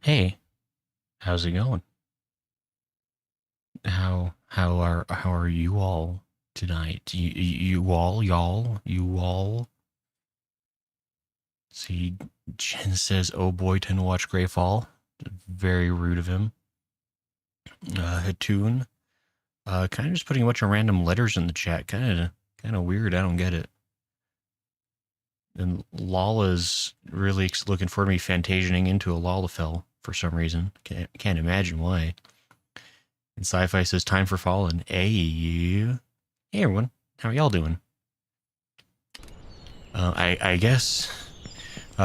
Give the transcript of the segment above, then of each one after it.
Hey, how's it going? How are you all tonight? You all. See, Jen says, "Oh boy, tend to watch Greyfall." Very rude of him. Hatun, kind of just putting a bunch of random letters in the chat. Kind of weird. I don't get it. And Lala's really looking for me fantasiaing into a Lalafell for some reason. Can't imagine why. And Sci-Fi says, "Time for Fallen." Hey everyone, how are y'all doing? I guess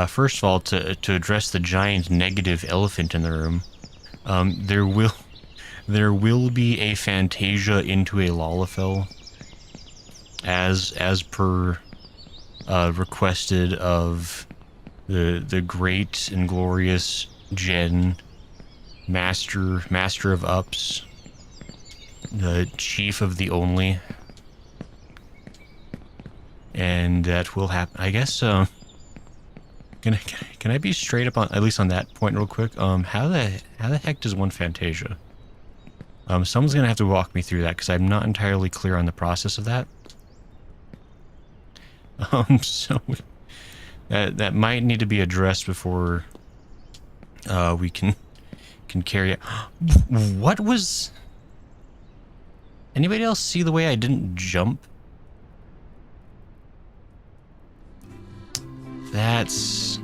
first of all, to address the giant negative elephant in the room, there will be a Fantasia into a Lalafell, as per requested of the great and glorious Jen, master of ups, the chief of the only. And that will happen. I guess. Can I be straight up on at least on that point real quick? How the heck does one Fantasia? Someone's gonna have to walk me through that because I'm not entirely clear on the process of that. So that might need to be addressed before we can carry it. What was? Anybody else see the way I didn't jump? That's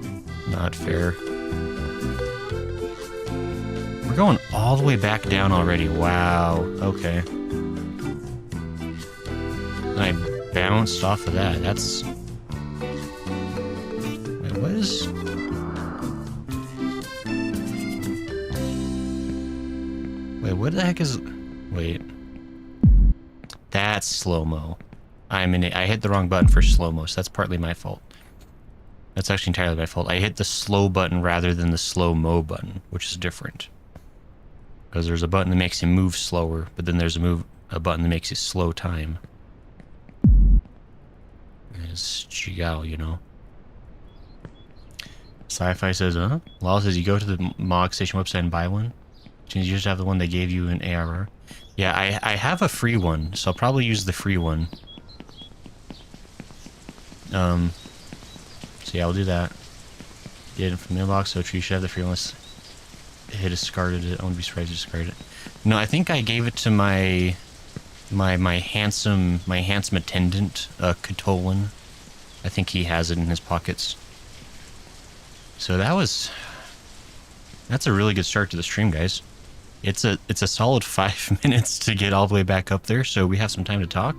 not fair. We're going all the way back down already. Wow. Okay. I bounced off of that. That's... Wait, what is... Wait, what the heck is... Wait. That's slow-mo. I hit the wrong button for slow-mo, so that's partly my fault. That's actually entirely my fault. I hit the slow button rather than the slow-mo button, which is different. Because there's a button that makes you move slower, but then there's a button that makes you slow time. It's Chiao, you know. Sci-Fi says, Lala says, you go to the MOG station website and buy one. You just have the one they gave you in ARR. Yeah, I have a free one, so I'll probably use the free one. So yeah, I'll do that. Get it from the mailbox, so you should have the free one. He discarded it. I wouldn't be surprised he discarded it. No, I think I gave it to my handsome attendant, Katolin. I think he has it in his pockets. So that's a really good start to the stream, guys. It's a solid 5 minutes to get all the way back up there, so we have some time to talk.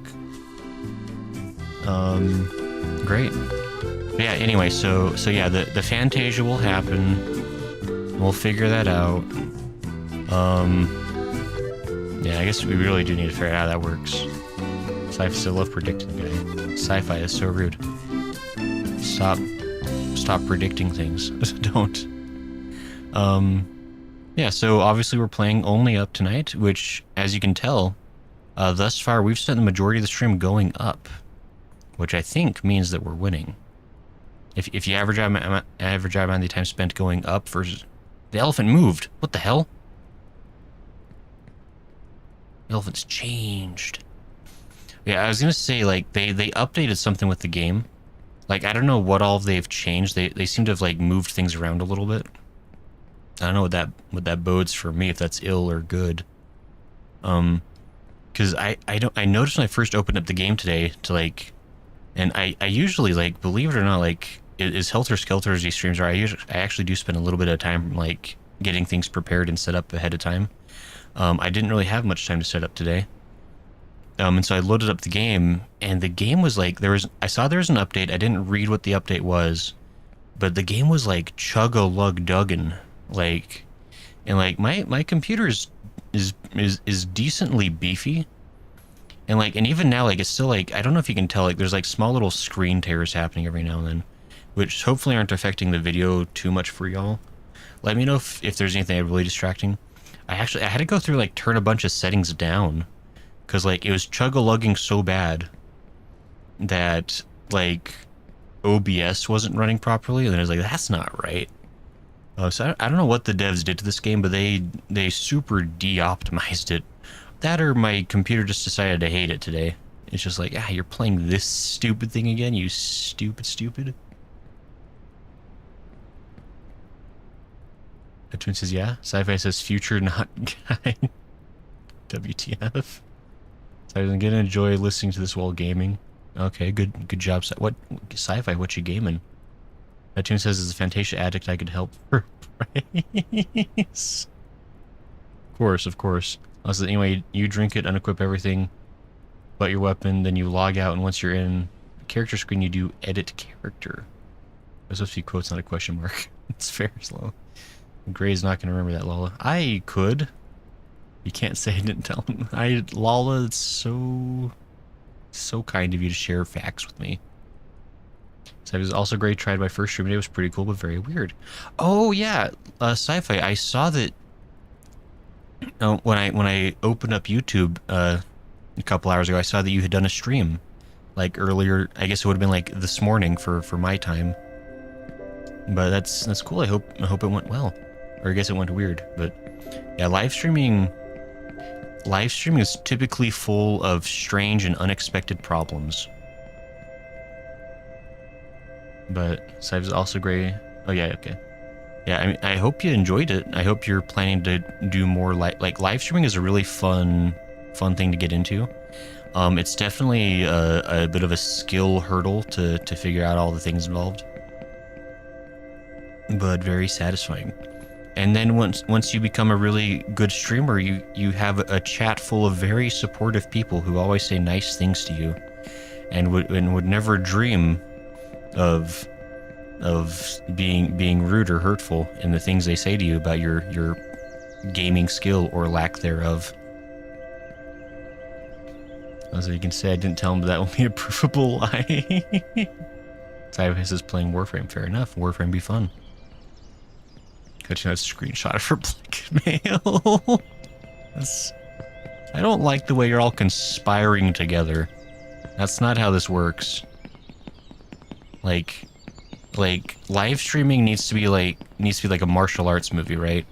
Great. But yeah, anyway, so yeah, the Fantasia will happen. We'll figure that out. Yeah, I guess we really do need to figure out how that works. Sci-Fi still love predicting the guy. Sci-Fi is so rude. Stop predicting things. Don't. Yeah, so obviously we're playing only up tonight, which, as you can tell, thus far we've spent the majority of the stream going up, which I think means that we're winning. If you average out the time spent going up versus... The elephant moved. What the hell? The elephant's changed. Yeah, I was gonna say, like, they updated something with the game. Like, I don't know what all they've changed. They seem to have, like, moved things around a little bit. I don't know what that bodes for me, if that's ill or good. Because I noticed when I first opened up the game today to, like... And I usually, like, believe it or not, like... As helter-skelter as these streams are, I actually do spend a little bit of time, like, getting things prepared and set up ahead of time. I didn't really have much time to set up today. And so I loaded up the game, and the game was, like, I saw there was an update. I didn't read what the update was, but the game was, like, chug-a-lug-duggin'. Like, and, like, my computer is decently beefy. And, like, and even now, like, it's still, like, I don't know if you can tell, like, there's, like, small little screen tears happening every now and then, which hopefully aren't affecting the video too much for y'all. Let me know if there's anything really distracting. I had to go through, like, turn a bunch of settings down, because, like, it was chug-a-lugging so bad that, like, OBS wasn't running properly, and then I was like, that's not right. So I don't know what the devs did to this game, but they super de-optimized it. That or my computer just decided to hate it today. It's just like, ah, you're playing this stupid thing again, you stupid. The twin says, yeah. Sci-fi says, future not guy. WTF. So I'm gonna enjoy listening to this while gaming. Okay, good job. What sci-fi? What you gaming? That tune says, as a Fantasia addict, I could help for price. Of course. Also, anyway, you drink it, unequip everything but your weapon, then you log out, and once you're in the character screen, you do edit character. There's supposed to be quotes, not a question mark. It's fair, slow. Gray's not going to remember that, Lola. I could. You can't say I didn't tell him. Lola, it's so kind of you to share facts with me. So it was also great. Tried my first stream today. It was pretty cool, but very weird. Oh yeah, sci-fi. I saw that when I opened up YouTube a couple hours ago. I saw that you had done a stream, like earlier. I guess it would have been like this morning for my time. But that's cool. I hope it went well, or I guess it went weird. But yeah, live streaming is typically full of strange and unexpected problems. But Sive's also great. Oh yeah, okay. Yeah, I mean, I hope you enjoyed it. I hope you're planning to do more like live streaming is a really fun thing to get into. It's definitely a bit of a skill hurdle to figure out all the things involved, but very satisfying. And then once you become a really good streamer, you have a chat full of very supportive people who always say nice things to you, and would never dream of being rude or hurtful in the things they say to you about your gaming skill or lack thereof. As you can say, I didn't tell him that will be a provable lie. Cybus is playing Warframe. Fair enough. Warframe be fun. Got you a screenshot for blackmail. I don't like the way you're all conspiring together. That's not how this works. Like live streaming needs to be like a martial arts movie, right?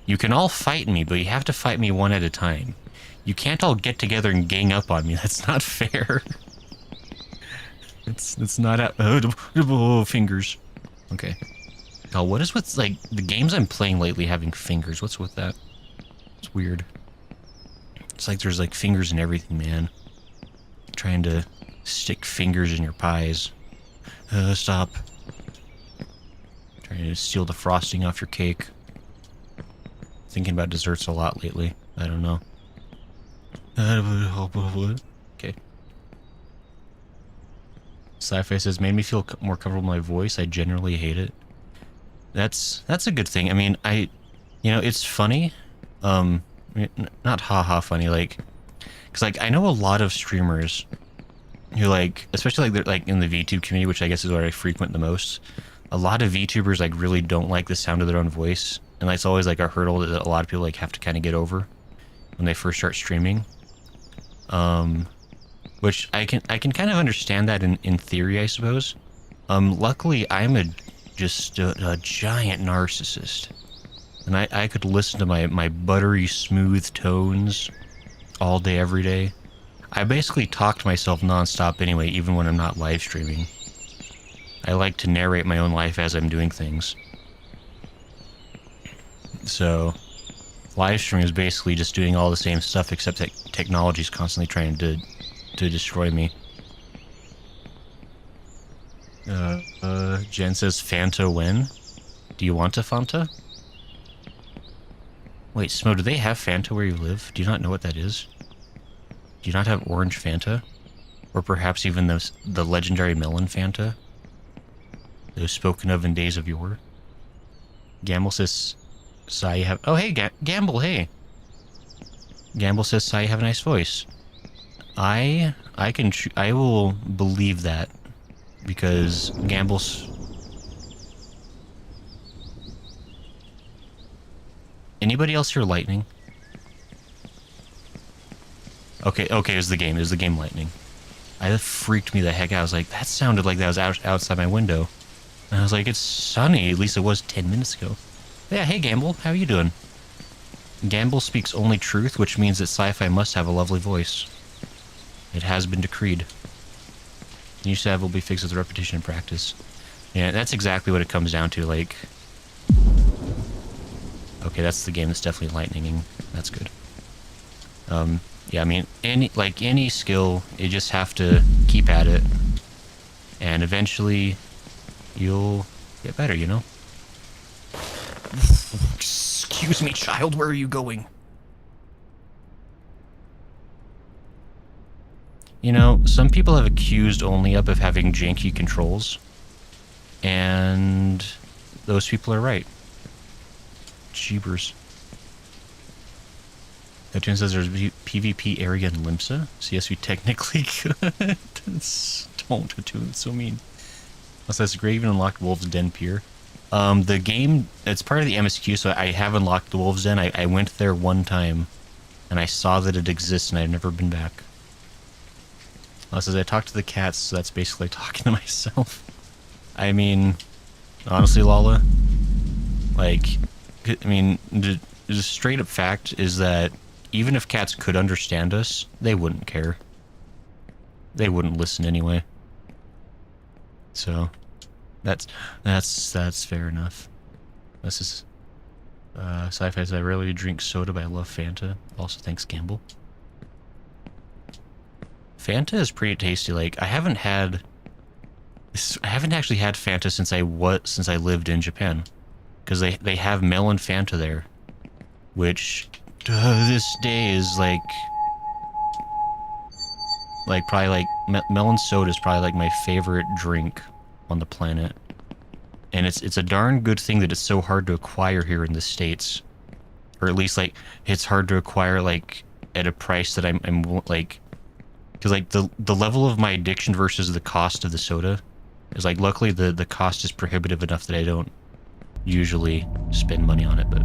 You can all fight me, but you have to fight me one at a time. You can't all get together and gang up on me. That's not fair. It's not fingers. Okay. Oh, what is with like the games I'm playing lately having fingers? What's with that? It's weird. It's like there's like fingers in everything, man. Trying to stick fingers in your pies. Stop. Trying to steal the frosting off your cake. Thinking about desserts a lot lately. I don't know. Okay. Sci-Fi says, made me feel more comfortable with my voice. I generally hate it. That's a good thing. I mean, it's funny. Not haha funny, like, because like I know a lot of streamers who like, especially like they're like in the VTube community, which I guess is where I frequent the most. A lot of VTubers like really don't like the sound of their own voice, and that's always like a hurdle that a lot of people like have to kind of get over when they first start streaming. Which I can kind of understand that in theory, I suppose. Luckily I'm just a giant narcissist, and I could listen to my buttery smooth tones all day every day. I basically talk to myself nonstop anyway, even when I'm not live streaming. I like to narrate my own life as I'm doing things. So live stream is basically just doing all the same stuff, except that technology is constantly trying to destroy me. Jen says, Fanta when? Do you want a Fanta? Wait, Smo, do they have Fanta where you live? Do you not know what that is? Do you not have orange Fanta? Or perhaps even the legendary melon Fanta? Those spoken of in days of yore? Gamble says, Sai, you have... Oh, hey, Gamble, hey! Gamble says, Sai, you have a nice voice. I will believe that, because Gamble's... Anybody else hear lightning? Okay, it was the game. It was the game lightning. That freaked me the heck out. I was like, that sounded like that was outside my window. And I was like, it's sunny. At least it was 10 minutes ago. Yeah, hey Gamble, how you doing? Gamble speaks only truth, which means that sci-fi must have a lovely voice. It has been decreed. New stab will be fixed with repetition and practice. Yeah, that's exactly what it comes down to, like... Okay, that's the game that's definitely lightninging. That's good. Yeah, I mean, any skill, you just have to keep at it. And eventually, you'll get better, you know? Excuse me, child, where are you going? You know, some people have accused Only Up of having janky controls. And those people are right. Jeebers. That says there's PvP area in Limsa. So yes, we technically could. Don't Attune, it's so mean. Unless that's great, even unlocked Wolf's Den Pier. The game, it's part of the MSQ, so I have unlocked the Wolf's Den. I went there one time, and I saw that it exists, and I've never been back. Unless I talked to the cats, so that's basically talking to myself. I mean, honestly, Lala, like, I mean, the straight up fact is that even if cats could understand us, they wouldn't care. They wouldn't listen anyway. So, that's fair enough. This is sci-fi says I rarely drink soda, but I love Fanta. Also, thanks, Gamble. Fanta is pretty tasty. Like, I haven't actually had Fanta since I lived in Japan, because they have melon Fanta there, which to this day is like probably like melon soda is probably like my favorite drink on the planet, and it's a darn good thing that it's so hard to acquire here in the States, or at least like it's hard to acquire like at a price that I'm like, because like the level of my addiction versus the cost of the soda is like, luckily the cost is prohibitive enough that I don't usually spend money on it. But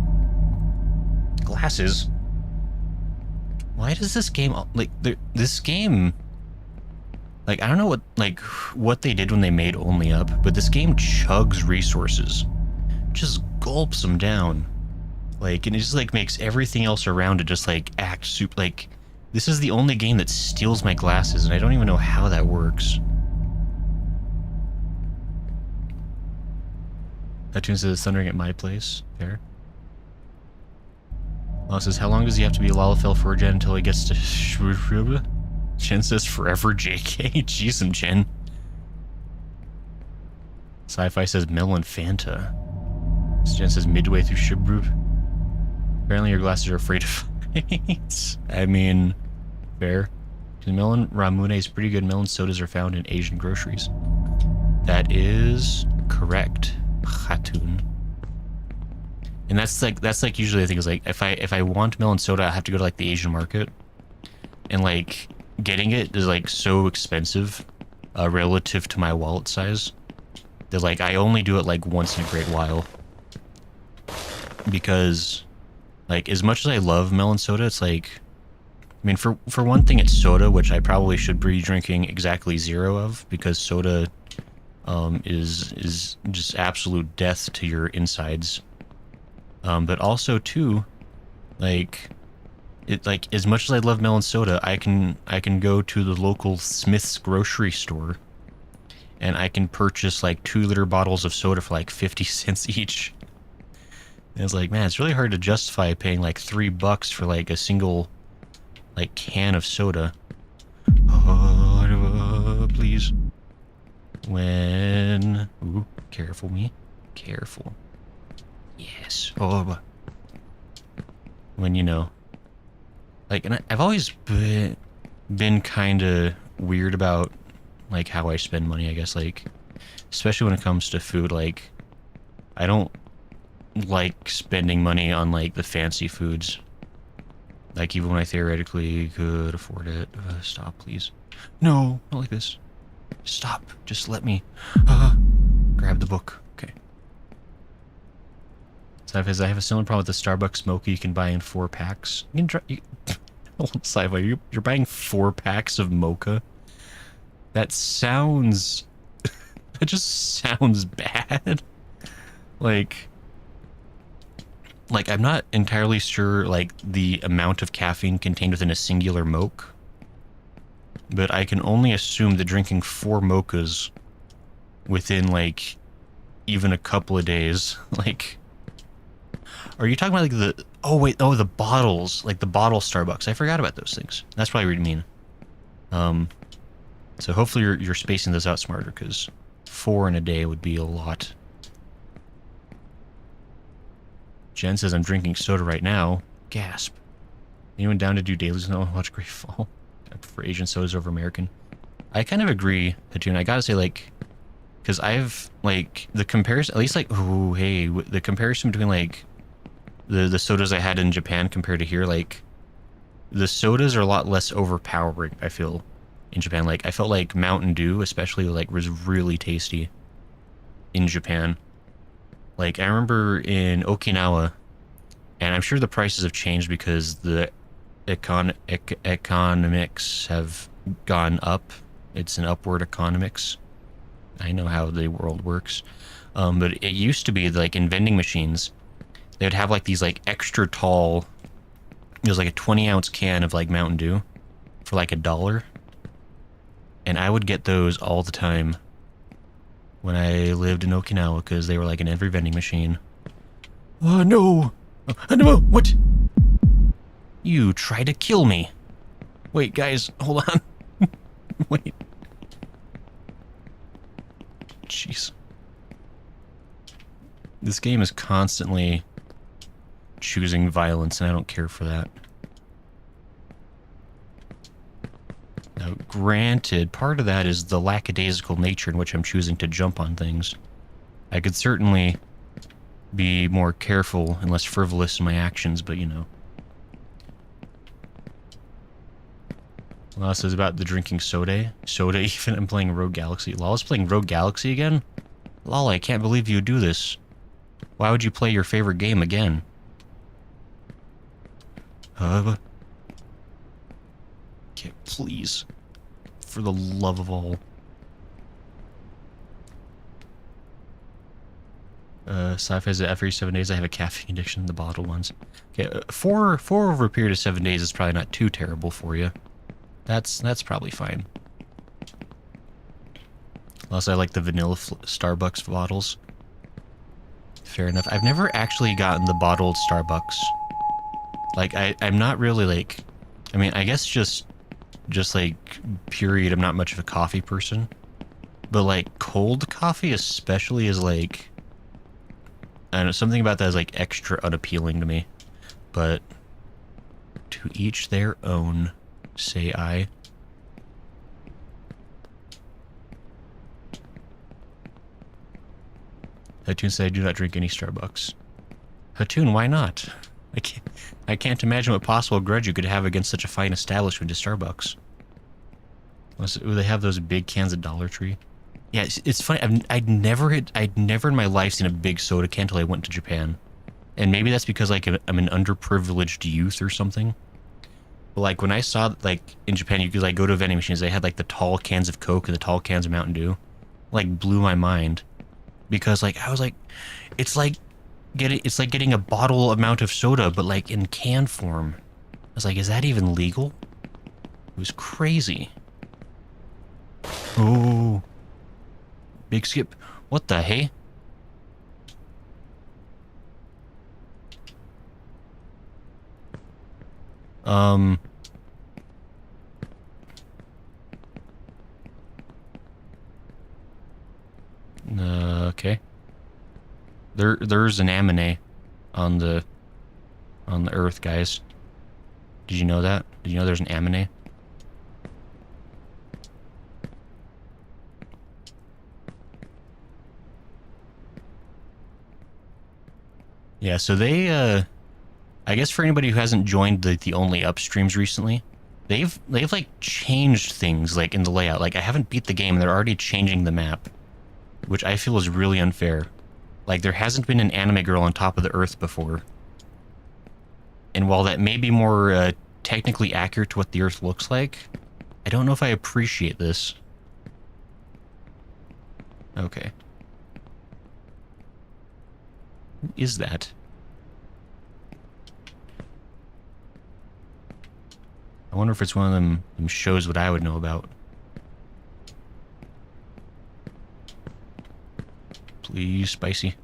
glasses, why does this game like this game, like, I don't know what they did when they made Only Up, but this game chugs resources, just gulps them down, like, and it just like makes everything else around it just like act super. Like, this is the only game that steals my glasses, and I don't even know how that works. That tune says it's thundering at my place. Fair. Well, it says, how long does he have to be a Lalafell for Jen until he gets to Jen says forever, JK. Jeez, Jen. Sci-fi says melon Fanta. Jen says midway through Shibrub. Apparently your glasses are afraid of heights. I mean, fair. Melon Ramune is pretty good. Melon sodas are found in Asian groceries. That is correct, Khatun. And that's like usually the thing is like, if I want melon soda, I have to go to like the Asian market, and like getting it is like so expensive relative to my wallet size that like I only do it like once in a great while, because like as much as I love melon soda, it's like, I mean, for one thing, it's soda, which I probably should be drinking exactly 0 of, because soda is just absolute death to your insides. But also too, like, it, like, as much as I love melon soda, I can go to the local Smith's grocery store, and I can purchase like 2-liter bottles of soda for like 50 cents each. And it's like, man, it's really hard to justify paying like $3 for like a single like can of soda. Oh, please. When, ooh, careful me, careful. Yes. Oh, when, you know, like, and I've always been kind of weird about like how I spend money, I guess, like, especially when it comes to food. Like, I don't like spending money on like the fancy foods, like even when I theoretically could afford it. Stop, please. No, not like this. Stop. Just let me grab the book. Okay. So I have a similar problem with the Starbucks mocha you can buy in 4 packs. You can try. Sci-fi, you're buying 4 packs of mocha? That sounds... that just sounds bad. Like, like, I'm not entirely sure, like, the amount of caffeine contained within a singular mocha, but I can only assume that drinking 4 mochas within, like, even a couple of days, like... Are you talking about, like, the... Oh, wait, oh, the bottles. Like, the bottle Starbucks. I forgot about those things. That's probably what you mean. So hopefully you're spacing this out smarter, because 4 in a day would be a lot. Jen says, I'm drinking soda right now. Gasp. Anyone down to do dailies? No, watch Great Fall. I prefer Asian sodas over American. I kind of agree, Hatun. I gotta say, like, because I've, like, the comparison, at least, like, oh, hey, the comparison between, like, the sodas I had in Japan compared to here, like, the sodas are a lot less overpowering, I feel, in Japan. Like, I felt like Mountain Dew, especially, like, was really tasty in Japan. Like, I remember in Okinawa, and I'm sure the prices have changed because the economics have gone up. It's an upward economics. I know how the world works. But it used to be, like, in vending machines, they would have, like, these, like, extra tall... It was, like, a 20-ounce can of, like, Mountain Dew for, like, $1. And I would get those all the time when I lived in Okinawa, because they were, like, in every vending machine. Oh, no! Oh, no! What? You tried to kill me! Wait, guys, hold on. Wait. Jeez. This game is constantly choosing violence, and I don't care for that. Now, granted, part of that is the lackadaisical nature in which I'm choosing to jump on things. I could certainly be more careful and less frivolous in my actions, but you know. Lala says about the drinking soda. Soda, even I'm playing Rogue Galaxy. Lala's playing Rogue Galaxy again? Lala, I can't believe you do this. Why would you play your favorite game again? Okay, please. For the love of all. Sci-fi says every 7 days I have a caffeine addiction, the bottled ones. Okay, four over a period of 7 days is probably not too terrible for you. That's probably fine. Unless I like the vanilla Starbucks bottles. Fair enough. I've never actually gotten the bottled Starbucks. Like, I'm not really, like... I mean, I guess just like, period, I'm not much of a coffee person. But, like, cold coffee especially is, like... I don't know, something about that is, like, extra unappealing to me. But... to each their own, say I. Hatun said I do not drink any Starbucks. Hatun, why not? I can't imagine what possible grudge you could have against such a fine establishment as Starbucks. Unless they have those big cans at Dollar Tree. Yeah, it's funny. I'd never in my life seen a big soda can until I went to Japan, and maybe that's because like I'm an underprivileged youth or something. But like when I saw like in Japan, you could like go to vending machines. They had like the tall cans of Coke and the tall cans of Mountain Dew. Like blew my mind, because like I was like, it's like getting a bottle amount of soda, but like in can form. I was like, is that even legal? It was crazy. Oh, big skip. What the hey? Okay. There's an amine on the Earth, guys. Did you know that? Did you know there's an amine? Yeah, so they I guess for anybody who hasn't joined the Only Up streams recently, they've like changed things like in the layout. Like I haven't beat the game and they're already changing the map, which I feel is really unfair. Like there hasn't been an anime girl on top of the Earth before. And while that may be more technically accurate to what the Earth looks like, I don't know if I appreciate this. Okay. Who is that? I wonder if it's one of them shows what I would know about. Please, spicy.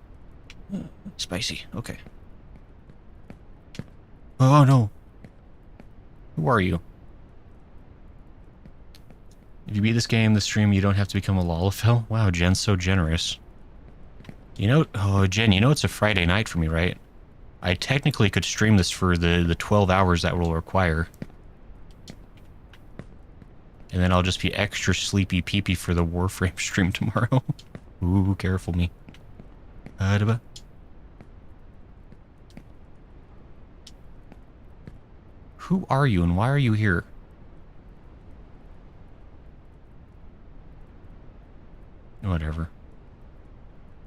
Spicy, okay. Oh no. Who are you? If you beat this game, this stream, you don't have to become a Lalafell? Wow, Jen's so generous. You know, oh, Jen, you know it's a Friday night for me, right? I technically could stream this for the 12 hours that will require. And then I'll just be extra sleepy peepee for the Warframe stream tomorrow. Ooh, careful me. Who are you and why are you here? Whatever.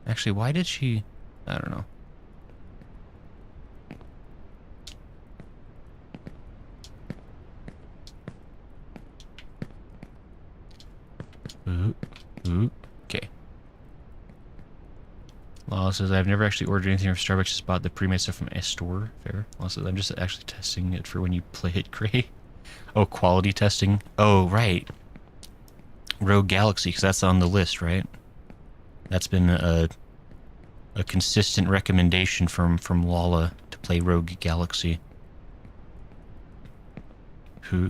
Actually, why did she... I don't know. Okay. Lala says, I've never actually ordered anything from Starbucks, just bought the pre-made stuff from a store. Fair. Lala says, I'm just actually testing it for when you play it, Gray. Oh, quality testing? Oh, right. Rogue Galaxy, because that's on the list, right? That's been a consistent recommendation from Lala to play Rogue Galaxy. I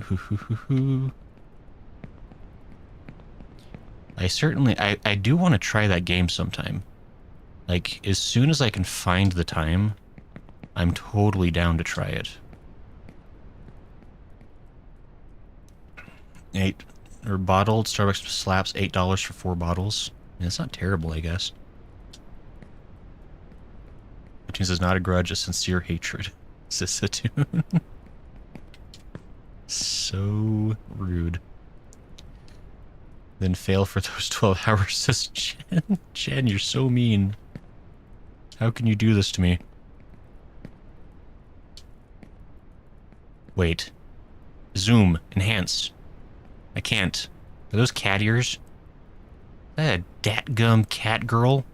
do want to try that game sometime. Like, as soon as I can find the time, I'm totally down to try it. Bottled Starbucks slaps $8 for 4 bottles. I mean, that's not terrible, I guess. It says not a grudge, a sincere hatred. Says Satoon. So rude. Then fail for those 12 hours, says Jen. Jen, you're so mean. How can you do this to me? Wait. Zoom. Enhance. I can't. Are those cat ears? Is that a datgum cat girl?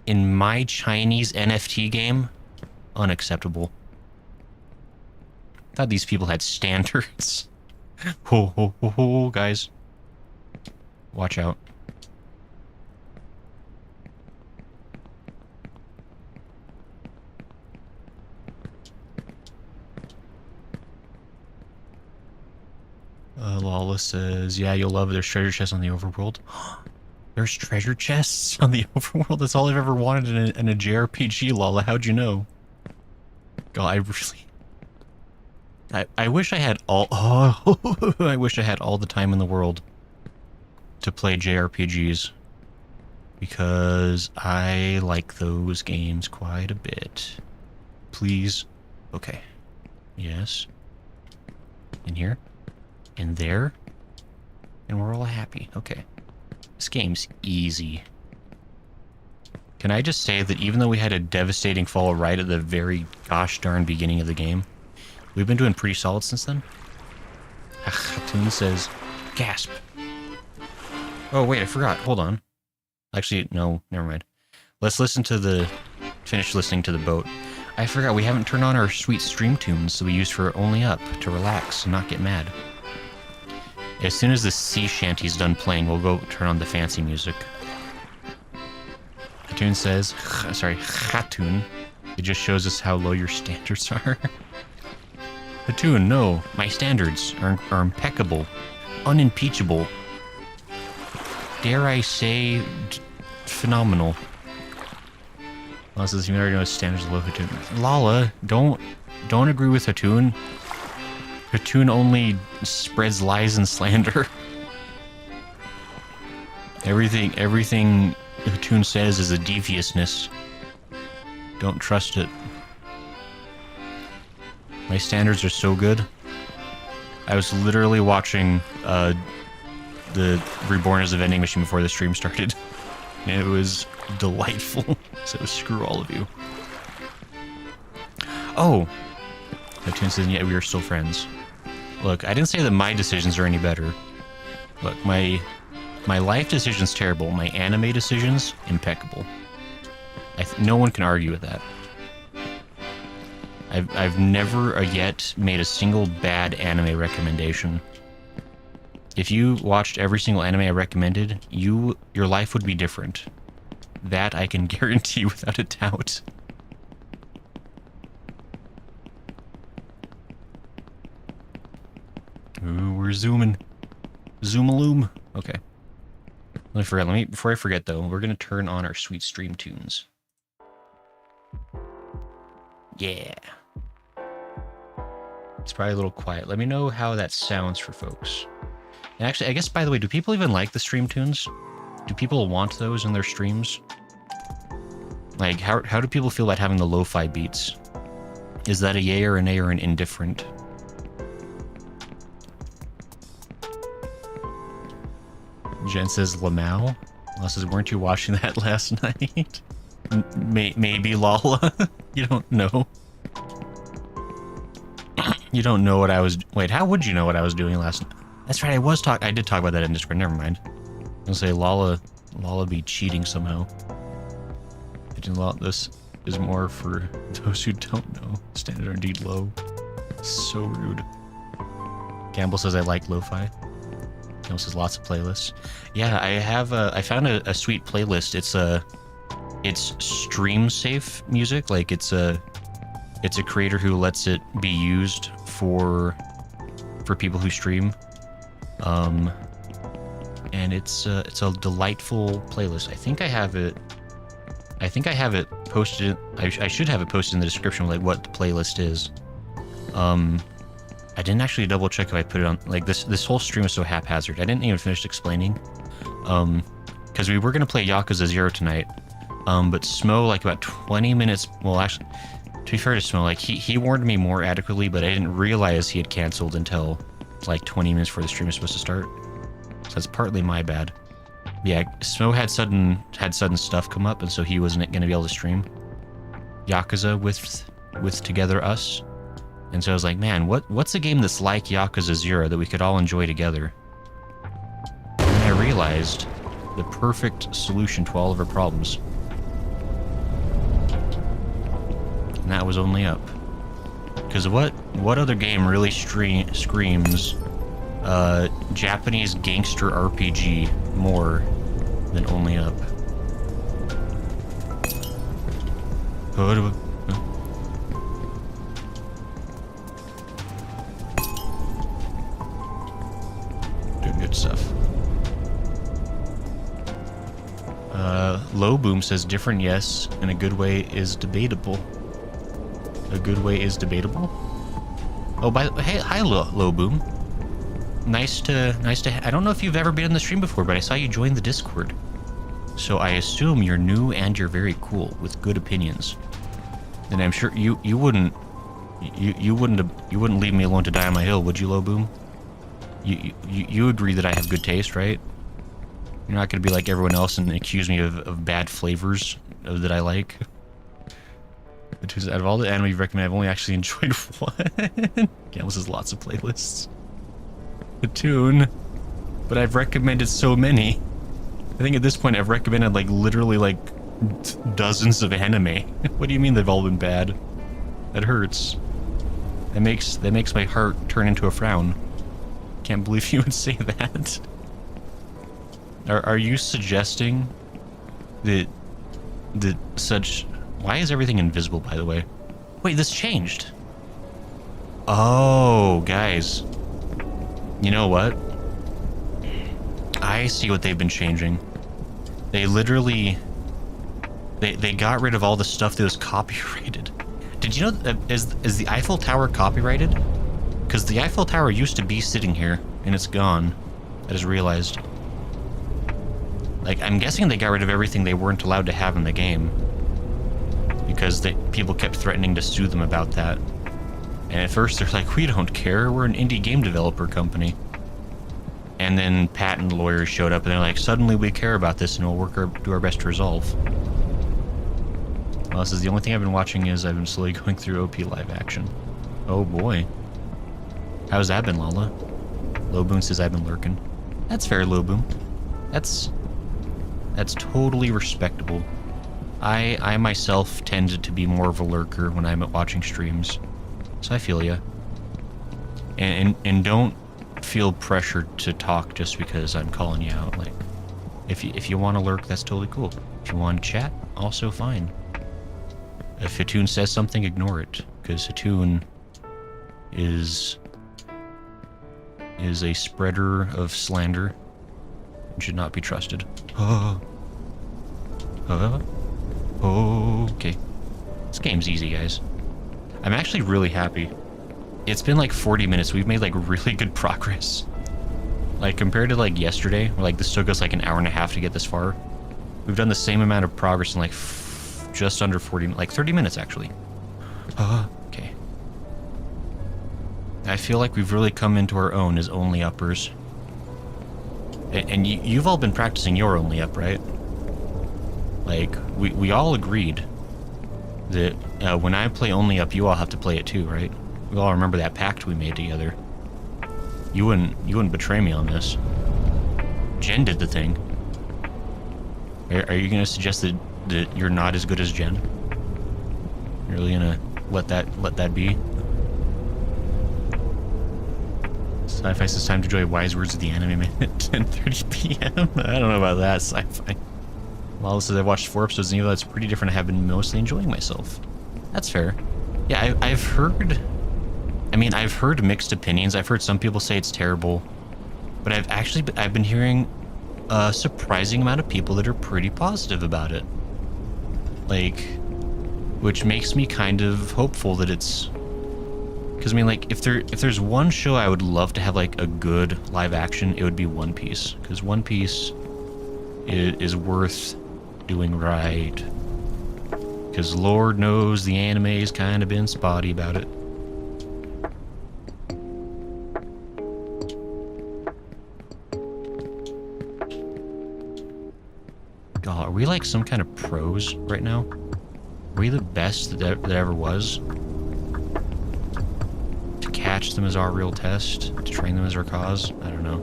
In my Chinese NFT game? Unacceptable. Thought these people had standards. Ho ho ho ho, guys. Watch out. Lala says, yeah, you'll love it. There's treasure chests on the overworld. There's treasure chests on the overworld? That's all I've ever wanted in a JRPG, Lala. How'd you know? God, I really... I wish I had all... Oh, I wish I had all the time in the world to play JRPGs. Because I like those games quite a bit. Please. Okay. Yes. In here. In there. And we're all happy. Okay. This game's easy. Can I just say that even though we had a devastating fall right at the very gosh darn beginning of the game, we've been doing pretty solid since then. Toon says, gasp. Oh, wait, I forgot. Hold on. Actually, no, never mind. Let's finish listening to the boat. I forgot, we haven't turned on our sweet stream tunes that we use for Only Up to relax and not get mad. As soon as the sea shanty's done playing, we'll go turn on the fancy music. Hatoon says, sorry, Hatoon, it just shows us how low your standards are. Hatoon, no, my standards are impeccable, unimpeachable. Dare I say, phenomenal. Lala says, you already know his standards are low, Hatoon. Lala, don't agree with Hatoon. Hatoon only spreads lies and slander. Everything Hatoon says is a deviousness. Don't trust it. My standards are so good. I was literally watching the Reborn as a vending machine before the stream started. And it was delightful. So screw all of you. Oh! Hatoon says, yeah, we are still friends. Look, I didn't say that my decisions are any better. Look, my life decision's terrible. My anime decisions, impeccable. No one can argue with that. I've never yet made a single bad anime recommendation. If you watched every single anime I recommended, your life would be different. That I can guarantee without a doubt. Ooh, we're zooming. Zoom-a-loom. Okay. Before I forget though, we're gonna turn on our sweet stream tunes. Yeah. It's probably a little quiet. Let me know how that sounds for folks. And actually, I guess, by the way, do people even like the stream tunes? Do people want those in their streams? Like, how do people feel about having the lo-fi beats? Is that a yay or a nay or an indifferent? Jen says Lamau. Lala says, weren't you watching that last night? Maybe Lala. You don't know. You don't know what I was... Wait, how would you know what I was doing last night? That's right, I did talk about that in Discord, never mind. I'm gonna say Lala be cheating somehow. This is more for those who don't know. Standards are indeed low. So rude. Campbell says I like lo-fi. Campbell says lots of playlists. Yeah, I found a sweet playlist. It's stream safe music. Like it's a creator who lets it be used for people who stream. And it's a delightful playlist. I think I have it posted. I should have it posted in the description, like what the playlist is. I didn't actually double check if I put it on. Like this whole stream is so haphazard. I didn't even finish explaining. Because we were gonna play Yakuza 0 tonight. But Smo, like about 20 minutes. Well, actually, to be fair to Smo, like he warned me more adequately, but I didn't realize he had canceled until like 20 minutes before the stream was supposed to start. So that's partly my bad. Yeah, Smo had sudden stuff come up, and so he wasn't going to be able to stream Yakuza with Together Us. And so I was like, man, what's a game that's like Yakuza 0 that we could all enjoy together? And I realized the perfect solution to all of our problems. And that was Only Up. Because what other game really screams Japanese gangster RPG more than Only Up? Doing good stuff. Low Boom says different, yes, and a good way is debatable. A good way is debatable? Oh, hey, hi, Low Boom. Nice to. I don't know if you've ever been in the stream before, but I saw you join the Discord. So I assume you're new and you're very cool with good opinions. And I'm sure you wouldn't leave me alone to die on my hill, would you, Low Boom? You agree that I have good taste, right? You're not gonna be like everyone else and accuse me of bad flavors that I like. Out of all the anime you've recommended, I've only actually enjoyed one. Campbell says lots of playlists. A tune, but I've recommended so many. I think at this point I've recommended like literally like dozens of anime. What do you mean they've all been bad? That hurts. That makes my heart turn into a frown. Can't believe you would say that. Are you suggesting that such... Why is everything invisible, by the way? Wait, this changed. Oh, guys. You know what? I see what they've been changing. They literally... They got rid of all the stuff that was copyrighted. Did you know that is the Eiffel Tower copyrighted? Because the Eiffel Tower used to be sitting here, and it's gone. I just realized. Like, I'm guessing they got rid of everything they weren't allowed to have in the game. Because people kept threatening to sue them about that. And at first they're like, we don't care, we're an indie game developer company. And then patent lawyers showed up and they're like, suddenly we care about this and we'll do our best to resolve. Well, this is the only thing I've been watching is I've been slowly going through OP live action. Oh boy. How's that been, Lala? Loboon says I've been lurking. That's fair, Loboon. That's totally respectable. I myself tended to be more of a lurker when I'm watching streams. So I feel ya. And don't feel pressured to talk just because I'm calling you out. Like, if you want to lurk, that's totally cool. If you want to chat, also fine. If Hatun says something, ignore it, because Hatun is a spreader of slander and should not be trusted. Okay. This game's easy, guys. I'm actually really happy. It's been like 40 minutes. We've made like really good progress. Like compared to like yesterday, where like this took us like an hour and a half to get this far. We've done the same amount of progress in like just under 40, like 30 minutes actually. Okay. I feel like we've really come into our own as only uppers. And you've all been practicing your only up, right? Like, we all agreed that when I play only up, you all have to play it too, right? We all remember that pact we made together. You wouldn't betray me on this. Jen did the thing. Are you gonna suggest that you're not as good as Jen? You're really gonna let that be? Sci-fi says time to enjoy wise words of the anime man at 10:30 p.m. I don't know about that, sci-fi. Lala says I've watched 4 episodes and even though it's pretty different, I have been mostly enjoying myself. That's fair. Yeah, I've heard... I mean, I've heard mixed opinions. I've heard some people say it's terrible. But I've been hearing a surprising amount of people that are pretty positive about it. Like, which makes me kind of hopeful that it's... Because, I mean, like, if there's one show I would love to have, like, a good live action, it would be One Piece. Because One Piece is worth doing right. Because Lord knows the anime's kind of been spotty about it. God, are we like some kind of pros right now? Are we the best that ever was? To catch them as our real test? To train them as our cause? I don't know.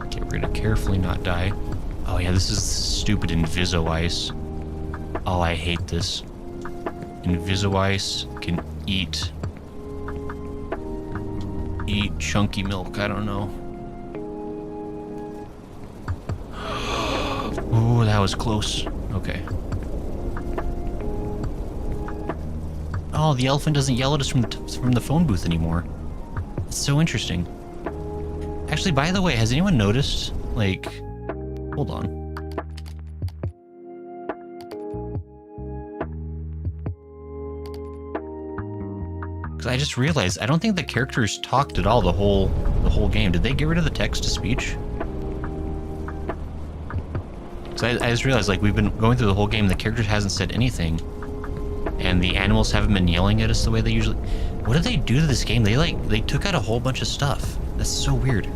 Okay, we're gonna carefully not die. Oh yeah, this is stupid Inviso Ice. Oh, I hate this. Inviso Ice can eat chunky milk, I don't know. Oh, that was close. Okay. Oh, the elephant doesn't yell at us from the phone booth anymore. It's so interesting. Actually, by the way, has anyone noticed, like... Hold on. Because I just realized, I don't think the characters talked at all the whole game. Did they get rid of the text-to-speech? Because I just realized, like, we've been going through the whole game, the character hasn't said anything. And the animals haven't been yelling at us the way they usually... What did they do to this game? They took out a whole bunch of stuff. That's so weird.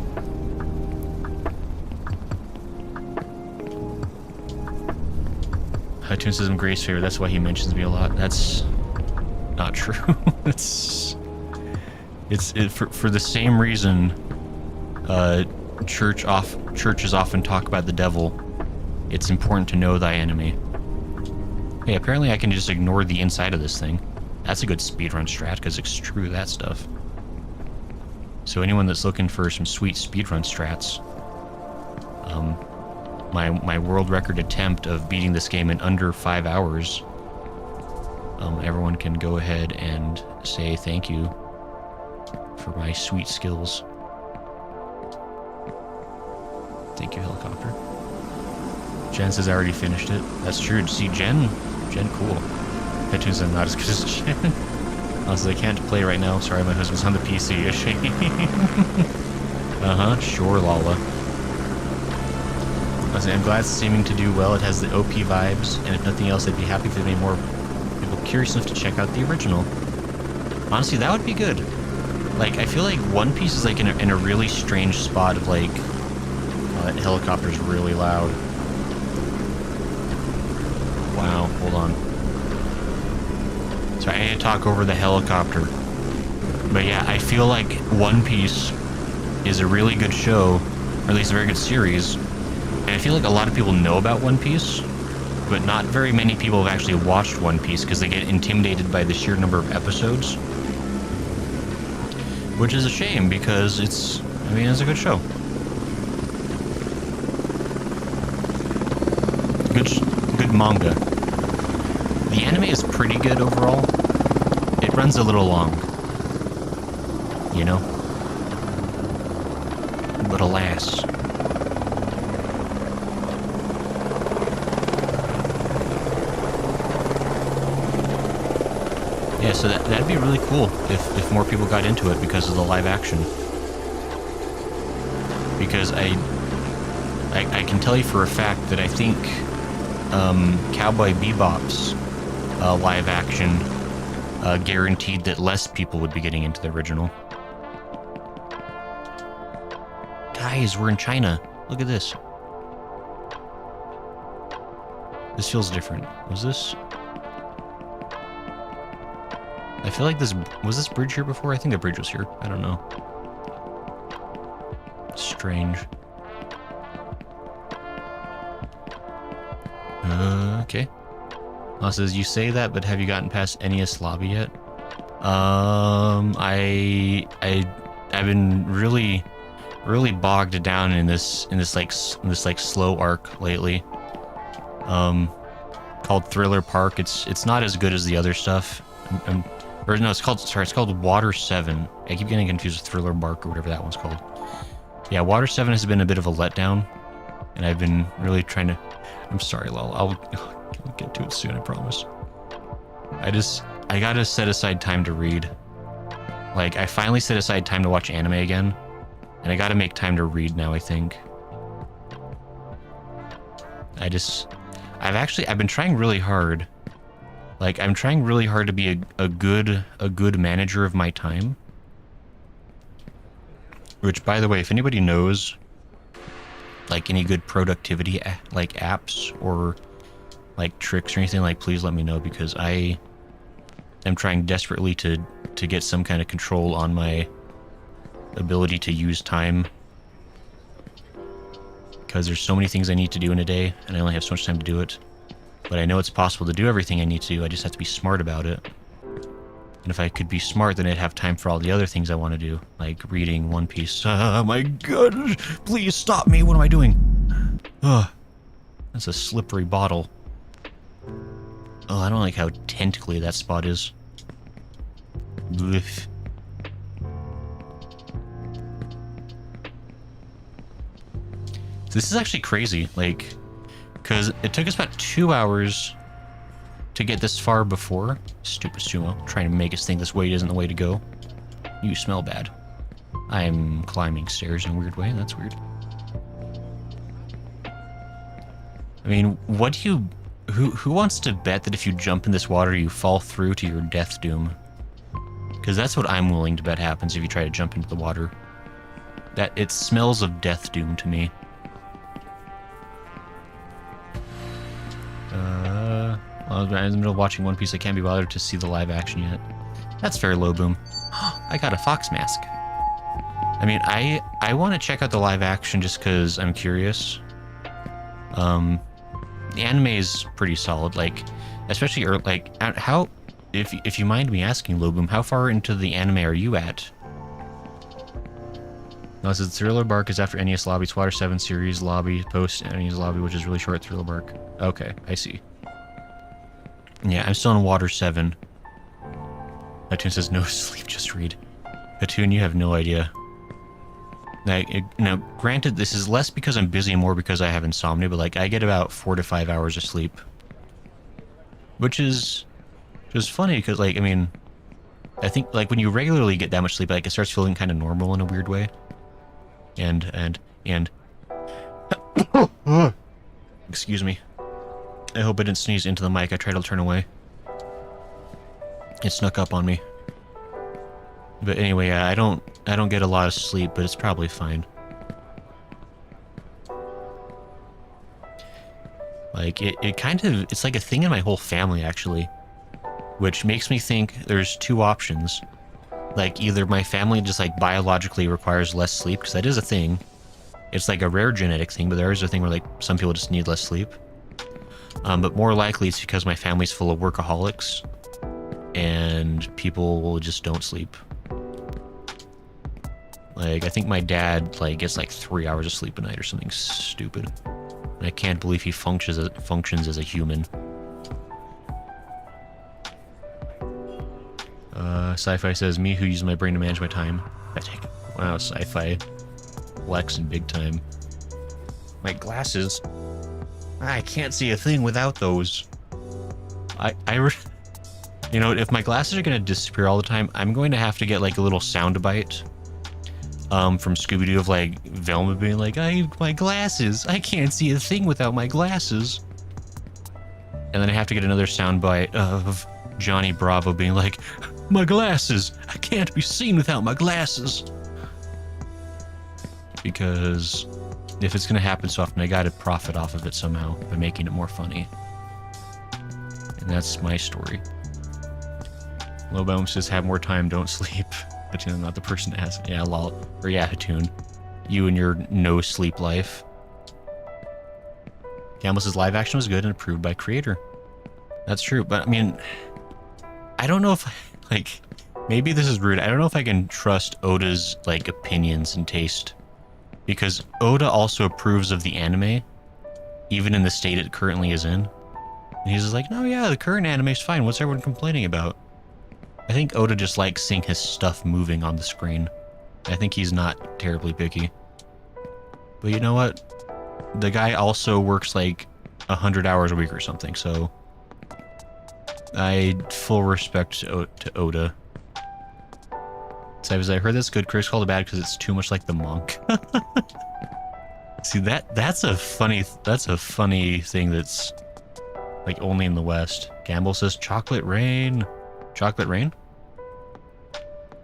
Hatun says I'm Gray's favorite, that's why he mentions me a lot. That's not true. it's for the same reason churches often talk about the devil. It's important to know thy enemy. Hey, apparently I can just ignore the inside of this thing. That's a good speedrun strat, because extrude that stuff. So anyone that's looking for some sweet speedrun strats, my world record attempt of beating this game in under 5 hours, everyone can go ahead and say thank you for my sweet skills. Thank you, helicopter. Jen says I already finished it. That's true. See, Jen cool. Petu's not as good as Jen. Also, I can't play right now. Sorry, my husband's on the PC. Sure, Lala. I'm glad it's seeming to do well. It has the OP vibes, and if nothing else, I'd be happy if there made more people curious enough to check out the original. Honestly, that would be good. Like, I feel like One Piece is like in a really strange spot of like, that helicopter's really loud. Wow, hold on. Sorry, I need to talk over the helicopter. But yeah, I feel like One Piece is a really good show, or at least a very good series. And I feel like a lot of people know about One Piece, but not very many people have actually watched One Piece because they get intimidated by the sheer number of episodes. Which is a shame because it's a good show. Good manga. The anime is pretty good overall. It runs a little long, you know? But alas. Yeah, so that'd be really cool if more people got into it because of the live action. Because I can tell you for a fact that I think Cowboy Bebop's live action guaranteed that less people would be getting into the original. Guys, we're in China. Look at this. This feels different. Was this? I feel like was this bridge here before? I think the bridge was here. I don't know. Strange. Okay. Oh, it says, you say that, but have you gotten past Enies lobby yet? I've been really bogged down in this slow arc lately. Called Thriller Park. It's not as good as the other stuff. It's called Water 7. I keep getting confused with Thriller Bark or whatever that one's called. Yeah, Water 7 has been a bit of a letdown, and I've been really trying to... I'm sorry, Lol. I'll get to it soon, I promise. I gotta set aside time to read. Like, I finally set aside time to watch anime again, and I gotta make time to read now, I think. I've been trying really hard. Like, I'm trying really hard to be a good manager of my time. Which, by the way, if anybody knows, like, any good productivity, like, apps or, like, tricks or anything, like, please let me know, because I am trying desperately to get some kind of control on my ability to use time. Because there's so many things I need to do in a day, and I only have so much time to do it. But I know it's possible to do everything I need to do, I just have to be smart about it. And if I could be smart, then I'd have time for all the other things I want to do, like reading One Piece. Oh my god, please stop me, what am I doing? Ugh, that's a slippery bottle. Oh, I don't like how tentacly that spot is. Blech. This is actually crazy, like, because it took us about 2 hours to get this far before. Stupid sumo, trying to make us think this way isn't the way to go. You smell bad. I'm climbing stairs in a weird way, that's weird. I mean, who wants to bet that if you jump in this water you fall through to your death doom? Because that's what I'm willing to bet happens if you try to jump into the water. That it smells of death doom to me. I was in the middle of watching One Piece. I can't be bothered to see the live action yet. That's fair, low boom. I got a fox mask. I mean, I want to check out the live action just because I'm curious. The anime is pretty solid, like, especially like how. If you mind me asking, low boom, how far into the anime are you at? No, it says Thriller Bark is after NES Lobby. It's Water 7 series lobby, post NES Lobby, which is really short. Thriller Bark. Okay, I see. Yeah, I'm still in Water 7. Atoon says, no sleep, just read. Atoon, you have no idea. Now, granted, this is less because I'm busy and more because I have insomnia, but, like, I get about 4 to 5 hours of sleep. Which is just funny, because, like, I mean, I think, like, when you regularly get that much sleep, like, it starts feeling kind of normal in a weird way. And... Excuse me. I hope I didn't sneeze into the mic. I tried to turn away. It snuck up on me. But anyway, I don't get a lot of sleep, but it's probably fine. Like, it kind of... It's like a thing in my whole family, actually. Which makes me think there's two options. Like, either my family just, like, biologically requires less sleep, because that is a thing. It's like a rare genetic thing, but there is a thing where, like, some people just need less sleep. But more likely it's because my family's full of workaholics and people just don't sleep. Like, I think my dad, like, gets like 3 hours of sleep a night or something stupid. And I can't believe he functions as a human. Sci-fi says, me who uses my brain to manage my time. Wow, sci-fi flexing big time. My glasses. I can't see a thing without those. You know, if my glasses are gonna disappear all the time, I'm going to have to get like a little sound bite from Scooby-Doo of like Velma being like, my glasses. I can't see a thing without my glasses. And then I have to get another sound bite of Johnny Bravo being like, my glasses. I can't be seen without my glasses. Because if it's gonna happen so often, I gotta profit off of it somehow by making it more funny. And that's my story. Lowbone says, have more time, don't sleep. Hatun, not the person that has. Yeah, lol. Or yeah, Hatun. You and your no sleep life. Gamble says, live action was good and approved by creator. That's true, but I mean, I don't know if, like, maybe this is rude. I don't know if I can trust Oda's, like, opinions and taste. Because Oda also approves of the anime, even in the state it currently is in. And he's just like, no, yeah, the current anime's fine. What's everyone complaining about? I think Oda just likes seeing his stuff moving on the screen. I think he's not terribly picky. But you know what? The guy also works like 100 hours a week or something, so I full respect to Oda. So I heard that's good. Critics called it bad because it's too much like the monk. See, that's a funny thing that's like only in the West. Gamble says chocolate rain. Chocolate rain?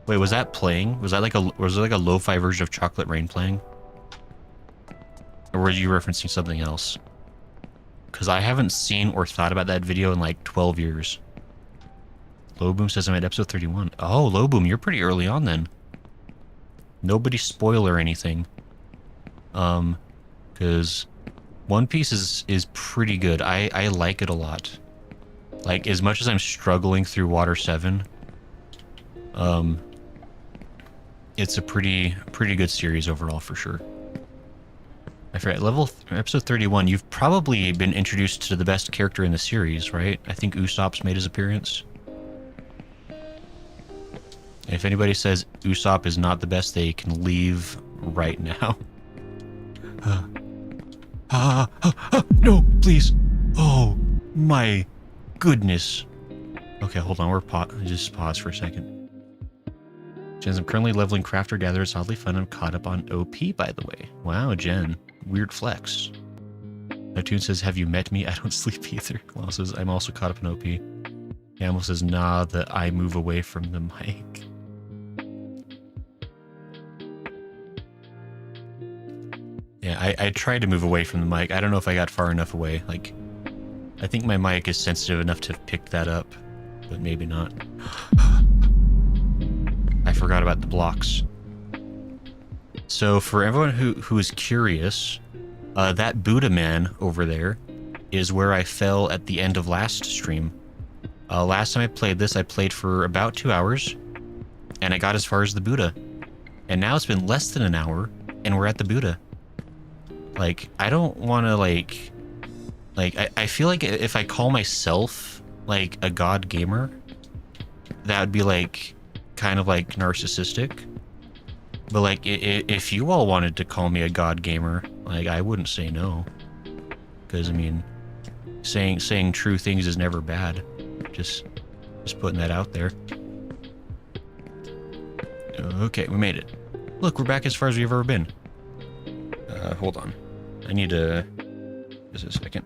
Wait, was that playing? Was it like a lo-fi version of Chocolate Rain playing? Or were you referencing something else? Because I haven't seen or thought about that video in like 12 years. Lowboom says I'm at episode 31. Oh, Lowboom, you're pretty early on then. Nobody spoil or anything. Because One Piece is pretty good. I like it a lot. Like, as much as I'm struggling through Water 7, it's a pretty good series overall for sure. I forget, episode 31, you've probably been introduced to the best character in the series, right? I think Usopp's made his appearance. And if anybody says Usopp is not the best, they can leave right now. No, please. Oh, my goodness. Okay, hold on, just pause for a second. Jen, I'm currently leveling Crafter Gatherer. It's oddly fun. I'm caught up on OP, by the way. Wow, Jen. Weird flex. Neptune says, have you met me? I don't sleep either. Well, says, I'm also caught up in OP. Gamble says, nah, that I move away from the mic. Yeah, I tried to move away from the mic. I don't know if I got far enough away. Like, I think my mic is sensitive enough to pick that up, but maybe not. I forgot about the blocks. So for everyone who is curious, that Buddha man over there is where I fell at the end of last stream. Last time I played this, I played for about 2 hours, and I got as far as the Buddha. And now it's been less than an hour, and we're at the Buddha. Like, I don't want to, like I feel like if I call myself, like, a god gamer, that would be, like, kind of, like, narcissistic. But, like, if you all wanted to call me a god gamer, like, I wouldn't say no. Because, I mean, saying true things is never bad. Just putting that out there. Okay, we made it. Look, we're back as far as we've ever been. Hold on. I need to... Just a second.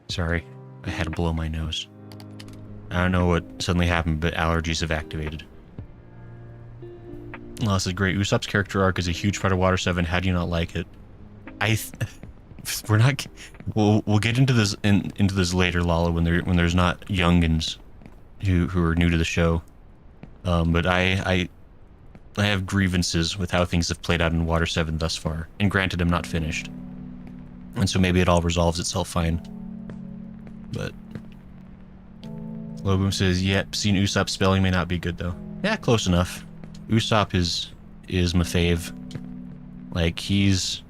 Sorry, I had to blow my nose. I don't know what suddenly happened, but allergies have activated. Oh, this is great. Usopp's character arc is a huge part of Water 7. How do you not like it? We're not. We'll get into this into this later, Lala, when there's not youngins who are new to the show. But I have grievances with how things have played out in Water 7 thus far. And granted, I'm not finished, and so maybe it all resolves itself fine. But Loboom says, "Yep, seeing Usopp spelling may not be good though." Yeah, close enough. Usopp is my fave. Like he's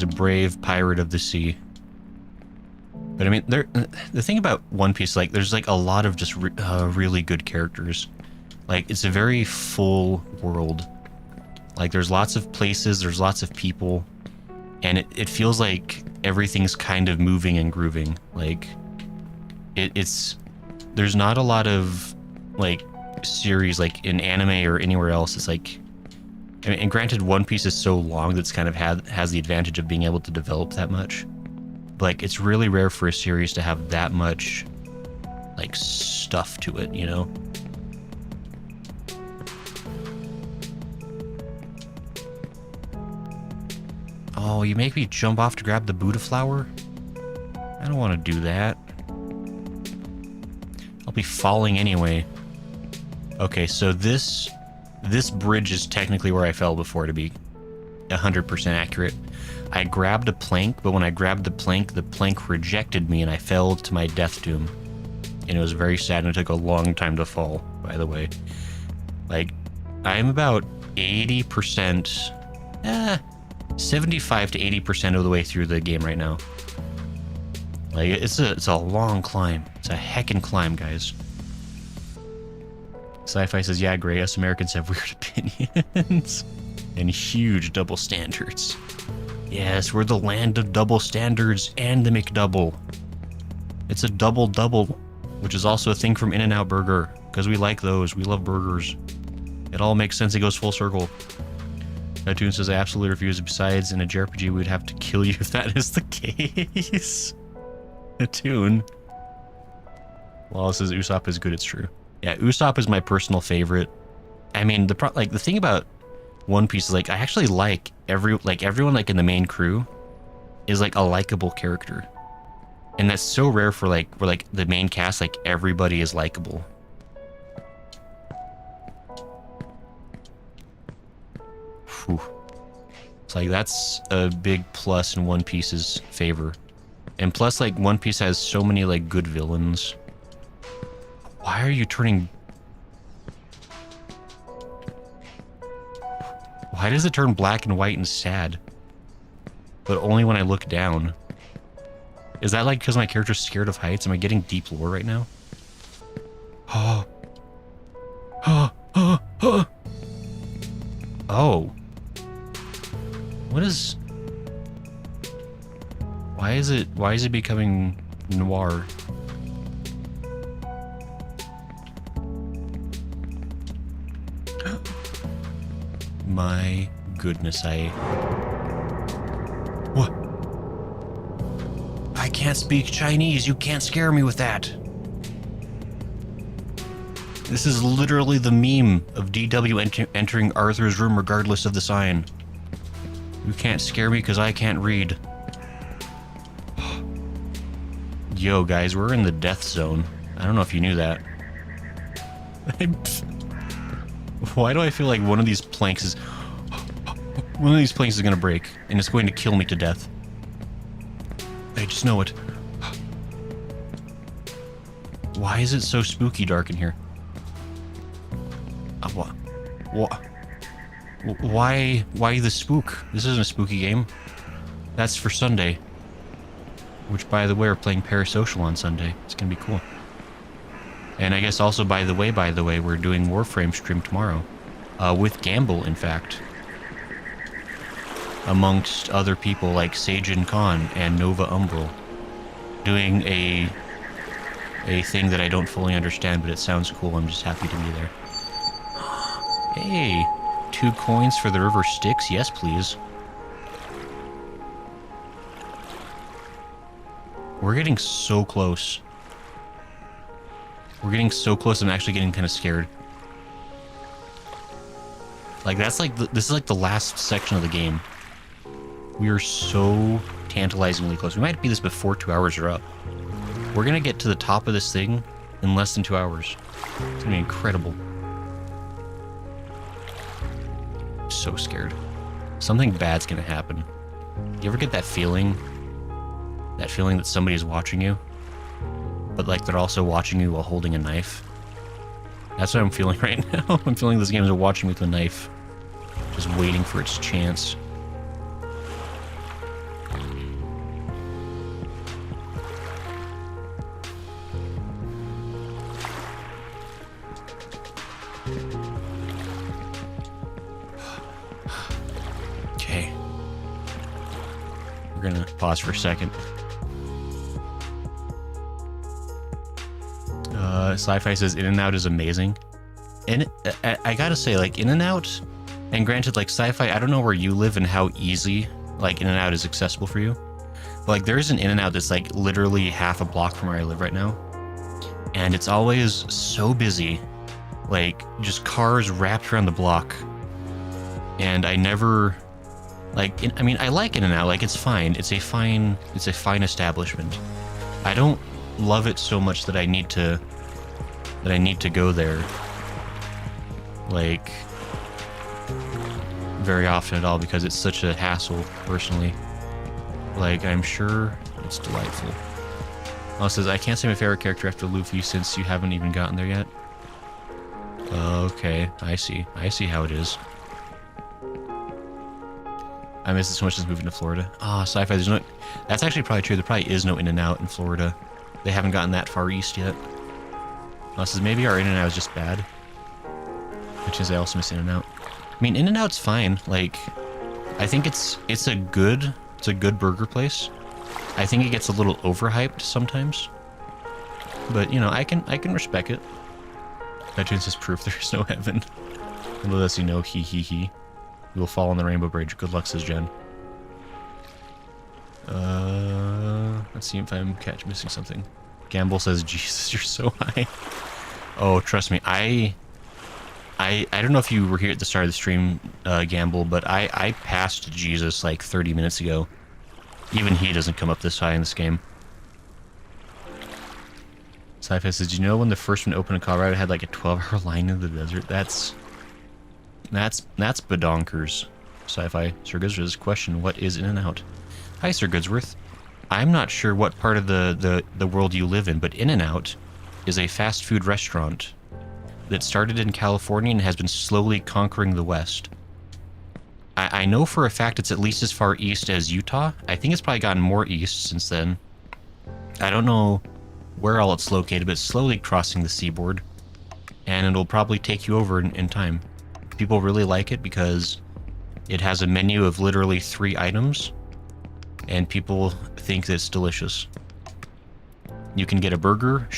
a brave pirate of the sea. But I mean, the thing about One Piece, like, there's like a lot of just really good characters. Like, it's a very full world. Like, there's lots of places, there's lots of people, and it feels like everything's kind of moving and grooving. Like, it's there's not a lot of like series like in anime or anywhere else. It's like, I mean, and granted, One Piece is so long that's kind of has the advantage of being able to develop that much. But like, it's really rare for a series to have that much like stuff to it, you know? Oh, you make me jump off to grab the Buddha flower? I don't want to do that. I'll be falling anyway. Okay, so this bridge is technically where I fell before, to be 100% accurate. I grabbed a plank, but when I grabbed the plank rejected me and I fell to my death doom. And it was very sad, and it took a long time to fall, by the way. Like, I'm about 80%, 75 to 80% of the way through the game right now. Like, it's a long climb. It's a heckin' climb, guys. Sci-Fi says, yeah, Gray, us Americans have weird opinions and huge double standards. Yes, we're the land of double standards and the McDouble. It's a double-double, which is also a thing from In-N-Out Burger, because we like those. We love burgers. It all makes sense. It goes full circle. Cartoon says, I absolutely refuse. Besides, in a JRPG, we would have to kill you if that is the case. Cartoon. Wallace says, Usopp is good. It's true. Yeah, Usopp is my personal favorite. I mean, the thing about One Piece is, like, I actually like everyone like in the main crew is like a likable character, and that's so rare for where like the main cast, like everybody is likable. Whew. It's like that's a big plus in One Piece's favor, and plus like One Piece has so many like good villains. Why are you turning? Why does it turn black and white and sad? But only when I look down. Is that like because my character's scared of heights? Am I getting deep lore right now? Oh. Oh. What is... Why is it becoming noir? My goodness, What? I can't speak Chinese. You can't scare me with that. This is literally the meme of DW entering Arthur's room regardless of the sign. You can't scare me because I can't read. Yo, guys, we're in the death zone. I don't know if you knew that. Why do I feel like one of these planks is gonna break and it's going to kill me to death? I just know it. Why is it so spooky dark in here? Why the spook? This isn't a spooky game. That's for Sunday. Which, by the way, we're playing Parasocial on Sunday. It's gonna be cool. And I guess also, by the way, we're doing Warframe stream tomorrow. With Gamble, in fact. Amongst other people like Sajin Khan and Nova Umbral. Doing a thing that I don't fully understand, but it sounds cool. I'm just happy to be there. Hey, 2 coins for the river Styx? Yes, please. We're getting so close. We're getting so close, I'm actually getting kind of scared. Like, that's like, this is like the last section of the game. We are so tantalizingly close. We might be this before 2 hours are up. We're gonna get to the top of this thing in less than 2 hours. It's gonna be incredible. I'm so scared. Something bad's gonna happen. You ever get that feeling? That feeling that somebody's watching you? But like they're also watching you while holding a knife? That's what I'm feeling right now. I'm feeling this game is watching me with a knife. Just waiting for its chance. Okay. We're gonna pause for a second. Sci-Fi says In-N-Out is amazing. And I gotta say, like, In-N-Out, and granted, like, Sci-Fi, I don't know where you live and how easy, like, In-N-Out is accessible for you. But, like, there is an In-N-Out that's, like, literally half a block from where I live right now. And it's always so busy. Like, just cars wrapped around the block. And I never... Like, I mean, I like In-N-Out. Like, it's fine. It's a fine establishment. I don't love it so much that I need to go there, like, very often at all, because it's such a hassle, personally. Like, I'm sure it's delightful. Oh, it says, I can't say my favorite character after Luffy since you haven't even gotten there yet. Okay, I see how it is. I miss it so much since moving to Florida. Ah, Sci-Fi, there's no... That's actually probably true. There probably is no In-N-Out in Florida. They haven't gotten that far east yet. Oh, it says, maybe our In-N-Out is just bad. Which is I also miss In-N-Out. I mean, In-N-Out's fine. Like, I think it's a good burger place. I think it gets a little overhyped sometimes. But, you know, I can respect it. Veterans is proof there is no heaven. Unless you know, he. You will fall on the Rainbow Bridge. Good luck, says Jen. Let's see if I'm missing something. Gamble says, Jesus, you're so high. Oh, trust me, I don't know if you were here at the start of the stream, Gamble, but I passed Jesus like 30 minutes ago. Even he doesn't come up this high in this game. Sci-Fi says, you know when the first one opened in Colorado had like a 12-hour line in the desert? That's badonkers. Sci-Fi. Sir Goodsworth's question, what is In-N-Out? Hi, Sir Goodsworth. I'm not sure what part of the world you live in, but In-N-Out is a fast food restaurant that started in California and has been slowly conquering the West. I know for a fact it's at least as far east as Utah. I think it's probably gotten more east since then. I don't know where all it's located, but it's slowly crossing the seaboard. And it'll probably take you over in time. People really like it because it has a menu of literally 3 items. And people think that it's delicious. You can get a burger,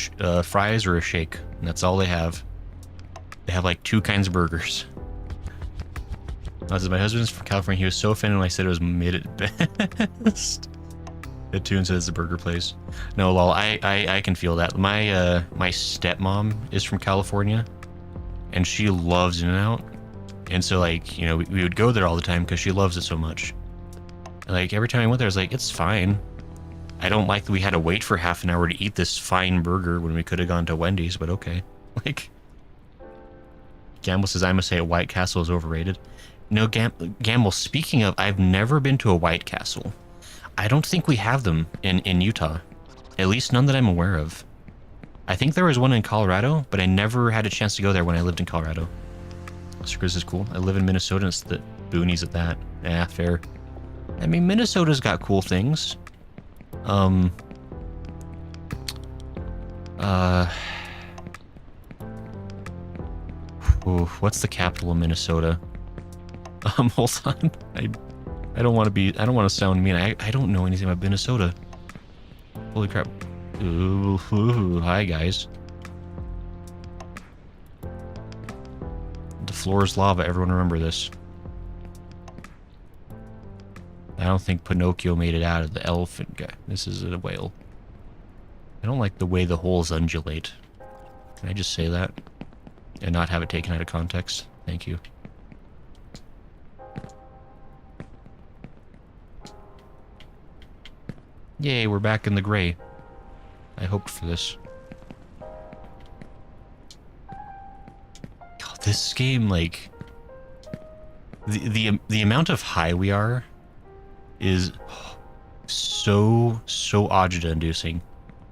fries, or a shake. And that's all they have. They have like 2 kinds of burgers. My husband's from California. He was so offended when I said it was mid at best. The tune says the burger place. No, lol. I can feel that. My stepmom is from California, and she loves In-N-Out. And so, like, you know, we would go there all the time because she loves it so much. Like, every time I went there, I was like, it's fine. I don't like that we had to wait for half an hour to eat this fine burger when we could have gone to Wendy's, but okay. Like, Gamble says, I must say a White Castle is overrated. No, Gamble, speaking of, I've never been to a White Castle. I don't think we have them in Utah. At least none that I'm aware of. I think there was one in Colorado, but I never had a chance to go there when I lived in Colorado. This is cool. I live in Minnesota, and it's the boonies at that. Yeah, fair. I mean, Minnesota's got cool things. What's the capital of Minnesota? Hold on. I don't want to sound mean. I don't know anything about Minnesota. Holy crap. Ooh, hi guys. The floor is lava, everyone remember this. I don't think Pinocchio made it out of the elephant guy. This is a whale. I don't like the way the holes undulate. Can I just say that and not have it taken out of context? Thank you. Yay, we're back in the gray. I hoped for this. God, this game, like... The amount of high we are is so agita-inducing.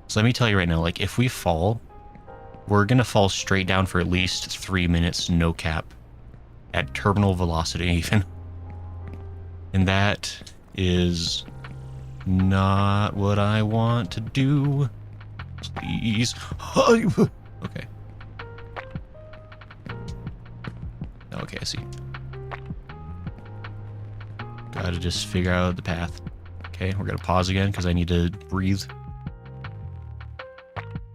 So let me tell you right now, like, if we fall, we're gonna fall straight down for at least 3 minutes, no cap. At terminal velocity, even. And that is not what I want to do. Please. Okay. Okay, I see. Gotta just figure out the path. Okay, we're gonna pause again because I need to breathe.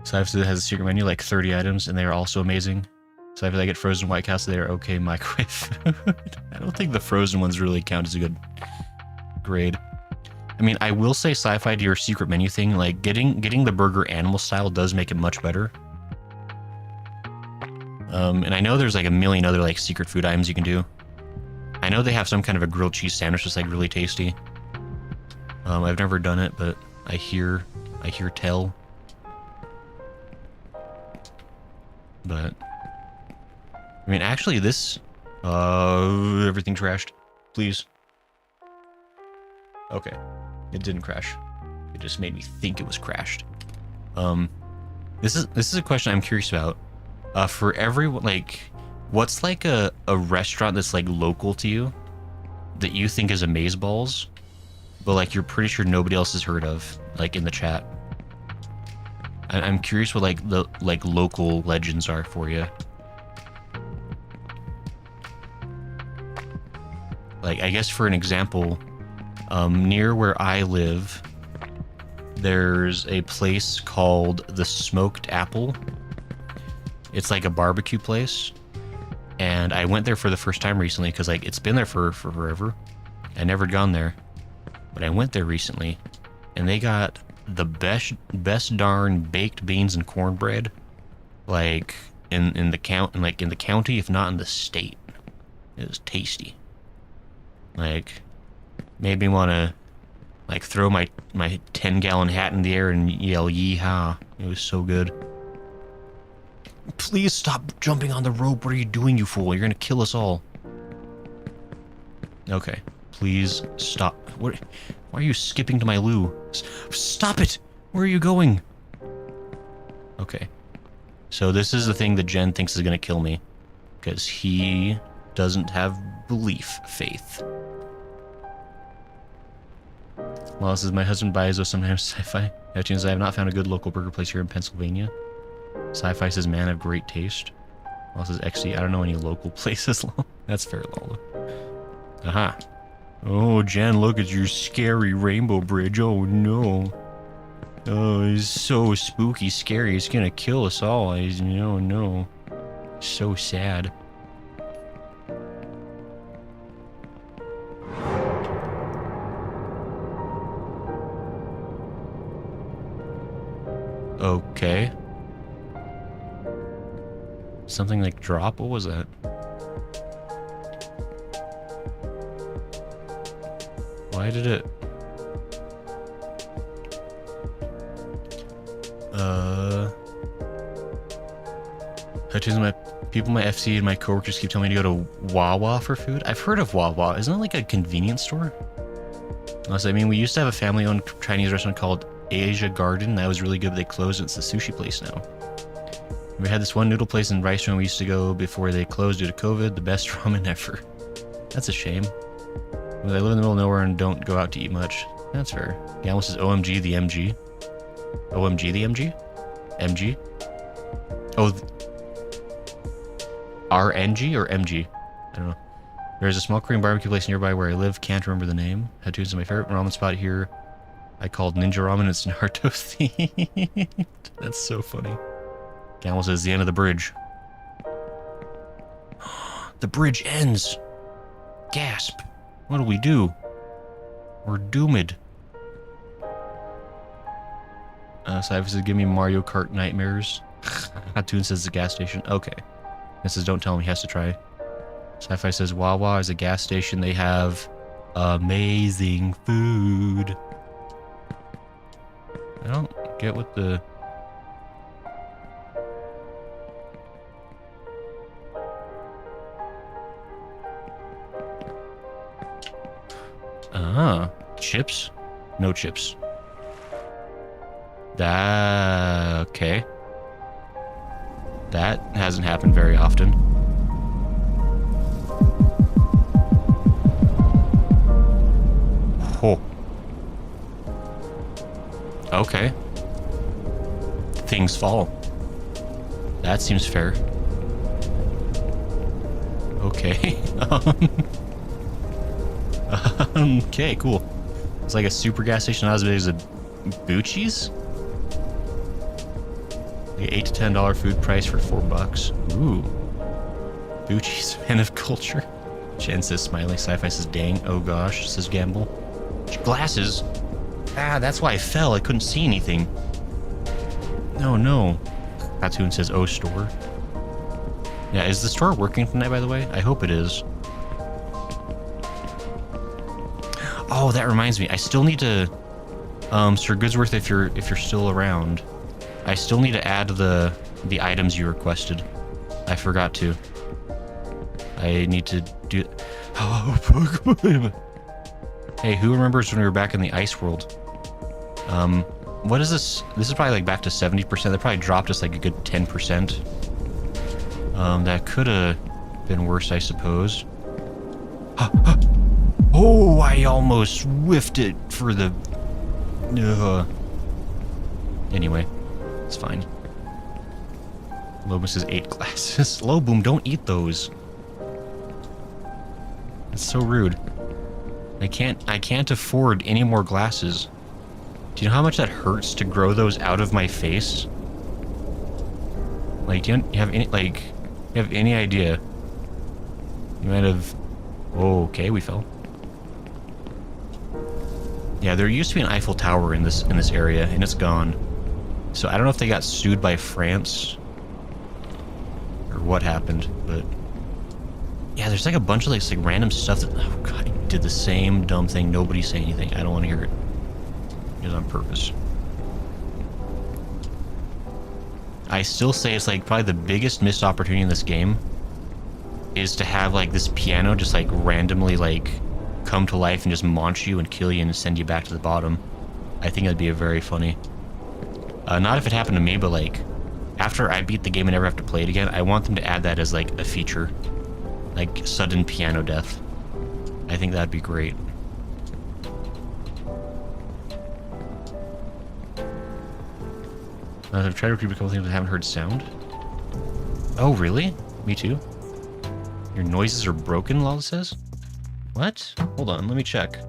Cypher has a secret menu, like 30 items, and they are also amazing. Cypher, I get frozen White Castle, they are okay microwave food. I don't think the frozen ones really count as a good grade. I mean, I will say sci-fi to your secret menu thing, like getting the burger animal style does make it much better. And I know there's like a million other like secret food items you can do. I know they have some kind of a grilled cheese sandwich that's like really tasty. I've never done it, but I hear tell. But I mean, actually, this everything crashed. Please. Okay, it didn't crash. It just made me think it was crashed. This is a question I'm curious about. For everyone, like, what's like a restaurant that's like local to you that you think is amazeballs, but like you're pretty sure nobody else has heard of, like in the chat? I'm curious what like the local legends are for you. Like, I guess for an example, near where I live, there's a place called the Smoked Apple. It's like a barbecue place, and I went there for the first time recently because like it's been there for forever. I never gone there, but I went there recently, and they got the best darn baked beans and cornbread, like in the county, if not in the state. It was tasty. Like, made me want to like throw my 10-gallon hat in the air and yell yeehaw. It was so good. Please stop jumping on the rope. What are you doing, you fool? You're gonna kill us all. Okay, please stop. Why are you skipping to my loo? Stop it! Where are you going? Okay, so this is the thing that Jen thinks is gonna kill me, because he doesn't have faith. Well, this is my husband buys those sometimes sci-fi. I have not found a good local burger place here in Pennsylvania. Sci-fi says man of great taste. Well, this is XC. I don't know any local places. That's fair, Lola. Aha. Oh, Jen, look at your scary rainbow bridge. Oh, no. Oh, it's so spooky, scary. It's gonna kill us all. No, no. So sad. Okay. Something like drop? What was that? Why did it... My FC and my coworkers keep telling me to go to Wawa for food. I've heard of Wawa. Isn't it like a convenience store? Unless, I mean, we used to have a family-owned Chinese restaurant called Asia Garden. That was really good, but they closed. It's a sushi place now. We had this one noodle place in Rice we used to go before they closed due to COVID. The best ramen ever. That's a shame. But I live in the middle of nowhere and don't go out to eat much. That's fair. Gamble says OMG the MG. OMG the MG? MG? Oh, RNG or MG? I don't know. There's a small Korean barbecue place nearby where I live. Can't remember the name. Hattu's is my favorite ramen spot here. I called Ninja Ramen. It's Naruto themed. That's so funny. Gamble says the end of the bridge. The bridge ends. Gasp. What do we do? We're doomed. Cypher says, give me Mario Kart nightmares. Hatun says the gas station. Okay. This says don't tell him he has to try. Sci-Fi says Wawa is a gas station. They have amazing food. I don't get what the... Chips? No chips. Okay. That hasn't happened very often. Oh. Okay. Things fall. That seems fair. Okay. Okay, cool. It's like a super gas station, not as big as a Bucci's. Like $8 to $10 food price for $4. Ooh. Bucci's, man of culture. Jen says smiling. Sci-Fi says dang. Oh gosh, says Gamble. Glasses. Ah, that's why I fell. I couldn't see anything. No. Katoon says oh store. Yeah, is the store working tonight, by the way? I hope it is. Oh, that reminds me. I still need to, Sir Goodsworth, if you're still around, I still need to add the items you requested. I forgot to. I need to do. Oh, hey, who remembers when we were back in the ice world? What is this? This is probably like back to 70%. They probably dropped us like a good 10%. That could have been worse, I suppose. Oh, I almost whiffed it for the... Anyway, it's fine. Lobo says 8 glasses. Loboom, don't eat those. It's so rude. I can't afford any more glasses. Do you know how much that hurts to grow those out of my face? Like, do you have any idea? You might have... Oh, okay, we fell. Yeah, there used to be an Eiffel Tower in this area, and it's gone. So I don't know if they got sued by France or what happened, but yeah, there's like a bunch of like random stuff that, oh god, I did the same dumb thing. Nobody say anything. I don't want to hear it. It was on purpose. I still say it's like probably the biggest missed opportunity in this game is to have like this piano just like randomly like come to life and just launch you and kill you and send you back to the bottom. I think that'd be very funny. Not if it happened to me, but like after I beat the game and never have to play it again, I want them to add that as like a feature, like sudden piano death. I think that'd be great. I've tried to repeat a couple things but haven't heard sound. Oh really? Me too. Your noises are broken, Lala says. What? Hold on, let me check.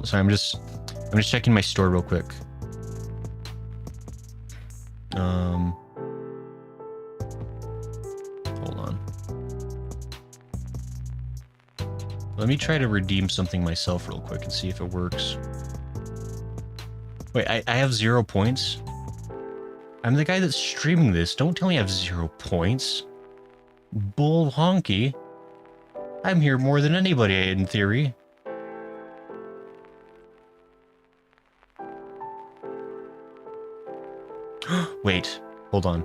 Sorry, I'm just checking my store real quick. Hold on. Let me try to redeem something myself real quick and see if it works. Wait, I have 0 points? I'm the guy that's streaming this. Don't tell me I have 0 points. Bull honky. I'm here more than anybody, in theory. Wait, hold on.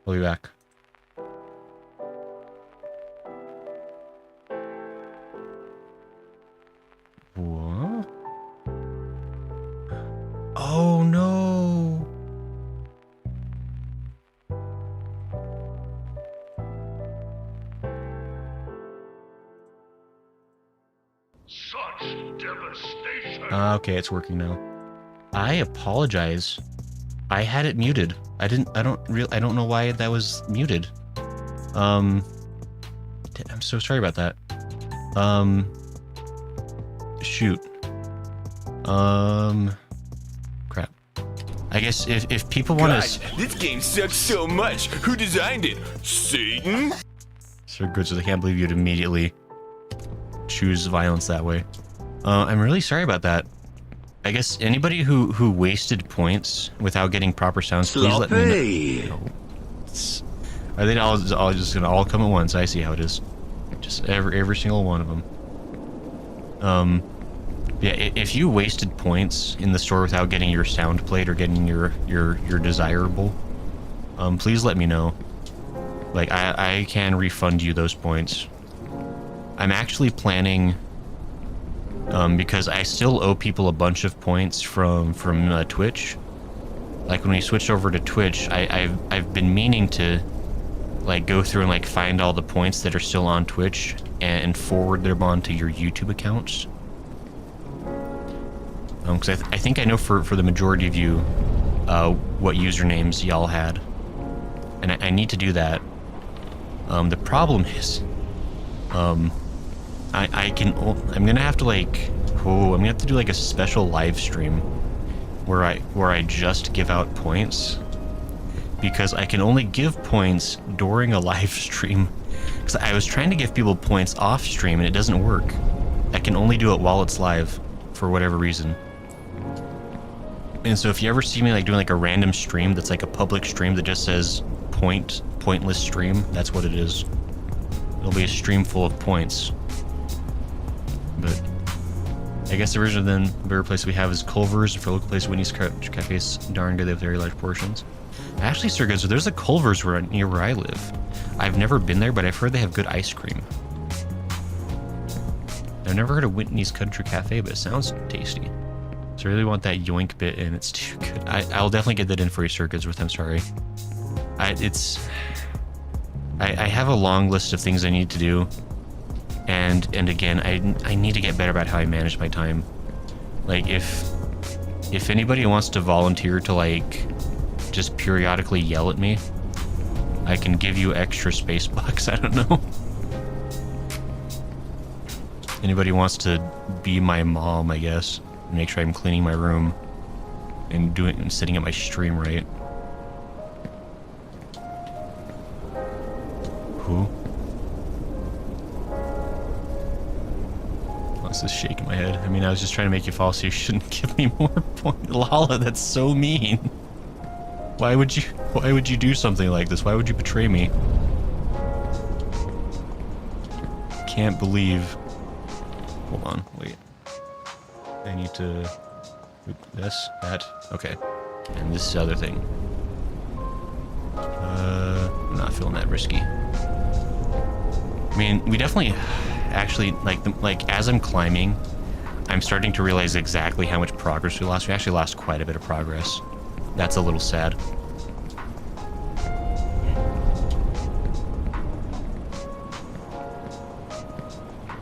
I'll be back. What? Oh no! Such devastation! Okay, it's working now. I apologize. I had it muted. I don't know why that was muted. I'm so sorry about that. Shoot. Crap. I guess if people want Gosh, to... this game sucks so much. Who designed it? Satan? So good, so they can't believe you'd immediately choose violence that way. I'm really sorry about that. I guess anybody who wasted points without getting proper sounds, please let me know. Are they all just gonna all come at once? I see how it is. Just every single one of them. Yeah, if you wasted points in the store without getting your sound played or getting your desirable, please let me know. Like, I can refund you those points. I'm actually planning, because I still owe people a bunch of points from Twitch. Like, when we switched over to Twitch, I've been meaning to, like, go through and, like, find all the points that are still on Twitch and forward them on to your YouTube accounts. Because I think I know for the majority of you what usernames y'all had. And I need to do that. The problem is, I'm gonna have to I'm gonna have to do like a special live stream where I just give out points, because I can only give points during a live stream. Because I was trying to give people points off stream and it doesn't work. I can only do it while it's live for whatever reason. And so if you ever see me like doing like a random stream that's like a public stream that just says pointless stream, that's what it is. It'll be a stream full of points. But I guess the original then better place we have is Culver's. For local place, Whitney's Cafe is darn good. They have very large portions. Actually, Sir Good, so there's a Culver's near where I live. I've never been there, but I've heard they have good ice cream. I've never heard of Whitney's Country Cafe, but it sounds tasty. So I really want that yoink bit, and it's too good. I'll definitely get that in for you, Sir Goodsworth. I'm sorry. I have a long list of things I need to do, and again, I need to get better about how I manage my time. Like, if anybody wants to volunteer to like just periodically yell at me, I can give you extra space bucks. I don't know. Anybody wants to be my mom, I guess. Make sure I'm cleaning my room and sitting at my stream right. Who? Oh, this is shaking my head. I mean, I was just trying to make you fall so you shouldn't give me more points. Lala, that's so mean. Why would you do something like this? Why would you betray me? Can't believe. Hold on, wait. I need to... that, okay. And this other thing. I'm not feeling that risky. I mean, we definitely... Actually, like as I'm climbing, I'm starting to realize exactly how much progress we lost. We actually lost quite a bit of progress. That's a little sad.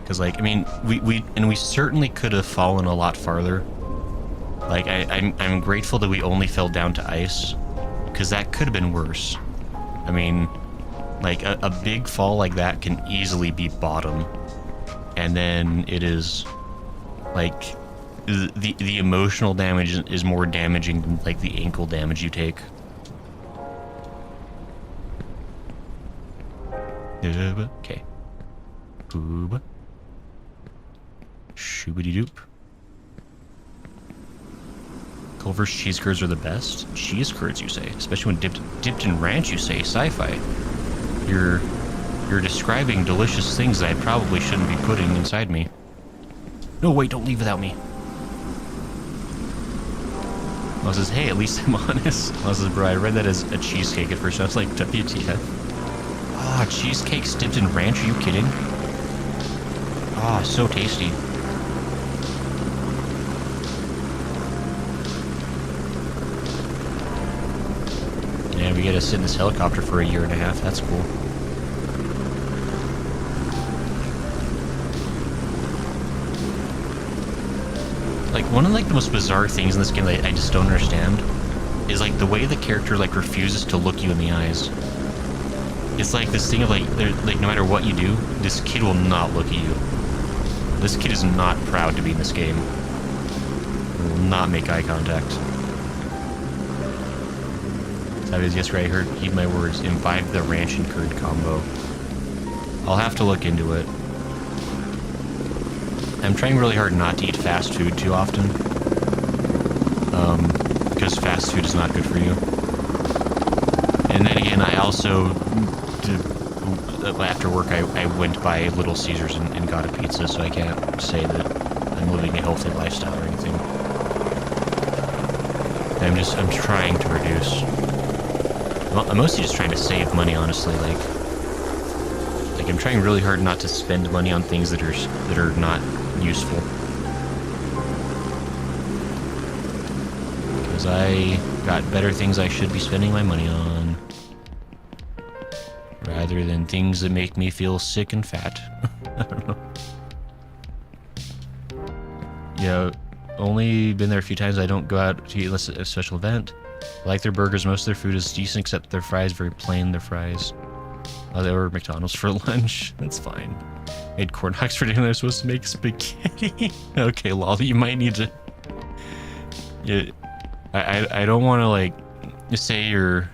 Because, like, I mean, we certainly could have fallen a lot farther. Like, I'm grateful that we only fell down to ice, because that could have been worse. I mean, like, a big fall like that can easily be bottom, and then it is, like, the emotional damage is more damaging than, like, the ankle damage you take. Okay. Boob. Shoobity doop. Culver's cheese curds are the best. Cheese curds, you say? Especially when dipped in ranch, you say? Sci-fi. You're describing delicious things that I probably shouldn't be putting inside me. No, wait, don't leave without me. Well, says, hey, at least I'm honest. Well, says, bro, I read that as a cheesecake at first. I was like, WTF? Ah, cheesecakes dipped in ranch? Are you kidding? Ah, so tasty. Yeah, we get to sit in this helicopter for 1.5 years. That's cool. Like, one of, like, the most bizarre things in this game that I just don't understand is, like, the way the character, like, refuses to look you in the eyes. It's like this thing of, like, no matter what you do, this kid will not look at you. This kid is not proud to be in this game. He will not make eye contact. That is, yes, right, I heard, heed my words, imbibe the ranch and curd combo. I'll have to look into it. I'm trying really hard not to eat fast food too often. Because fast food is not good for you. And then again, I also, after work, I went by Little Caesars and got a pizza, so I can't say that I'm living a healthy lifestyle or anything. I'm trying to reduce. Well, I'm mostly just trying to save money, honestly. Like I'm trying really hard not to spend money on things that are not useful. Because I got better things I should be spending my money on. Rather than things that make me feel sick and fat. I don't know. Yeah, only been there a few times. I don't go out to eat unless it's a special event. I like their burgers. Most of their food is decent, except their fries, very plain, their fries. Oh, they were McDonald's for lunch. That's fine. Made corn dogs for dinner. They're supposed to make spaghetti. Okay, lol, you might need to... Yeah, I don't want to, like, just say you're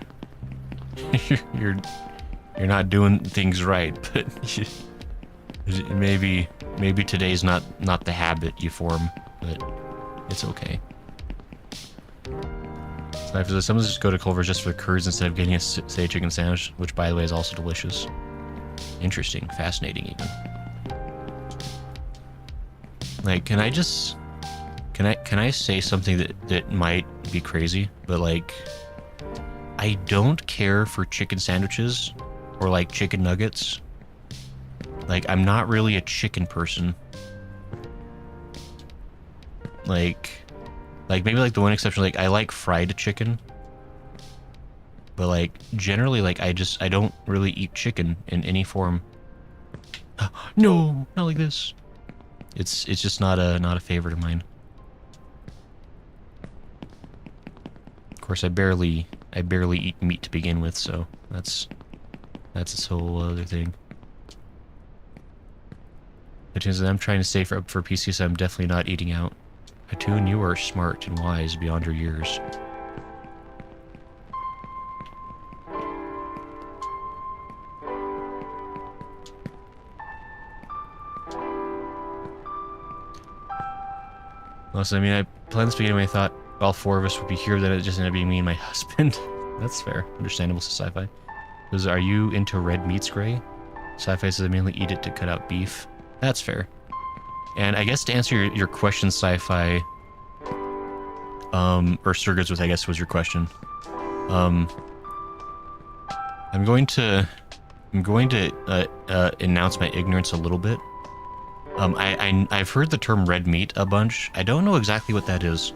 not doing things right, but maybe today's not the habit you form, but it's okay. So after this, someone just go to Culver's just for the curds instead of getting a say chicken sandwich, which by the way is also delicious. Interesting, fascinating even. Like, can I say something that might be crazy, but like, I don't care for chicken sandwiches or like chicken nuggets. Like, I'm not really a chicken person. Like maybe like the one exception, like I like fried chicken, but like generally, like I don't really eat chicken in any form. No, not like this. It's just not a favorite of mine. Of course, I barely eat meat to begin with, so that's this whole other thing. But since I'm trying to save for PC, so I'm definitely not eating out. Hatun, you are smart and wise beyond your years. Also, I mean, I planned this beginning when I thought all four of us would be here, then it just ended up being me and my husband. That's fair. Understandable to sci-fi. Because are you into red meats, Gray? Sci-fi says I mainly eat it to cut out beef. That's fair. And I guess to answer your question, sci-fi, or Sturgis, which I guess was your question. I'm going to announce my ignorance a little bit. I've heard the term red meat a bunch. I don't know exactly what that is.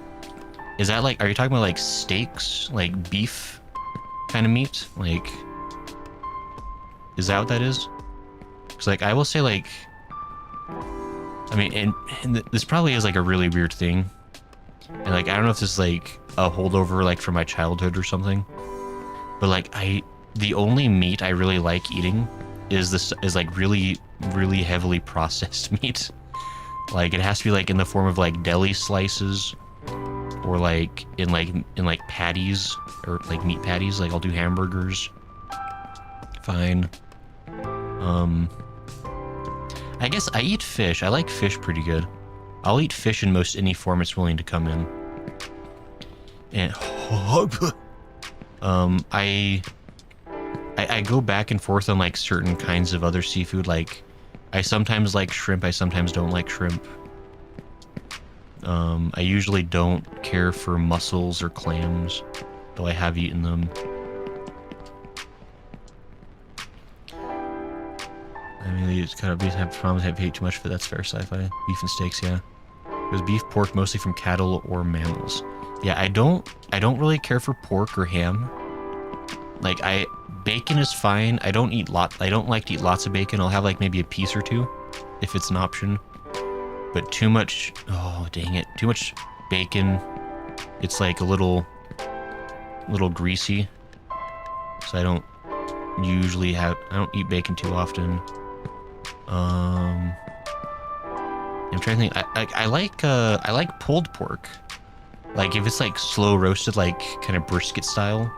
Is that like, are you talking about like steaks, like beef kind of meat? Like, is that what that is? Because like, I will say like, I mean, and this probably is like a really weird thing. And like, I don't know if this is like a holdover like from my childhood or something. But like, the only meat I really like eating is like really, really heavily processed meat. Like, it has to be like in the form of like deli slices, or like in patties, or like meat patties. Like, I'll do hamburgers. Fine. I guess I eat fish. I like fish pretty good. I'll eat fish in most any form it's willing to come in. And I go back and forth on like certain kinds of other seafood. Like, I sometimes like shrimp, I sometimes don't like shrimp. I usually don't care for mussels or clams, though I have eaten them. I mean, these kind of beef have problems. Have ate too much, but that's fair. Sci-fi beef and steaks, yeah. It was beef, pork, mostly from cattle or mammals. Yeah, I don't really care for pork or ham. Like, bacon is fine. I don't like to eat lots of bacon. I'll have like maybe a piece or two, if it's an option. But too much, oh dang it, too much bacon. It's like a little greasy. So I don't eat bacon too often. I'm trying to think. I like pulled pork. Like, if it's like slow roasted, like kind of brisket style,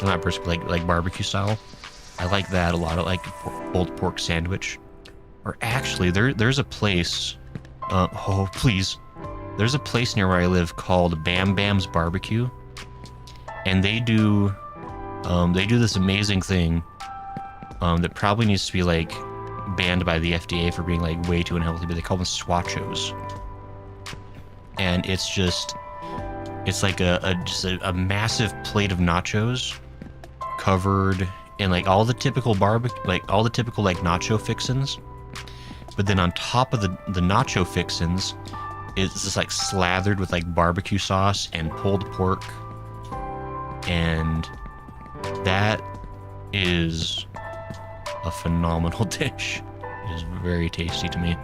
Not brisket, like barbecue style. I like that a lot. I like pulled pork sandwich. Or actually, there's a place. Oh please, there's a place near where I live called Bam Bam's Barbecue, and they do this amazing thing that probably needs to be like banned by the FDA for being like way too unhealthy, but they call them swachos. And it's like a massive plate of nachos covered in like all the typical like nacho fixins, but then on top of the nacho fixins it's just like slathered with like barbecue sauce and pulled pork, and that is a phenomenal dish. It is very tasty to me.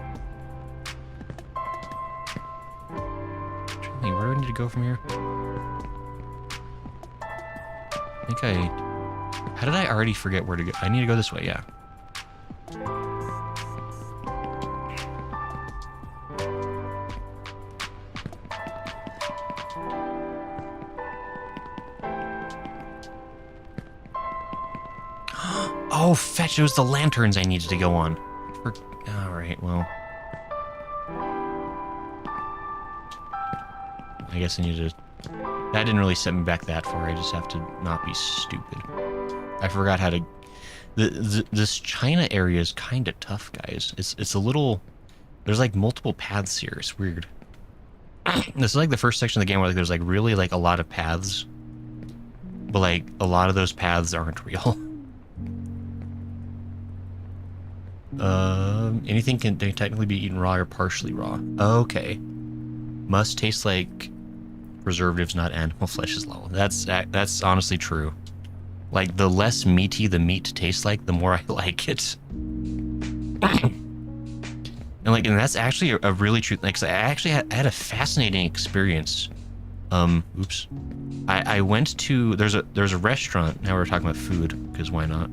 Where do I need to go from here? How did I already forget where to go? I need to go this way, yeah. Oh, fetch, it was the lanterns I needed to go on. Alright, well. I guess I need to... That didn't really set me back that far. I just have to not be stupid. I forgot how to... This China area is kind of tough, guys. It's a little... There's like multiple paths here. It's weird. This is like the first section of the game where like there's like really like a lot of paths. But like a lot of those paths aren't real. Anything can technically be eaten raw or partially raw. Okay. Must taste like preservatives, not animal flesh is low. That's honestly true. Like, the less meaty the meat tastes like, the more I like it. And that's actually a really true, like, 'cause I actually had a fascinating experience. Oops. I went to, there's a restaurant, now we're talking about food, because why not?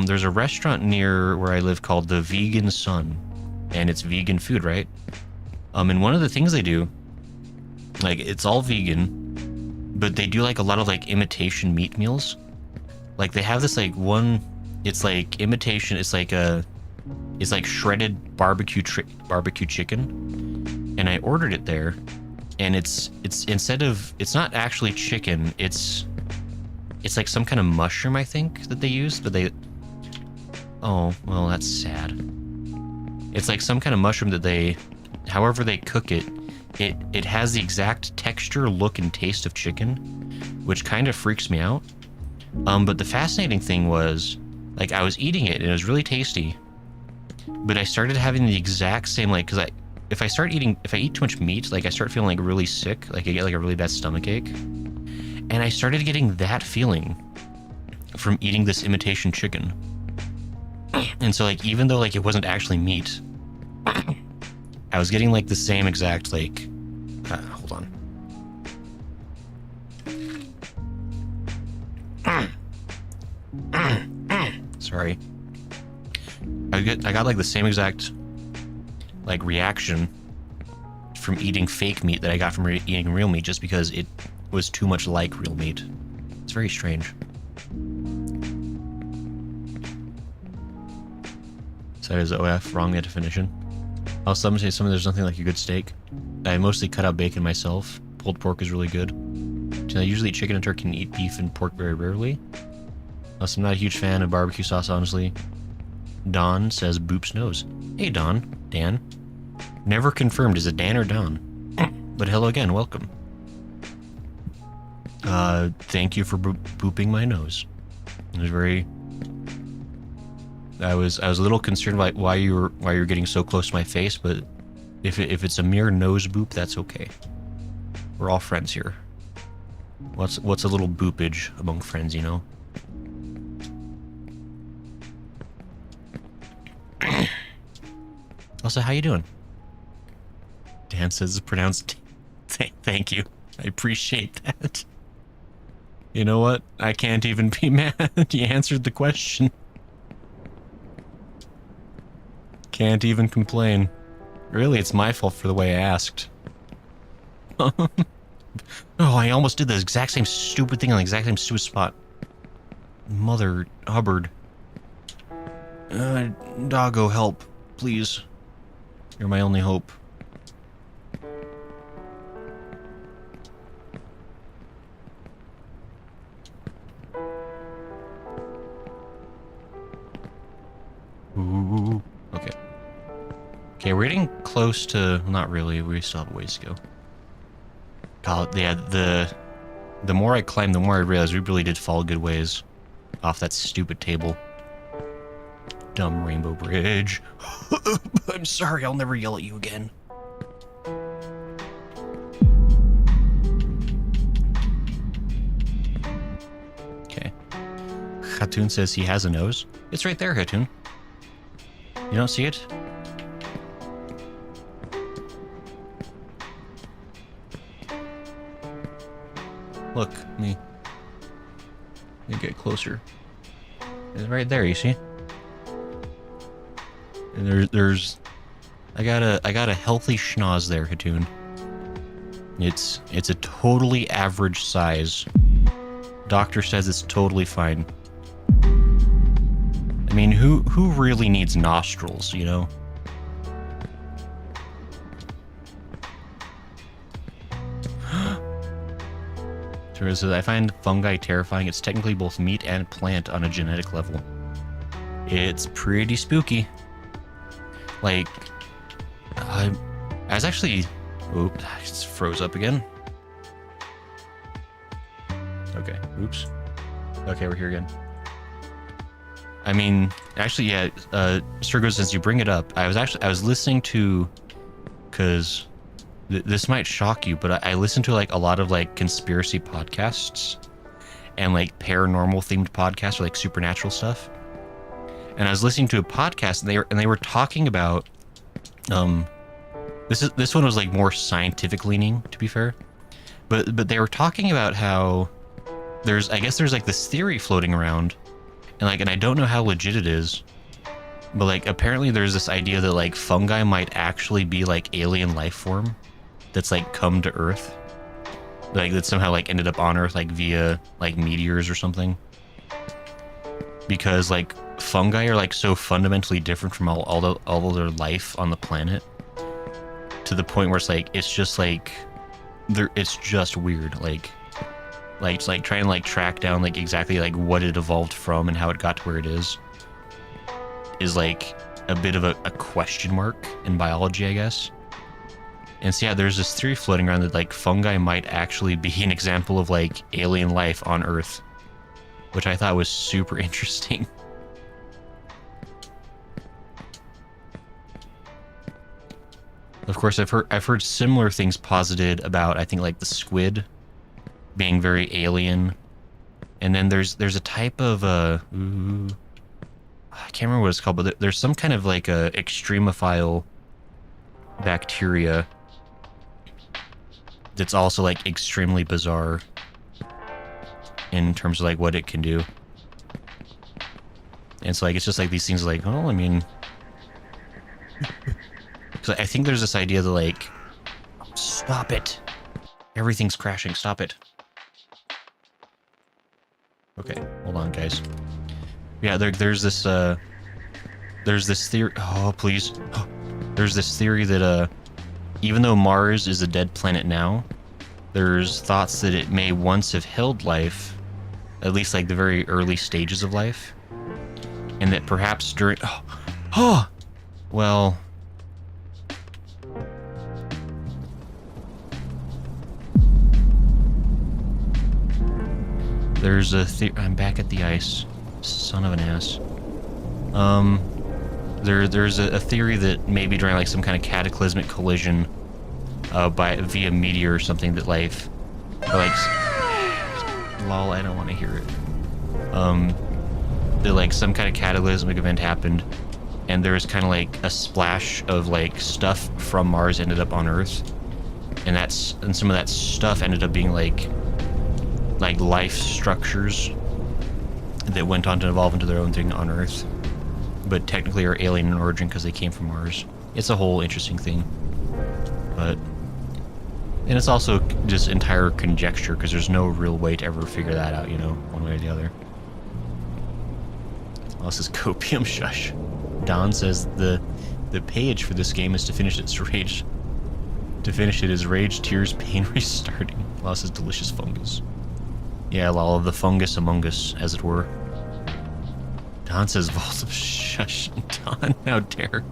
There's a restaurant near where I live called the Vegan Sun, and it's vegan food, right? And one of the things they do, like, it's all vegan, but they do like a lot of like imitation meat meals. Like, they have this like one, it's like imitation, it's like shredded barbecue chicken, and I ordered it there, and it's not actually chicken, it's like some kind of mushroom, I think, that they use, but oh, well, that's sad. It's like some kind of mushroom that they, however they cook it, it has the exact texture, look, and taste of chicken, which kind of freaks me out. But the fascinating thing was, like, I was eating it, and it was really tasty, but I started having the exact same, like, because if I eat too much meat, like, I start feeling, like, really sick, like, I get, like, a really bad stomachache, and I started getting that feeling from eating this imitation chicken. And so, like, even though, like, it wasn't actually meat, I was getting, like, the same exact, like, hold on. Sorry. I got like the same exact like reaction from eating fake meat that I got from eating real meat, just because it was too much like real meat. It's very strange. So is OF wrong definition? I'll some say there's nothing like a good steak. I mostly cut out bacon myself. Pulled pork is really good. I usually eat chicken and turkey and eat beef and pork very rarely. I'm not a huge fan of barbecue sauce, honestly. Don says Boop's nose. Hey, Dan. Never confirmed, is it Dan or Don? But hello again, welcome. Thank you for booping my nose. It was very... I was a little concerned about why you're getting so close to my face, but if it's a mere nose boop, that's okay. We're all friends here. What's a little boopage among friends, you know? Also, how you doing? Dan says it's pronounced thank you. I appreciate that. You know what? I can't even be mad. You answered the question. Can't even complain. Really, it's my fault for the way I asked. Oh, I almost did the exact same stupid thing on the exact same stupid spot. Mother Hubbard. Doggo, help, please. You're my only hope. Ooh. Okay. Okay, we're getting close to... Not really, we still have a ways to go. God, yeah, the more I climbed, the more I realized we really did fall a good ways off that stupid table. Dumb rainbow bridge. I'm sorry, I'll never yell at you again. Okay. Hatun says he has a nose. It's right there, Hatun. You don't see it? Look, let me get closer. It's right there, you see? And there's I got a healthy schnoz there, Hatun. It's a totally average size. Doctor says it's totally fine. I mean, who really needs nostrils, you know? So I find fungi terrifying. It's technically both meat and plant on a genetic level. It's pretty spooky. Like, I was actually... Oops, it just froze up again. Okay, oops. Okay, we're here again. I mean, actually, yeah, Sturgo, since you bring it up, I was listening to... Because... This might shock you, but I listen to like a lot of like conspiracy podcasts and like paranormal themed podcasts or like supernatural stuff. And I was listening to a podcast and they were talking about this one was like more scientific leaning, to be fair. But they were talking about how I guess there's like this theory floating around and I don't know how legit it is. But like apparently there's this idea that like fungi might actually be like alien life form that's like come to Earth, like that somehow like ended up on Earth like via like meteors or something, because like fungi are like so fundamentally different from all other life on the planet, to the point where it's just like it's just weird, like it's like trying to like track down like exactly like what it evolved from and how it got to where it is like a bit of a question mark in biology, I guess. And so yeah, there's this theory floating around that like fungi might actually be an example of like alien life on Earth, which I thought was super interesting. Of course, I've heard similar things posited about, I think, like the squid being very alien, and then there's a type of I can't remember what it's called, but there's some kind of like a extremophile bacteria that's also like extremely bizarre in terms of like what it can do. And so like it's just like these things like, oh, I mean, because I think there's this idea that like, stop it, everything's crashing, stop it. Okay, hold on, guys. Yeah, there's this theory. Oh, please. Oh, there's this theory that even though Mars is a dead planet now, there's thoughts that it may once have held life, at least like the very early stages of life, and that perhaps during well, there's a I'm back at the ice, son of an ass. There's a theory that maybe during like some kind of cataclysmic collision via meteor or something, that life, or like, lol, I don't want to hear it. That like some kind of cataclysmic event happened, and there's kind of like a splash of like stuff from Mars ended up on Earth, and some of that stuff ended up being like life structures that went on to evolve into their own thing on Earth, but technically are alien in origin because they came from Mars. It's a whole interesting thing, and it's also just entire conjecture because there's no real way to ever figure that out, you know, one way or the other. This is copium. Shush. Don says the page for this game is to finish its rage. To finish it is rage, tears, pain, restarting. Loss is delicious fungus. Yeah, lol, the fungus among us, as it were. Don says vault of shush. Don, how dare.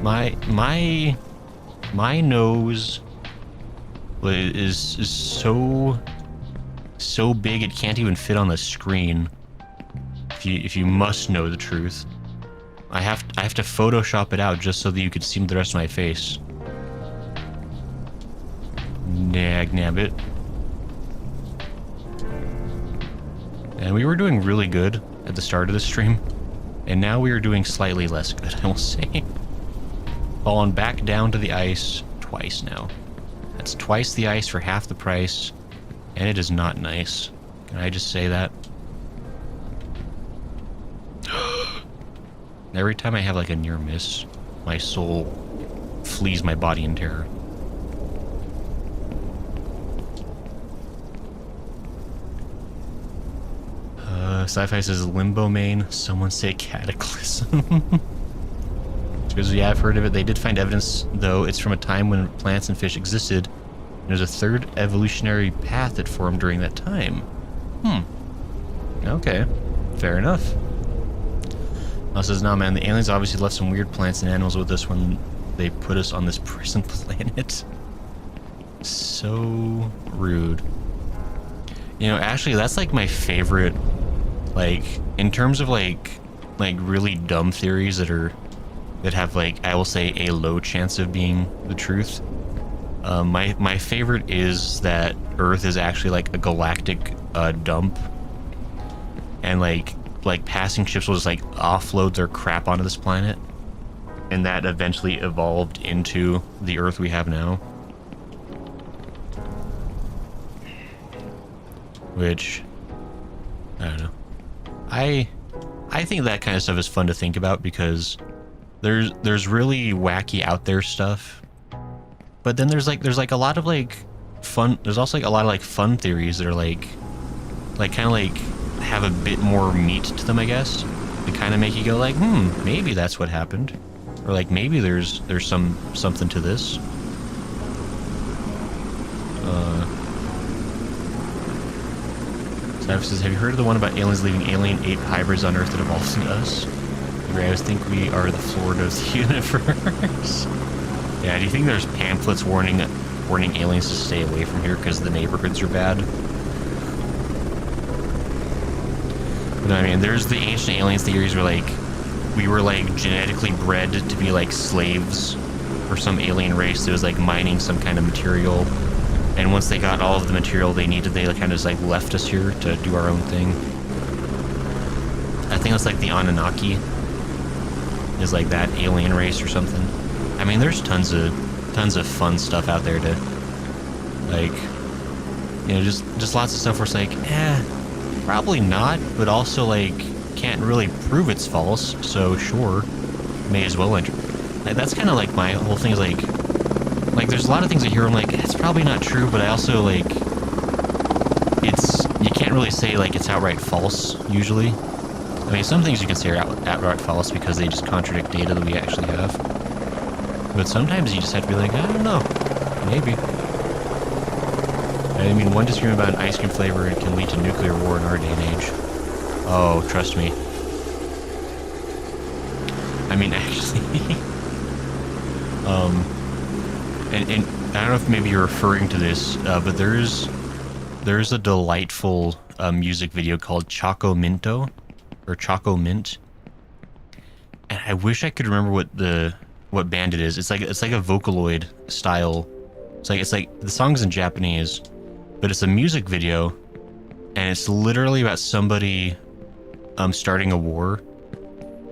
My nose is so big it can't even fit on the screen. If you must know the truth. I have to Photoshop it out just so that you could see the rest of my face. Nag nabbit. And we were doing really good at the start of the stream, and now we are doing slightly less good, I will say. Fallen back down to the ice twice now. That's twice the ice for half the price, and it is not nice. Can I just say that? Every time I have like a near miss, my soul flees my body in terror. Sci-Fi says Limbo Main. Someone say Cataclysm. Because yeah, I've heard of it. They did find evidence, though. It's from a time when plants and fish existed. And there's a third evolutionary path that formed during that time. Okay. Fair enough. Says, nah, man, the aliens obviously left some weird plants and animals with us when they put us on this prison planet. So rude. You know, actually, that's like my favorite, like, in terms of like really dumb theories that have like, I will say, a low chance of being the truth. My favorite is that Earth is actually like a galactic dump, and like passing ships will just like offload their crap onto this planet, and that eventually evolved into the Earth we have now. Which, I don't know. I think that kind of stuff is fun to think about because there's really wacky out there stuff, but then there's like a lot of like fun. There's also like a lot of like fun theories that are like kind of like have a bit more meat to them, I guess. To kind of make you go like, maybe that's what happened, or like maybe there's something to this. Cypher says, have you heard of the one about aliens leaving alien ape hybrids on Earth that evolved into us? I always think we are the Florida of the universe. Yeah, do you think there's pamphlets warning aliens to stay away from here because the neighborhoods are bad? But I mean, there's the ancient aliens theories where like we were like genetically bred to be like slaves for some alien race that was like mining some kind of material. And once they got all of the material they needed, they kind of just like left us here to do our own thing. I think it's like the Anunnaki is like that alien race or something. I mean, there's tons of fun stuff out there to like, you know, just lots of stuff where it's like, probably not, but also like can't really prove it's false, so sure, may as well enter. Like, that's kind of like my whole thing is like there's a lot of things I hear I'm like, it's probably not true, but I also like, you can't really say like it's outright false usually. I mean, some things you can say are outright false because they just contradict data that we actually have. But sometimes you just have to be like, I don't know, maybe. I mean, one disagreement about an ice cream flavor can lead to nuclear war in our day and age. Oh, trust me. I mean, actually, and I don't know if maybe you're referring to this, but there's a delightful music video called Choco Minto, or Choco Mint, and I wish I could remember what band it is. It's like a Vocaloid style. It's like the song's in Japanese, but it's a music video, and it's literally about somebody starting a war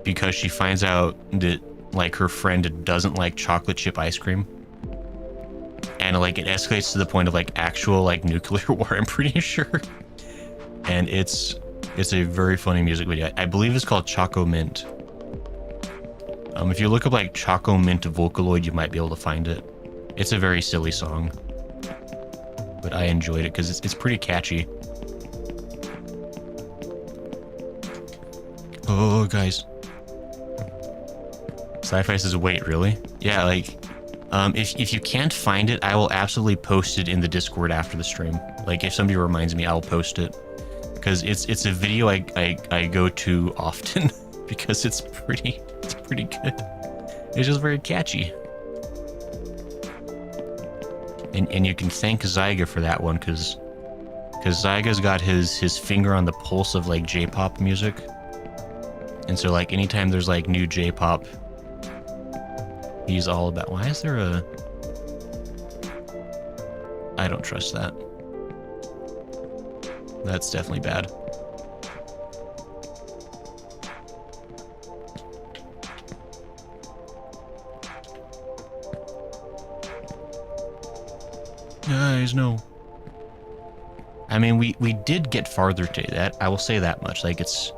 because she finds out that like her friend doesn't like chocolate chip ice cream. And like it escalates to the point of like actual like nuclear war, I'm pretty sure. And it's a very funny music video. I believe it's called Choco Mint. If you look up like Choco Mint Vocaloid, you might be able to find it. It's a very silly song, but I enjoyed it because it's pretty catchy. Oh, guys. Sci-Fi says, wait, really? Yeah, like, if you can't find it, I will absolutely post it in the Discord after the stream. Like, if somebody reminds me, I'll post it. Because it's a video I go to often because it's pretty good. It's just very catchy. And you can thank Zyga for that one, because Zyga's got his finger on the pulse of like J-pop music. And so like anytime there's like new J-pop, he's all about. Why is there a... I don't trust that. That's definitely bad. Guys, no. I mean, we did get farther today. That I will say that much. Like it's,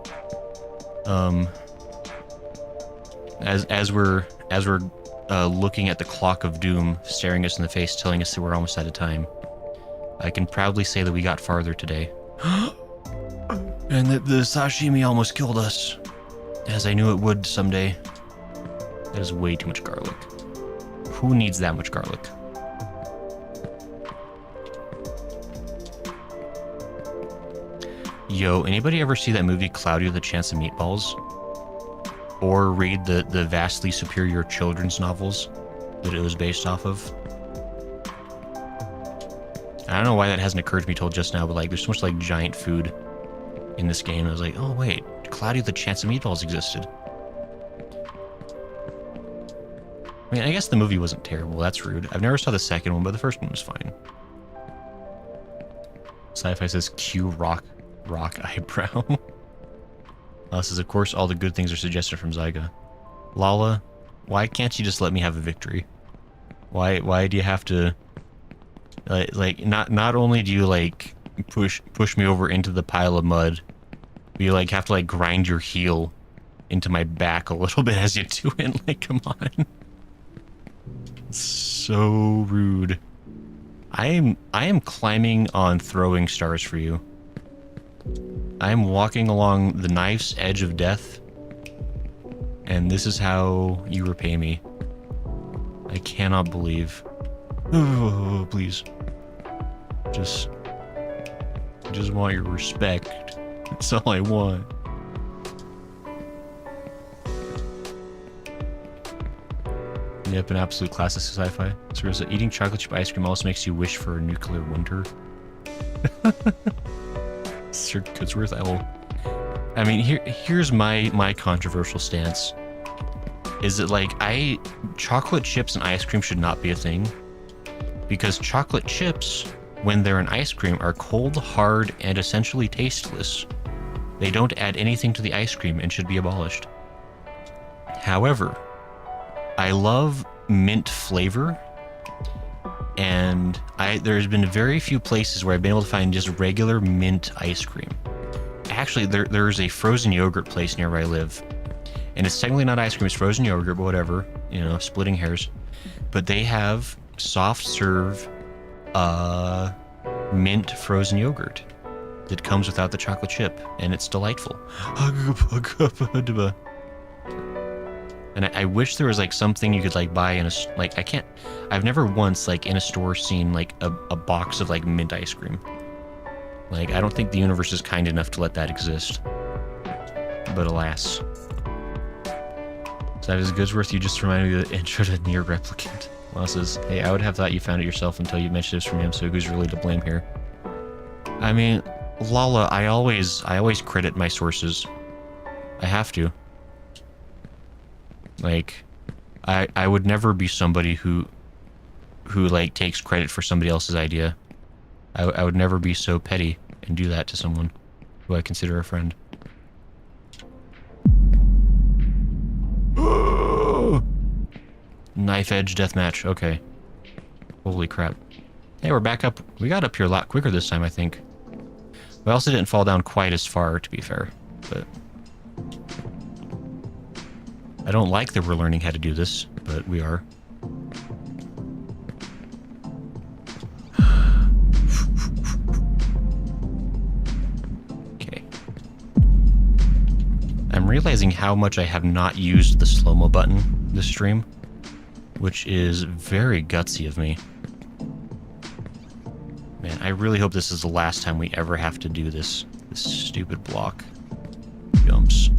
as we're looking at the clock of doom staring us in the face, telling us that we're almost out of time, I can proudly say that we got farther today. And that the sashimi almost killed us, as I knew it would someday. That is way too much garlic. Who needs that much garlic? Yo, anybody ever see that movie Cloudy with a Chance of Meatballs? Or read the vastly superior children's novels that it was based off of? I don't know why that hasn't occurred to me till just now, but like there's so much like giant food in this game. I was like, oh wait, Cloudy with a Chance of Meatballs existed. I mean, I guess the movie wasn't terrible. That's rude. I've never saw the second one, but the first one was fine. Sci-Fi says Q rock eyebrow. This is, of course, all the good things are suggested from Zyga. Lala, why can't you just let me have a victory? Why do you have to... like not only do you like push me over into the pile of mud, but you like have to like grind your heel into my back a little bit as you do it. Like, come on. So rude. I am climbing on throwing stars for you. I am walking along the knife's edge of death, and this is how you repay me. I cannot believe. Oh, please. Just want your respect. That's all I want. Yep, an absolute classic sci-fi. So eating chocolate chip ice cream also makes you wish for a nuclear winter. Sir Coodsworth, I mean, here's my controversial stance. Is that like chocolate chips and ice cream should not be a thing, because chocolate chips, when they're in ice cream, are cold, hard, and essentially tasteless. They don't add anything to the ice cream and should be abolished. However, I love mint flavor, and there's been very few places where I've been able to find just regular mint ice cream. Actually, there's a frozen yogurt place near where I live, and it's technically not ice cream, it's frozen yogurt, but whatever, you know, splitting hairs. But they have soft serve mint frozen yogurt that comes without the chocolate chip, and it's delightful. And I wish there was like something you could like buy in a, like, I've never once like in a store seen like a box of like mint ice cream. Like, I don't think the universe is kind enough to let that exist. But alas. So that is Goodsworth, you just reminded me of the intro to Near Replicant. Well, says, hey, I would have thought you found it yourself until you mentioned this from him, so who's really to blame here? I mean, Lala, I always credit my sources. I have to. Like, I would never be somebody who like takes credit for somebody else's idea. I would never be so petty and do that to someone who I consider a friend. Knife edge deathmatch. Okay. Holy crap. Hey, we're back up. We got up here a lot quicker this time, I think. We also didn't fall down quite as far, to be fair. But I don't like that we're learning how to do this, but we are. I'm I'm realizing how much I have not used the slow-mo button this stream, which is very gutsy of me. Man, I really hope this is the last time we ever have to do this stupid block. Jumps.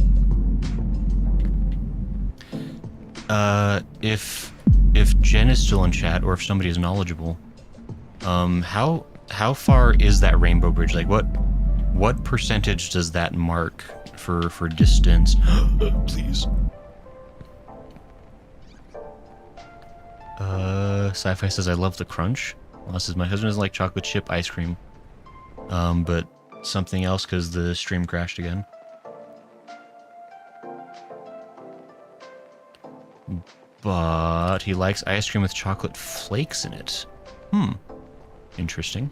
If Jen is still in chat, or if somebody is knowledgeable, how far is that rainbow bridge? Like, what percentage does that mark for distance? Please. Sci-Fi says I love the crunch. Well, says my husband doesn't like chocolate chip ice cream. But something else because the stream crashed again. But he likes ice cream with chocolate flakes in it. Interesting.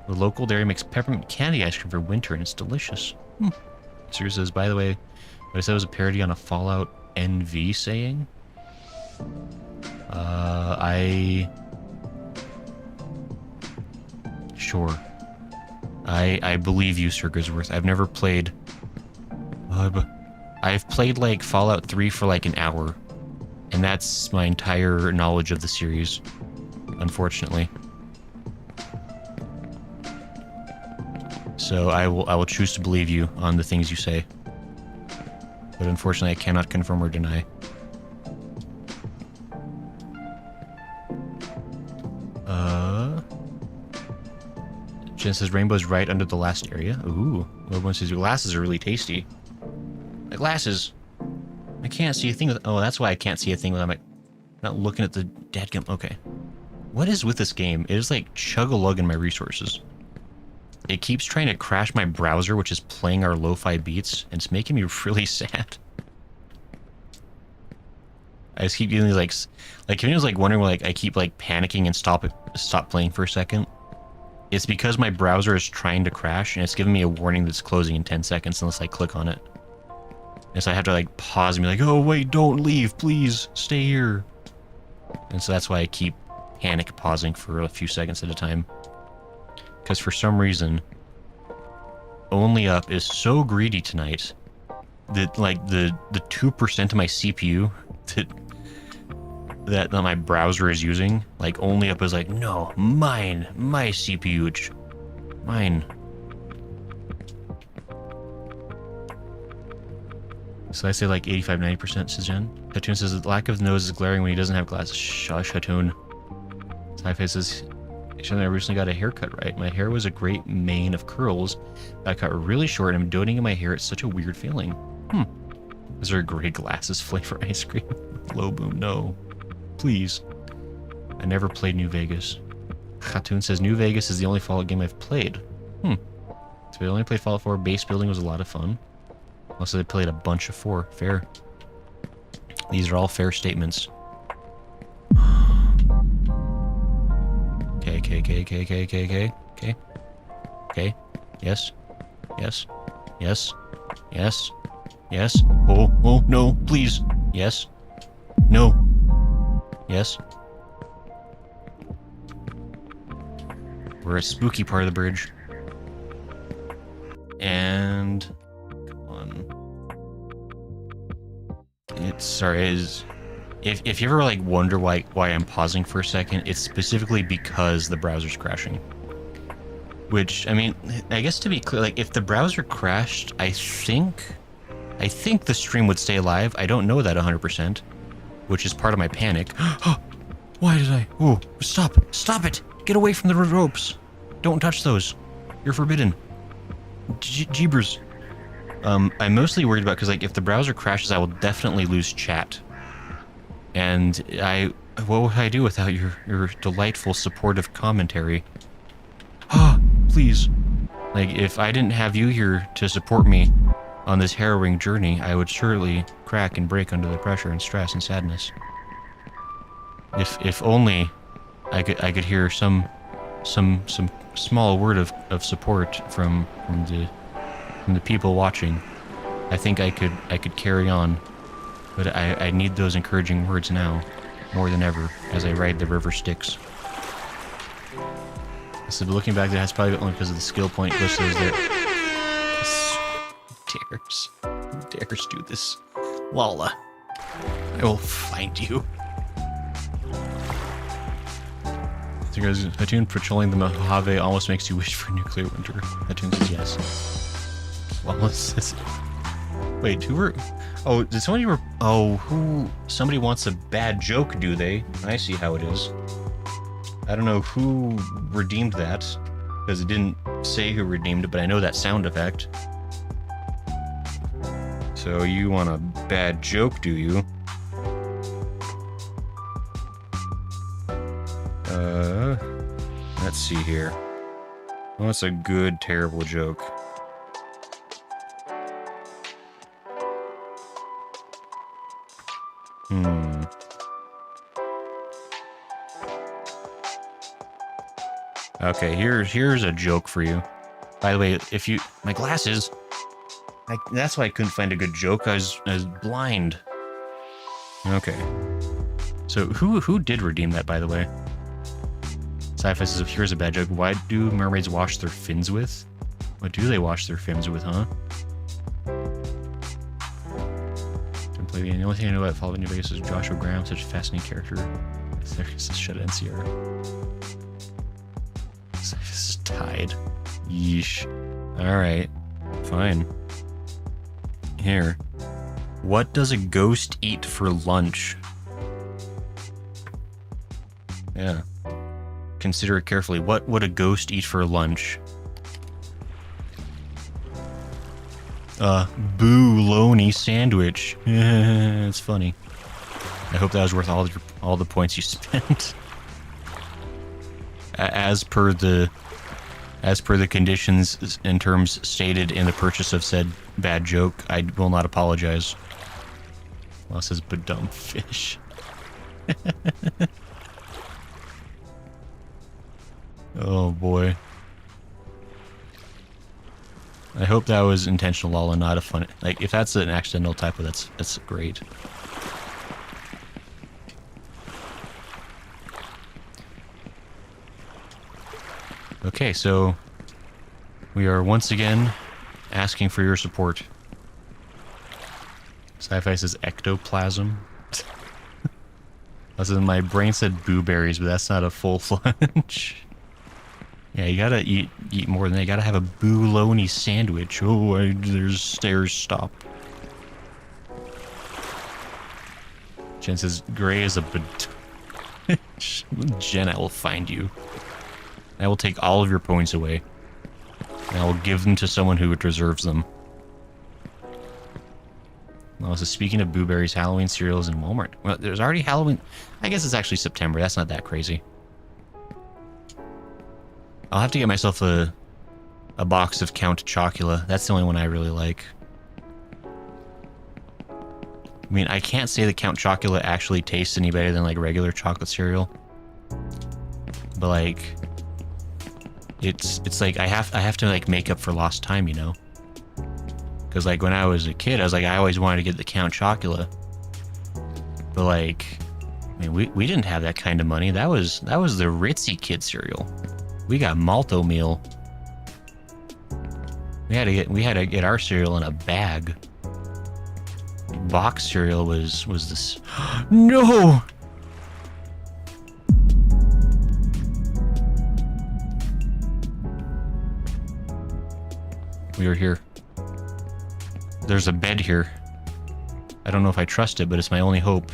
The local dairy makes peppermint candy ice cream for winter and it's delicious. Sir says, by the way, what I said was a parody on a Fallout NV saying. Sure. I believe you, Sir Grisworth. I've never played... I've played, like, Fallout 3 for, like, an hour. And that's my entire knowledge of the series, unfortunately. So I will choose to believe you on the things you say. But unfortunately, I cannot confirm or deny. Jen says Rainbow's right under the last area. Ooh. Lobo says your glasses are really tasty. My glasses. I can't see a thing with... Oh, that's why I can't see a thing without my... Not looking at the dadgum. Okay. What is with this game? It is like chug-a-lugging my resources. It keeps trying to crash my browser, which is playing our lo-fi beats, and it's making me really sad. I just keep getting these, like, Kevin was, like, wondering why, like, I keep, like, panicking and stop playing for a second. It's because my browser is trying to crash, and it's giving me a warning that's closing in 10 seconds unless I click on it. And so I have to, like, pause and be like, oh, wait, don't leave, please, stay here. And so that's why I keep panic pausing for a few seconds at a time. Because for some reason, Only Up is so greedy tonight that, like, the 2% of my CPU that my browser is using, like, Only Up is like, no, mine, my CPU, mine. So I say like 85-90%, says Jen. Hatoon says the lack of nose is glaring when he doesn't have glasses. Shush, Hatoon. Sci-Fi says, I recently got a haircut right. My hair was a great mane of curls. I got really short and I'm doting in my hair. It's such a weird feeling. Is there a gray glasses flavor ice cream? Low boom, no. Please. I never played New Vegas. Hatoon says New Vegas is the only Fallout game I've played. So I only played Fallout 4. Base building was a lot of fun. Also, they played a bunch of 4. Fair. These are all fair statements. Okay. Yes. Oh, no, please. Yes. No. Yes. We're a spooky part of the bridge. And... If you ever, like, wonder why I'm pausing for a second, it's specifically because the browser's crashing. Which, I mean, I guess to be clear, like, if the browser crashed, I think the stream would stay alive. I don't know that 100%, which is part of my panic. Why did I? Oh, stop it! Get away from the ropes! Don't touch those. You're forbidden. Jeebers. I'm mostly worried about, because, like, if the browser crashes, I will definitely lose chat. And what would I do without your delightful, supportive commentary? Please. Like, if I didn't have you here to support me on this harrowing journey, I would surely crack and break under the pressure and stress and sadness. If only I could hear some small word of support from the people watching, I think I could carry on. But I need those encouraging words now, more than ever, as I ride the river Styx. So looking back, that's probably only because of the skill point glitch that was there. Tears. dares do this? Lala. I will find you. Because Hatun patrolling the Mojave almost makes you wish for nuclear winter. Hatun says yes. Lala says... Wait, who were... Oh, did somebody... Somebody wants a bad joke, do they? I see how it is. I don't know who redeemed that, because it didn't say who redeemed it, but I know that sound effect. So you want a bad joke, do you? Let's see here. What's a good, terrible joke? Okay, here's a joke for you. By the way, if you... My glasses... that's why I couldn't find a good joke. I was blind. Okay. So who did redeem that, by the way? Sci-Fi says, here's a bad joke. Why do mermaids wash their fins with? What do they wash their fins with, huh? The only thing I know about Fallout New Vegas is Joshua Graham, such a fascinating character. There's a shut NCR. This is tied. Yeesh. Alright. Fine. Here. What does a ghost eat for lunch? Yeah. Consider it carefully. What would a ghost eat for lunch? Bologna sandwich. It's funny. I hope that was worth all the points you spent. As per the conditions and terms stated in the purchase of said bad joke, I will not apologize. Well, it says badum fish. Oh boy. I hope that was intentional, Lala, not a fun... Like, if that's an accidental typo, that's great. Okay, so... we are once again asking for your support. Sci-Fi says ectoplasm. My brain said blueberries, but that's not a full lunch. Yeah, you gotta eat more than that. You gotta have a bologna sandwich. Oh, there's stairs. Stop. Jen says, gray is a Jen, I will find you. I will take all of your points away. And I will give them to someone who deserves them. Also, speaking of blueberries, Halloween cereals in Walmart. Well, there's already Halloween. I guess it's actually September. That's not that crazy. I'll have to get myself a box of Count Chocula. That's the only one I really like. I mean, I can't say that Count Chocula actually tastes any better than like regular chocolate cereal. But like, it's like I have to like make up for lost time, you know? Because like when I was a kid, I was like, I always wanted to get the Count Chocula. But like, I mean, we didn't have that kind of money. That was the Ritzy kid cereal. We got Malto meal. We had to get our cereal in a bag. Box cereal was this. No. We are here. There's a bed here. I don't know if I trust it, but it's my only hope.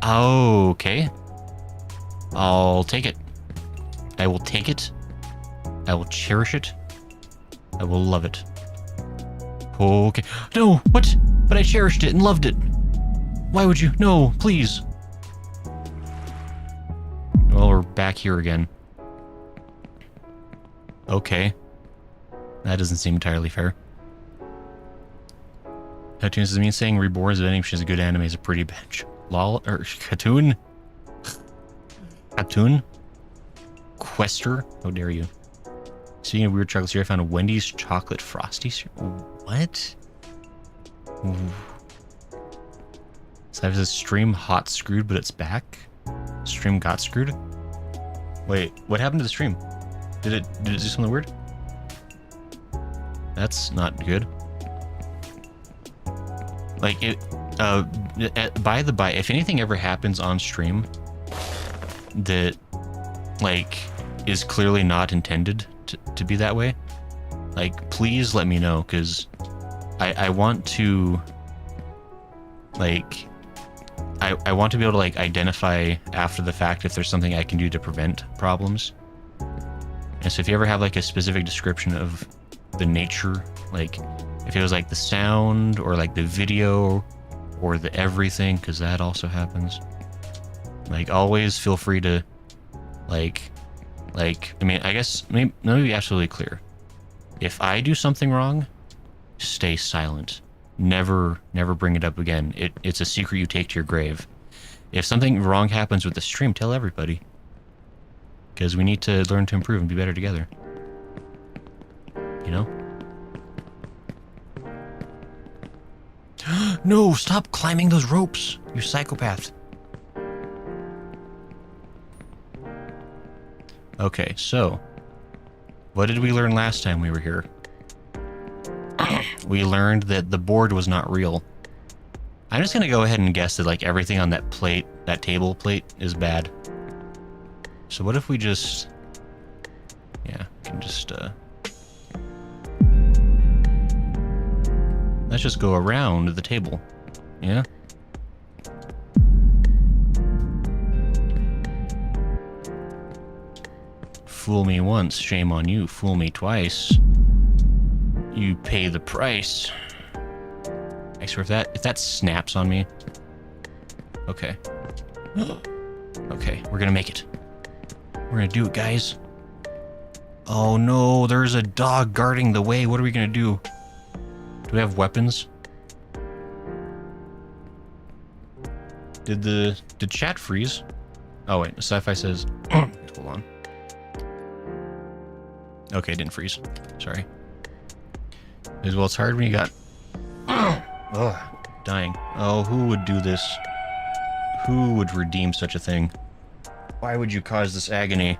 Okay. I'll take it. I will take it. I will cherish it. I will love it. Okay. No! What? But I cherished it and loved it. Why would you? No, please. Well, we're back here again. Okay. That doesn't seem entirely fair. Cartoon says, me saying Reborn is vending, which is a good anime, is a pretty bad lol, or Cartoon? Cartoon? Quester? How dare you? Speaking of weird chocolates here, I found a Wendy's chocolate frosty. What? So I have this stream hot screwed, but it's back. Stream got screwed. Wait, what happened to the stream? Did it do something weird? That's not good. Like it, by the by, if anything ever happens on stream that like is clearly not intended to be that way, like please let me know, because I want to like I want to be able to like identify after the fact if there's something I can do to prevent problems. And so if you ever have like a specific description of the nature, like if it was like the sound or like the video or the everything, because that also happens, like always feel free to like I mean, I guess let me be absolutely clear. If I do something wrong, stay silent. Never bring it up again. It's a secret you take to your grave. If something wrong happens with the stream, tell everybody, because we need to learn to improve and be better together, you know. No, stop climbing those ropes, you psychopath. Okay, so what did we learn last time we were here? We learned that the board was not real. I'm just gonna go ahead and guess that like everything on that plate, that table plate, is bad. So what if we just, yeah, can just let's just go around the table, yeah? Fool me once, shame on you. Fool me twice, you pay the price. I swear if that snaps on me. Okay. Okay, we're gonna make it. We're gonna do it, guys. Oh no, there's a dog guarding the way. What are we gonna do? Do we have weapons? Did chat freeze? Oh wait, sci-fi says hold on. Okay, it didn't freeze. Sorry. As well, it's hard when you got dying. Oh, who would do this? Who would redeem such a thing? Why would you cause this agony?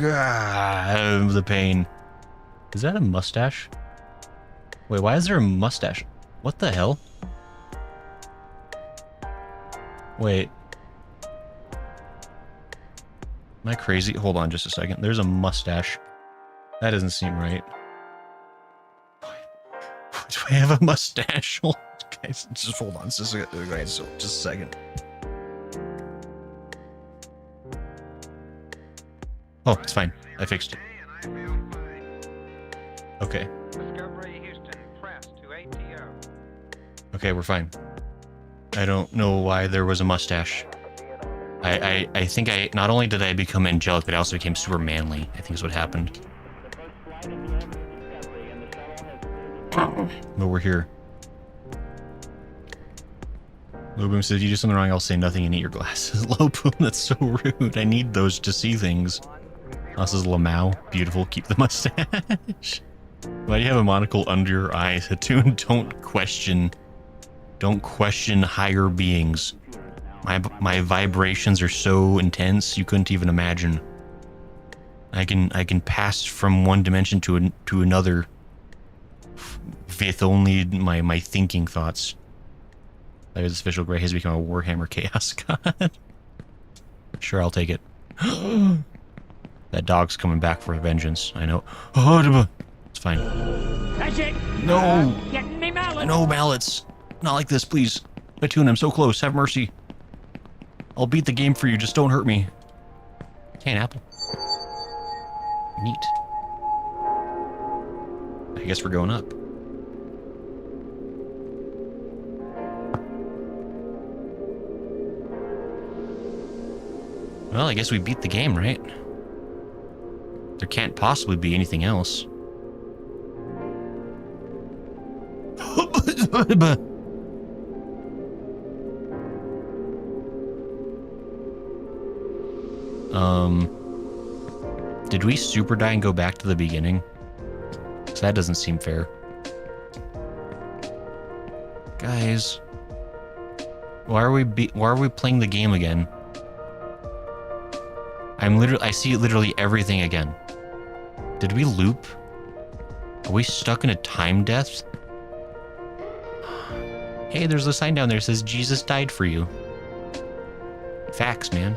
God, the pain. Is that a mustache? Wait, why is there a mustache? What the hell? Wait. Am I crazy? Hold on just a second. There's a mustache. That doesn't seem right. Do I have a mustache? Guys, just hold on. Just a second. Oh, it's fine. I fixed it. Okay. Okay, we're fine. I don't know why there was a mustache. I think not only did I become angelic, but I also became super manly, I think is what happened. But we're here. Low Boom says, if you do something wrong, I'll say nothing and eat your glasses. Low Boom, that's so rude. I need those to see things. This is Lamau. Beautiful. Keep the mustache. Why do you have a monocle under your eyes? Hatun, don't question higher beings. My vibrations are so intense you couldn't even imagine. I can pass from one dimension to another with only my thinking thoughts. Like his official gray has become a Warhammer Chaos God. Sure, I'll take it. That dog's coming back for vengeance. I know. It's fine. That's it. No. Getting me mallet. No mallets. Not like this, please. Batoon, I'm so close. Have mercy. I'll beat the game for you. Just don't hurt me. Hey, an apple. Neat. I guess we're going up. Well, I guess we beat the game, right? There can't possibly be anything else. Did we super die and go back to the beginning? 'Cause that doesn't seem fair. Guys, why are we playing the game again? I see literally everything again. Did we loop? Are we stuck in a time death? Hey, there's a sign down there that says Jesus died for you. Facts, man.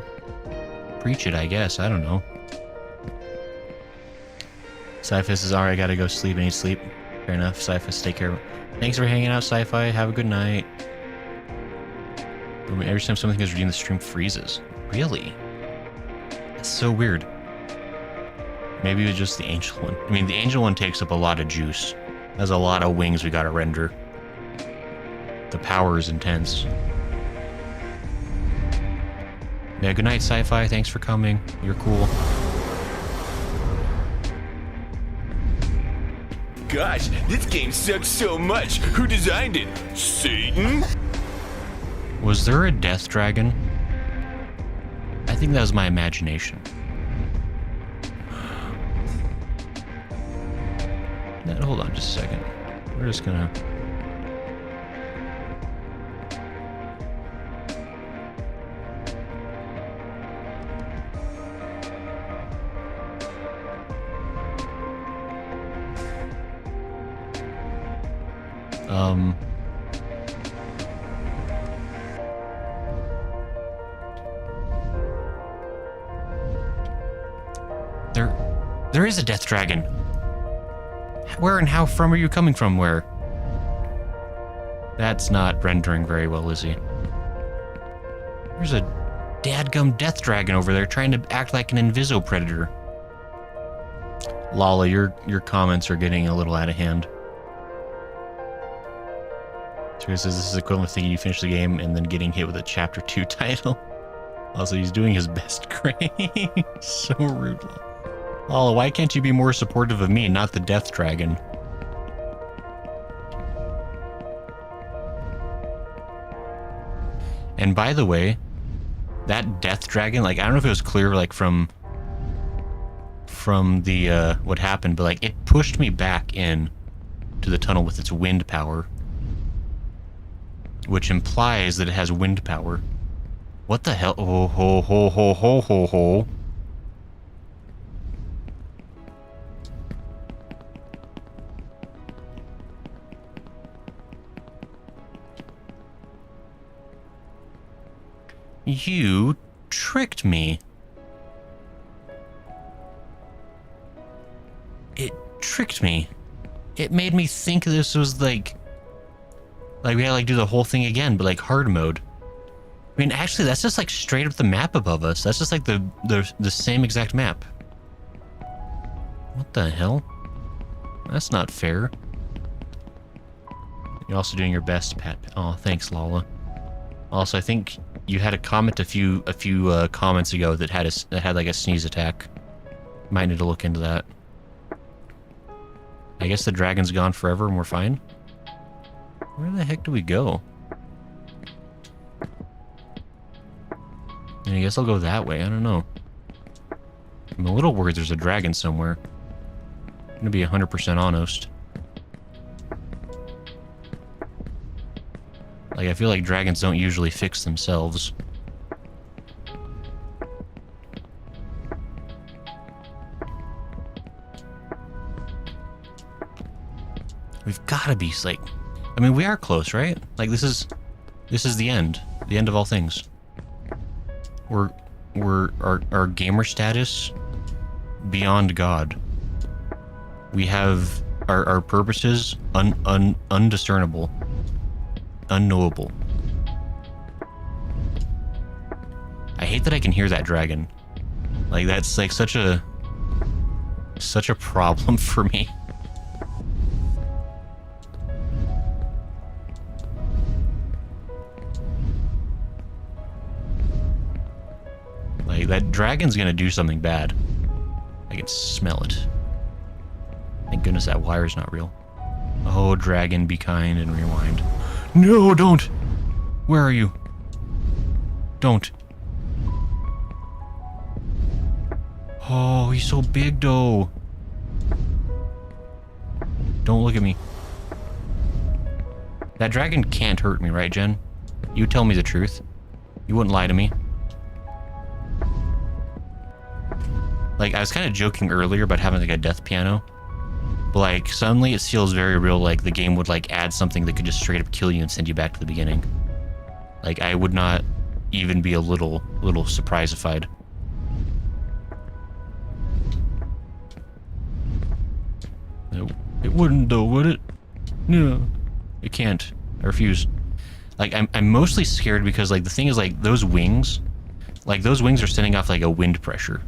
Preach it, I guess. I don't know. Sci-Fi says, alright, I gotta go sleep. I need sleep. Fair enough. Sci-Fi, take care of it. Thanks for hanging out, Sci-Fi. Have a good night. Every time something is redeemed, the stream freezes. Really? That's so weird. Maybe it was just the angel one. I mean, the angel one takes up a lot of juice. There's a lot of wings we gotta render. The power is intense. Yeah, good night, Sci-Fi. Thanks for coming. You're cool. Gosh, this game sucks so much. Who designed it? Satan? Was there a death dragon? I think that was my imagination. Hold on just a second. We're just gonna... There is a death dragon. Where and how from are you coming from? Where? That's not rendering very well, Lizzie. There's a dadgum death dragon over there trying to act like an inviso predator. Lala, your comments are getting a little out of hand. So he says this is equivalent to thinking you finish the game and then getting hit with a chapter 2 title. Also, he's doing his best. Great. So rude. Lala, why can't you be more supportive of me, not the death dragon? And by the way, that death dragon, like, I don't know if it was clear, like, from the, what happened, but, like, it pushed me back in to the tunnel with its wind power. Which implies that it has wind power. What the hell? Oh, ho, ho, ho, ho, ho, ho. You tricked me. It tricked me. It made me think this was like we had to like do the whole thing again, but like hard mode. I mean, actually, that's just like straight up the map above us. That's just like the same exact map. What the hell? That's not fair. You're also doing your best, Pat. Oh, thanks, Lala. Also, I think you had a comment a few comments ago that had like a sneeze attack. Might need to look into that. I guess the dragon's gone forever and we're fine. Where the heck do we go? And I guess I'll go that way. I don't know. I'm a little worried there's a dragon somewhere. I'm gonna be 100% honest. Like, I feel like dragons don't usually fix themselves. We've gotta be, like... I mean, we are close, right? Like, this is the end. The end of all things. Our gamer status beyond God. We have our purposes undiscernible. Unknowable. I hate that I can hear that dragon. Like, that's like such a problem for me. Like, that dragon's gonna do something bad. I can smell it. Thank goodness that wire's not real. Oh, dragon, be kind and rewind. No, don't! Where are you? Don't. Oh, he's so big, though. Don't look at me. That dragon can't hurt me, right, Jen? You tell me the truth. You wouldn't lie to me. Like, I was kind of joking earlier about having like a death piano. But like, suddenly it feels very real, like the game would like add something that could just straight up kill you and send you back to the beginning. Like, I would not even be a little surpriseified. It wouldn't though, would it? No. It can't. I refuse. Like, I'm mostly scared because, like, the thing is, like, those wings are sending off, like, a wind pressure.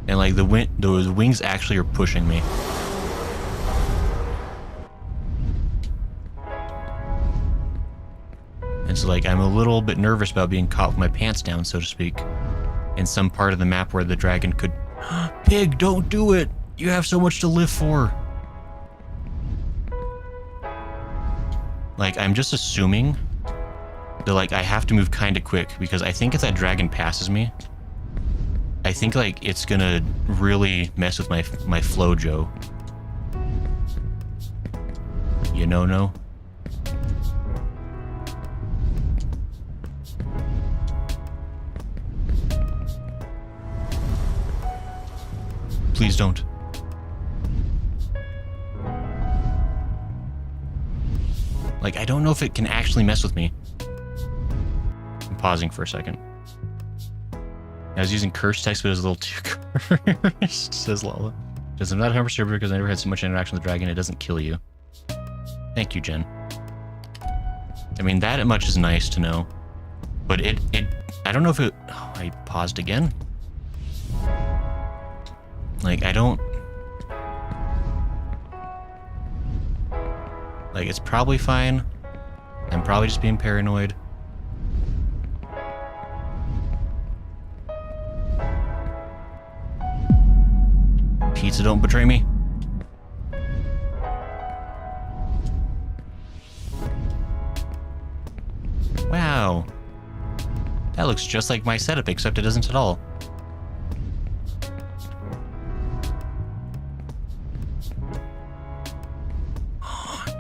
And, like, those wings actually are pushing me. And so, like, I'm a little bit nervous about being caught with my pants down, so to speak, in some part of the map where the dragon could... Pig, don't do it! You have so much to live for! Like, I'm just assuming that, like, I have to move kind of quick, because I think if that dragon passes me, I think, like, it's gonna really mess with my flojo. You know, no? Please don't. Like, I don't know if it can actually mess with me. I'm pausing for a second. I was using curse text, but it was a little too cursed, says Lala. I'm not 100% sure because I never had so much interaction with the dragon, it doesn't kill you. Thank you, Jen. I mean, that much is nice to know. But I don't know if it... Oh, I paused again? Like, I don't... Like, it's probably fine. I'm probably just being paranoid. Pizza, don't betray me. Wow. That looks just like my setup, except it doesn't at all.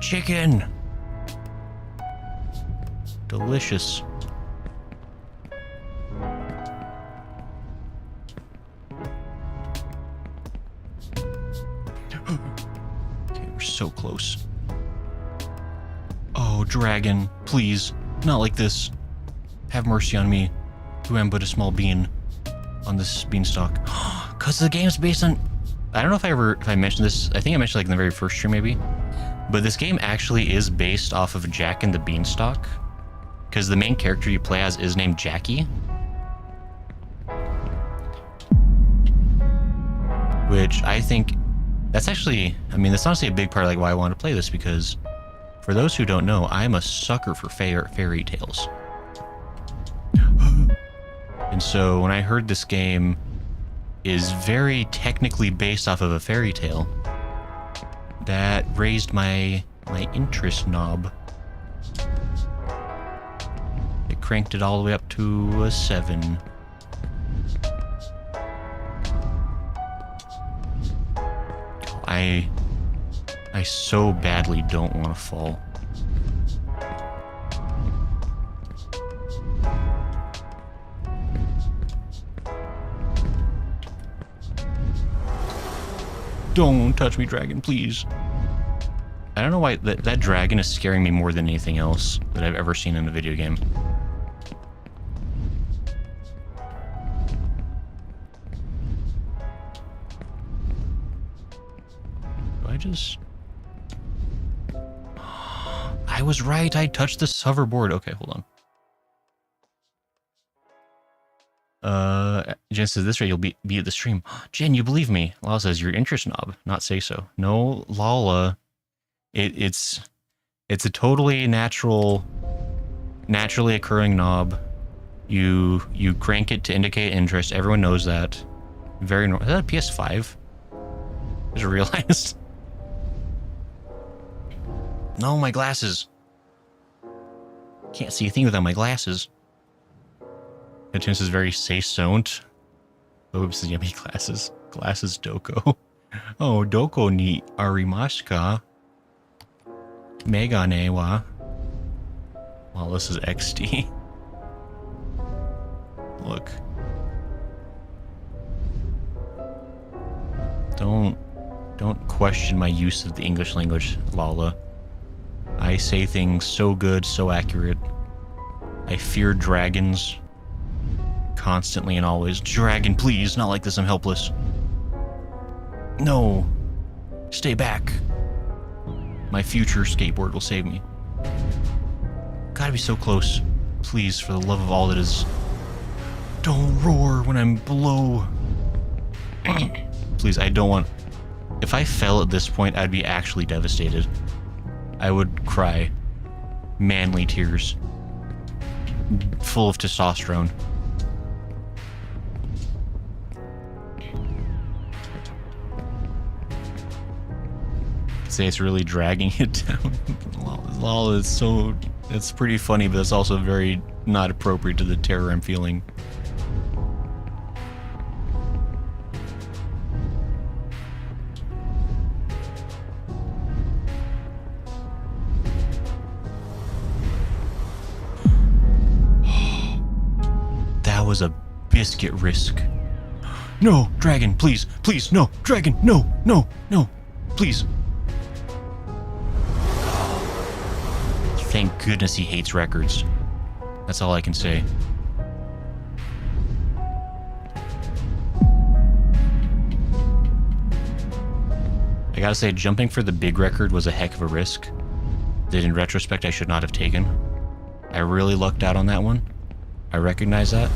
Chicken! Delicious. Okay, we're so close. Oh, dragon, please. Not like this. Have mercy on me, who am but a small bean on this beanstalk. Cause the game's based on... I don't know if I mentioned this. I think I mentioned like in the very first stream maybe. But this game actually is based off of Jack and the Beanstalk. Because the main character you play as is named Jackie. Which I think... That's actually... I mean, that's honestly a big part of like why I want to play this. Because for those who don't know, I'm a sucker for fairy tales. And so when I heard this game is very technically based off of a fairy tale, that raised my interest knob. It cranked it all the way up to a 7. I so badly don't want to fall. Don't touch me, dragon, please. I don't know why that dragon is scaring me more than anything else that I've ever seen in a video game. Do I just... I was right, I touched this hoverboard. Okay, hold on. Jen says, this rate you'll be at the stream. Jen, you believe me. Lala says, your interest knob, not say so. No, Lala. It's a totally naturally occurring knob. You crank it to indicate interest. Everyone knows that. Very normal. Is that a PS5? I just realized. No, my glasses. Can't see a thing without my glasses. This is very say-don't. Oops, yummy glasses. Glasses Doko. Oh, Doko ni arimashka. Megane wa. Well, this is XD. Look. Don't question my use of the English language, Lala. I say things so good, so accurate. I fear dragons. Constantly and always. Dragon, please, not like this, I'm helpless. No. Stay back. My future skateboard will save me. Gotta be so close. Please, for the love of all that is. Don't roar when I'm below. Please, I don't want... If I fell at this point, I'd be actually devastated. I would cry. Manly tears. Full of testosterone. Say it's really dragging it down. Lol, it's so... It's pretty funny, but it's also very not appropriate to the terror I'm feeling. That was a biscuit risk. No, dragon, please, please, no, dragon, no, no, no, please. Thank goodness he hates records. That's all I can say. I gotta say, jumping for the big record was a heck of a risk that in retrospect I should not have taken. I really lucked out on that one. I recognize that.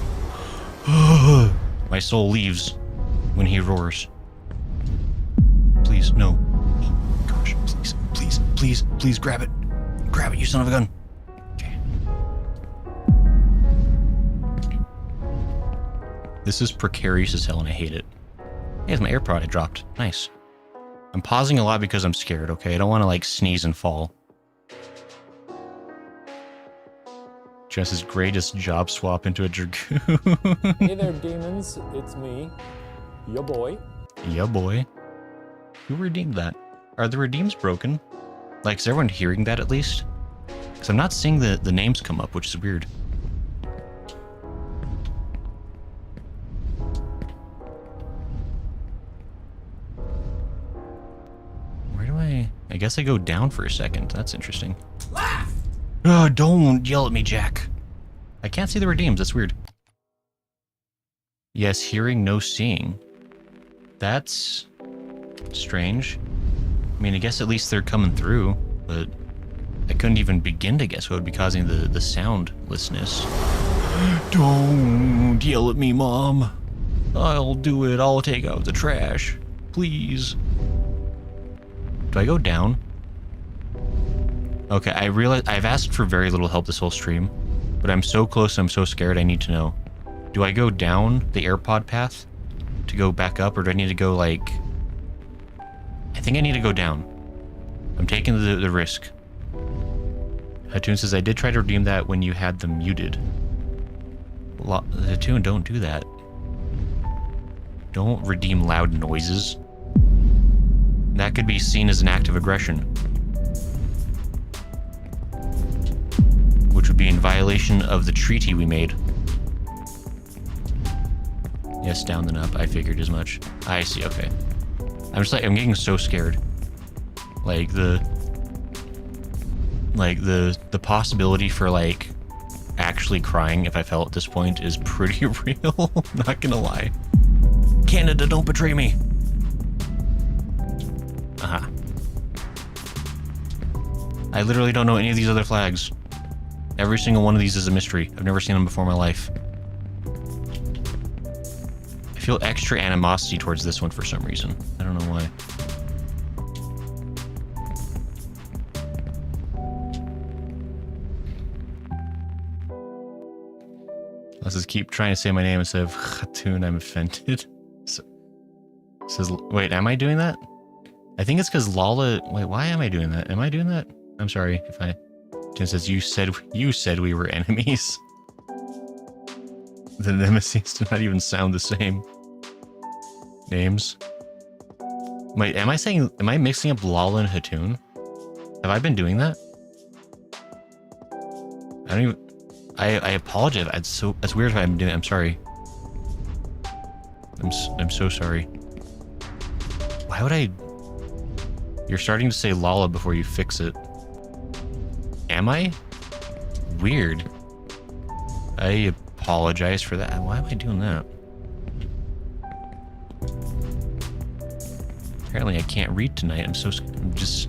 My soul leaves when he roars. Please, no. Oh, gosh, please, please, please, please grab it. Grab it, you son of a gun. Okay. This is precarious as hell and I hate it. Hey, it's my AirPod I dropped. Nice. I'm pausing a lot because I'm scared, okay? I don't want to, like, sneeze and fall. Jess's greatest job swap into a dragoon. Hey there, demons. It's me, your boy. Yeah, boy. Who redeemed that? Are the redeems broken? Like, is everyone hearing that at least? Because I'm not seeing the names come up, which is weird. Where do I guess I go down for a second. That's interesting. Don't yell at me, Jack. I can't see the redeems. That's weird. Yes, hearing, no seeing. That's strange. I mean, I guess at least they're coming through, but I couldn't even begin to guess what would be causing the soundlessness. Don't yell at me, Mom. I'll do it. I'll take out the trash. Please. Do I go down? Okay, I realize I've asked for very little help this whole stream, but I'm so close, I'm so scared, I need to know. Do I go down the AirPod path to go back up, or do I need to go, like... I think I need to go down. I'm taking the risk. Hattoon says, I did try to redeem that when you had them muted. Hattoon, don't do that. Don't redeem loud noises. That could be seen as an act of aggression. Which would be in violation of the treaty we made. Yes, down then up. I figured as much. I see, okay. I'm just like, I'm getting so scared. Like, the possibility for, like, actually crying if I fell at this point is pretty real. Not gonna lie. Canada, don't betray me! Uh-huh. I literally don't know any of these other flags. Every single one of these is a mystery. I've never seen them before in my life. I feel extra animosity towards this one for some reason. I don't know why. Let's just keep trying to say my name instead of Hattoon. I'm offended. So, says, wait, am I doing that? I think it's because Lala... Wait, why am I doing that? Am I doing that? I'm sorry if I... Tim says, you said we were enemies. The nemesis do not even sound the same. Names. Wait, am I mixing up Lala and Hattoon? Have I been doing that? I don't even... I apologize. That's weird if I'm doing... I'm sorry. I'm so sorry. Why would I... You're starting to say Lala before you fix it. Am I? Weird. I apologize for that. Why am I doing that? Apparently I can't read tonight. I'm just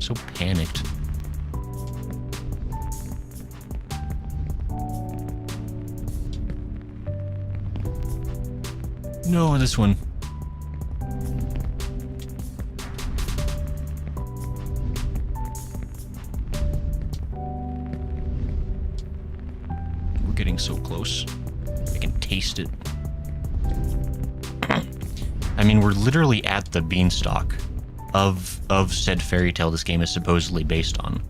so panicked. No, this one. We're getting so close. I can taste it. I mean, we're literally at the beanstalk of said fairy tale this game is supposedly based on.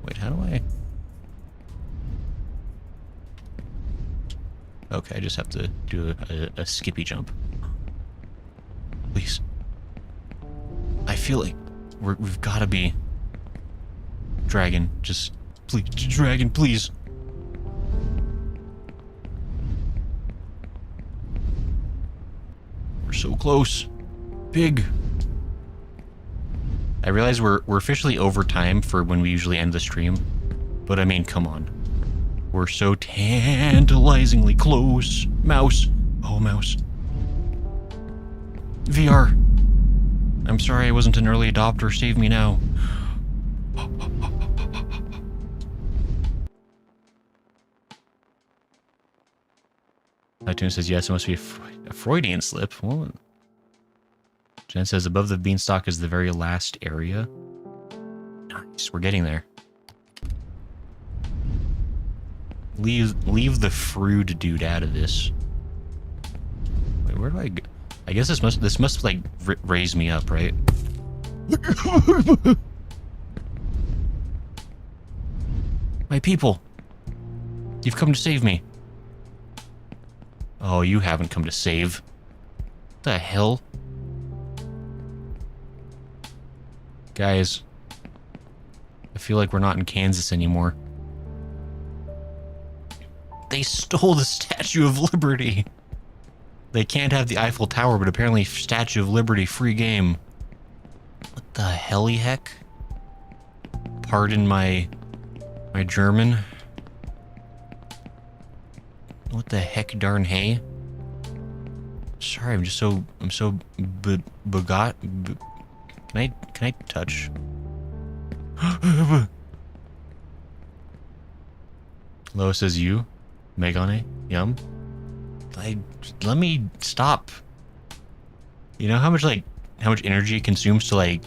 Wait, how do I... Okay, I just have to do a skippy jump. Please. I feel like we've got to be... Dragon, just... Please, dragon, please. We're so close. Big. I realize we're officially over time for when we usually end the stream. But I mean, come on. We're so tantalizingly close. Mouse. Oh, mouse. VR. I'm sorry I wasn't an early adopter. Save me now. iTunes says, yes, it must be a Freudian slip. Well, Jen says, above the beanstalk is the very last area. Nice, we're getting there. Leave the fruit dude out of this. Wait, where do I go? I guess this must like raise me up, right? My people, you've come to save me. Oh, you haven't come to save. What the hell? Guys, I feel like we're not in Kansas anymore. They stole the Statue of Liberty. They can't have the Eiffel Tower, but apparently Statue of Liberty, free game. What the helly heck? Pardon my German. What the heck darn hey? Sorry, I'm so begot. Can I touch? Lois says you. Megane? Yum. Let me stop. You know how much energy it consumes to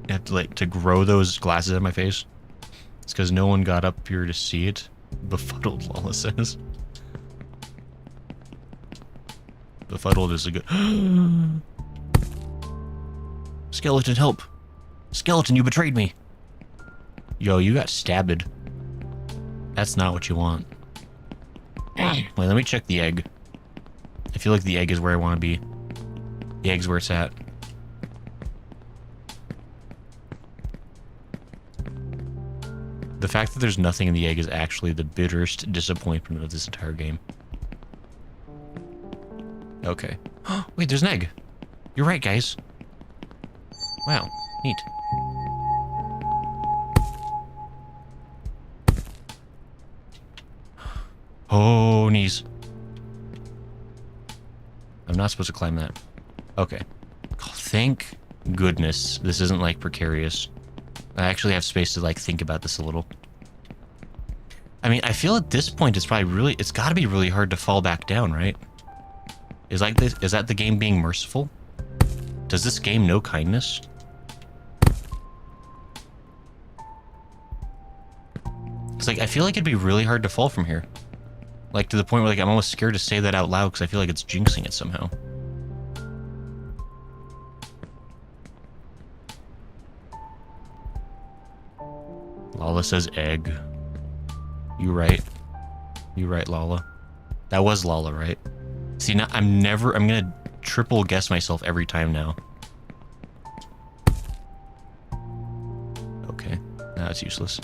to grow those glasses out of my face? It's because no one got up here to see it. Befuddled, Lala says. Befuddled is a good... Skeleton, help! Skeleton, you betrayed me! Yo, you got stabbed. That's not what you want. Wait, let me check the egg. I feel like the egg is where I want to be. The egg's where it's at. The fact that there's nothing in the egg is actually the bitterest disappointment of this entire game. Okay. Wait, there's an egg. You're right, guys. Wow, neat. Oh, knees. I'm not supposed to climb that. Okay. Oh, thank goodness this isn't like precarious. I actually have space to think about this a little. I mean, I feel at this point it's probably it's got to be really hard to fall back down, right? Is that the game being merciful? Does this game know kindness? It's I feel like it'd be really hard to fall from here. To the point where I'm almost scared to say that out loud because I feel like it's jinxing it somehow. Lala says egg. You right. You right, Lala. That was Lala, right? See, now I'm gonna triple guess myself every time now. Okay, now it's useless.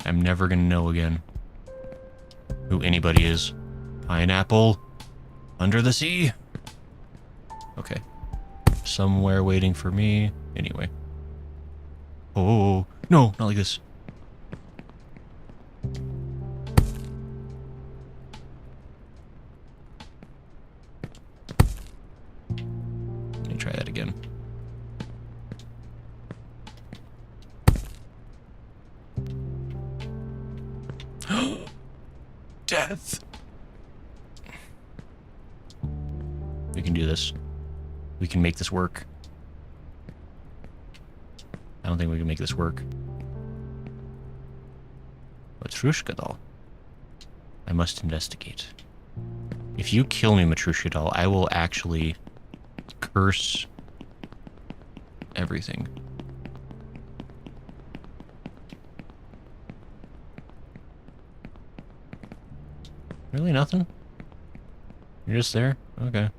I'm never gonna know again who anybody is. Pineapple under the sea. Okay. Somewhere waiting for me. Anyway. Oh, no, not like this. Let me try that again. Death. We can do this. We can make this work. I don't think we can make this work. Matrushka doll. I must investigate. If you kill me, Matrushka doll, I will actually curse everything. Really nothing? You're just there? Okay.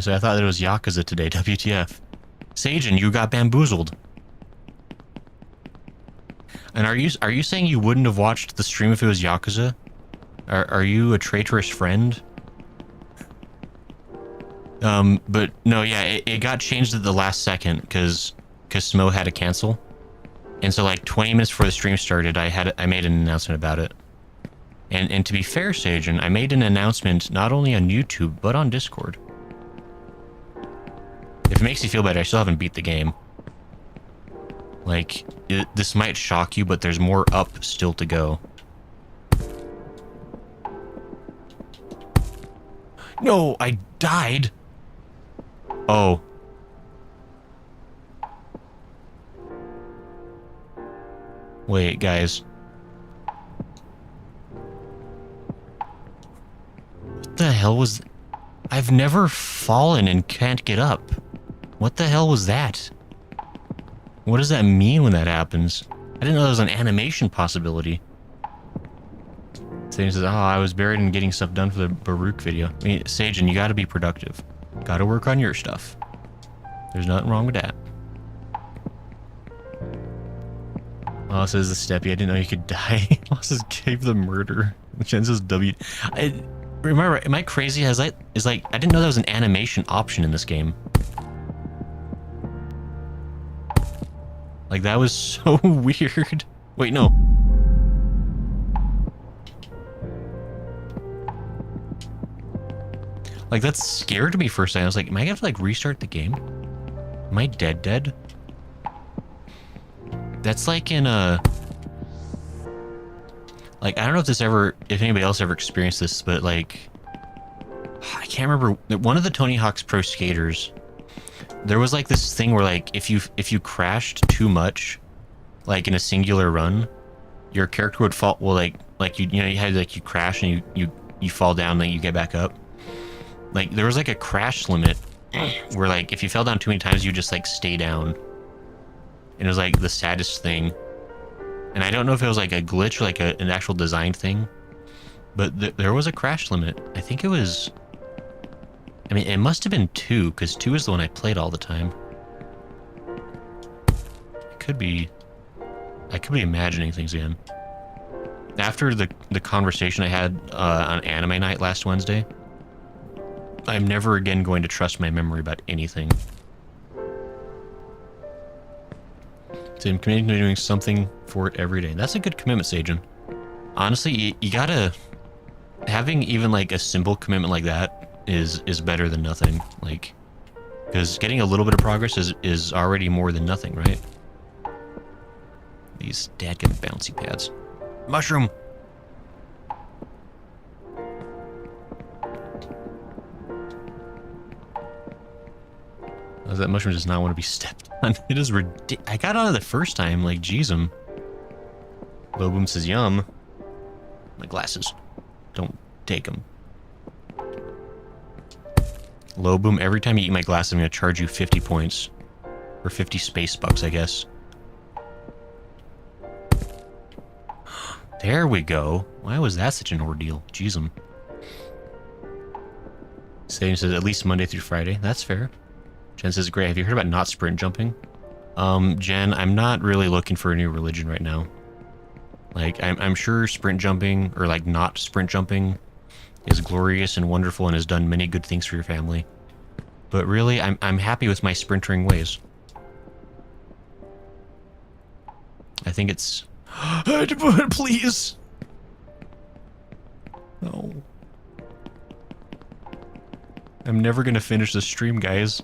So I thought that it was Yakuza today, WTF. Sajin, you got bamboozled. And are you saying you wouldn't have watched the stream if it was Yakuza? Are you a traitorous friend? But no, yeah, it got changed at the last second because Smo had to cancel. And so like 20 minutes before the stream started, I made an announcement about it. And to be fair, Sajin, I made an announcement not only on YouTube, but on Discord. If it makes you feel better, I still haven't beat the game. Like, this might shock you, but there's more up still to go. No, I died. Oh. Wait, guys. What the hell was... I've never fallen and can't get up. What the hell was that? What does that mean when that happens? I didn't know there was an animation possibility. Sajin says, oh, I was buried in getting stuff done for the Baruch video. I mean, Sajin, you gotta be productive. Gotta work on your stuff. There's nothing wrong with that. Oh, says the steppy. I didn't know you could die. Oh, says gave the murder. Chen says W. Remember, am I crazy? Is like I didn't know there was an animation option in this game. Like that was so weird. Wait, no. Like that scared me for a second. I was like, am I gonna have to like restart the game? Am I dead? That's like in a... Like, I don't know if anybody else ever experienced this, but like... I can't remember. One of the Tony Hawk's Pro Skaters, there was like this thing where like, if you crashed too much, like in a singular run, your character would fall, well, like you had like, you crash and you fall down, then you get back up. Like, there was like a crash limit where like, if you fell down too many times, you just like stay down. And it was like the saddest thing. And I don't know if it was like a glitch or like an actual design thing, but there was a crash limit. I think it was, I mean, it must have been 2, because 2 is the one I played all the time. I could be imagining things again. After the conversation I had on anime night last Wednesday, I'm never again going to trust my memory about anything. So I'm committing to doing something for it every day. That's a good commitment, Sajin. Honestly, you gotta... Having even like a simple commitment like that is better than nothing. Like, because getting a little bit of progress is already more than nothing, right? These dadgum bouncy pads. Mushroom! That mushroom does not want to be stepped on. It is ridiculous. I got on it the first time, like, jeez, Lobum says, yum. My glasses. Don't take them. Lobum, every time you eat my glasses, I'm going to charge you 50 points. Or 50 space bucks, I guess. There we go. Why was that such an ordeal? Jeez. Satan says, at least Monday through Friday. That's fair. Jen says, great. Have you heard about not sprint jumping? Jen, I'm not really looking for a new religion right now. Like, I'm sure sprint jumping, or like not sprint jumping, is glorious and wonderful and has done many good things for your family. But really, I'm happy with my sprintering ways. I think it's... Please! No. I'm never gonna finish the stream, guys.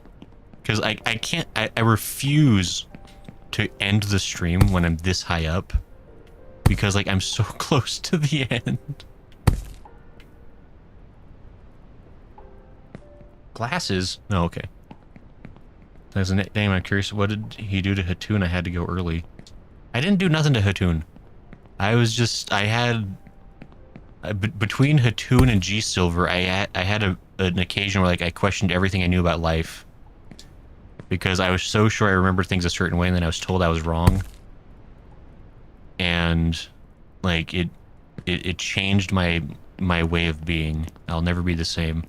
Because I can't... I refuse to end the stream when I'm this high up. Because, like, I'm so close to the end. Glasses? No, okay. As a name, I'm curious, what did he do to Hatoon? I had to go early. I didn't do nothing to Hatoon. I was just... I had... between Hatoon and G Silver, I had an occasion where, like, I questioned everything I knew about life. Because I was so sure I remembered things a certain way, and then I was told I was wrong. And, like, it changed my way of being. I'll never be the same.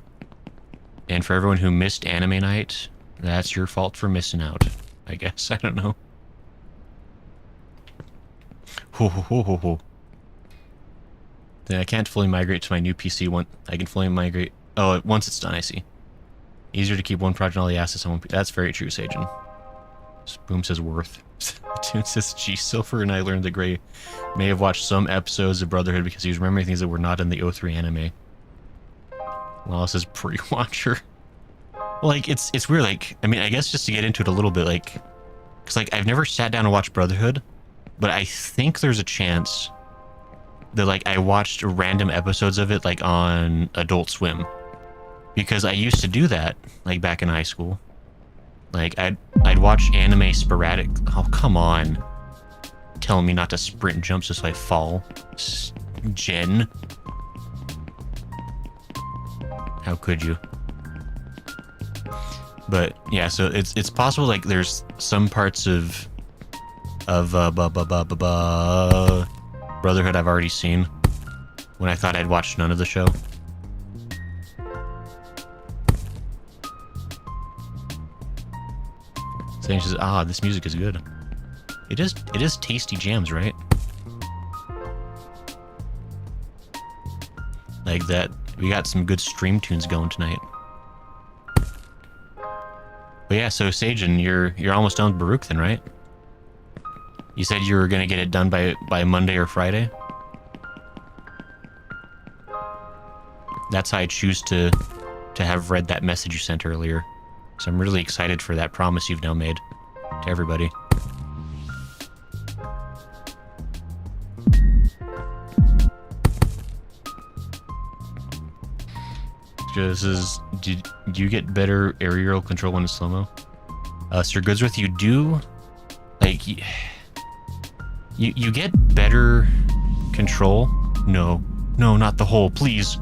And for everyone who missed anime night, that's your fault for missing out, I guess. I don't know. Ho ho ho ho ho. Then I can't fully migrate to my new PC. I can fully migrate... Oh, once it's done, I see. Easier to keep one project and all the assets on one... That's very true, Sajin. Boom says worth. Tune says G Silver, and I learned that Gray may have watched some episodes of Brotherhood because he was remembering things that were not in the O3 anime. Lawless says pre-watcher. Like, it's weird, like, I mean, I guess just to get into it a little bit, like... Because, like, I've never sat down and watched Brotherhood, but I think there's a chance that, like, I watched random episodes of it, like, on Adult Swim. Because I used to do that, like, back in high school. Like, I'd watch anime sporadic... Oh, come on. Telling me not to sprint and jump so I fall. Jen. How could you? But, yeah, so it's possible, like, there's some parts of Brotherhood I've already seen when I thought I'd watched none of the show. Saying she says, ah, this music is good. It is tasty jams, right? Like that, we got some good stream tunes going tonight. But yeah, so Sajin, you're almost done with Baruch then, right? You said you were gonna get it done by Monday or Friday? That's how I choose to have read that message you sent earlier. So I'm really excited for that promise you've now made to everybody. This is, do you get better aerial control when it's slow-mo? Sir Goodsworth, you do, like, you get better control. No, not the hole, please.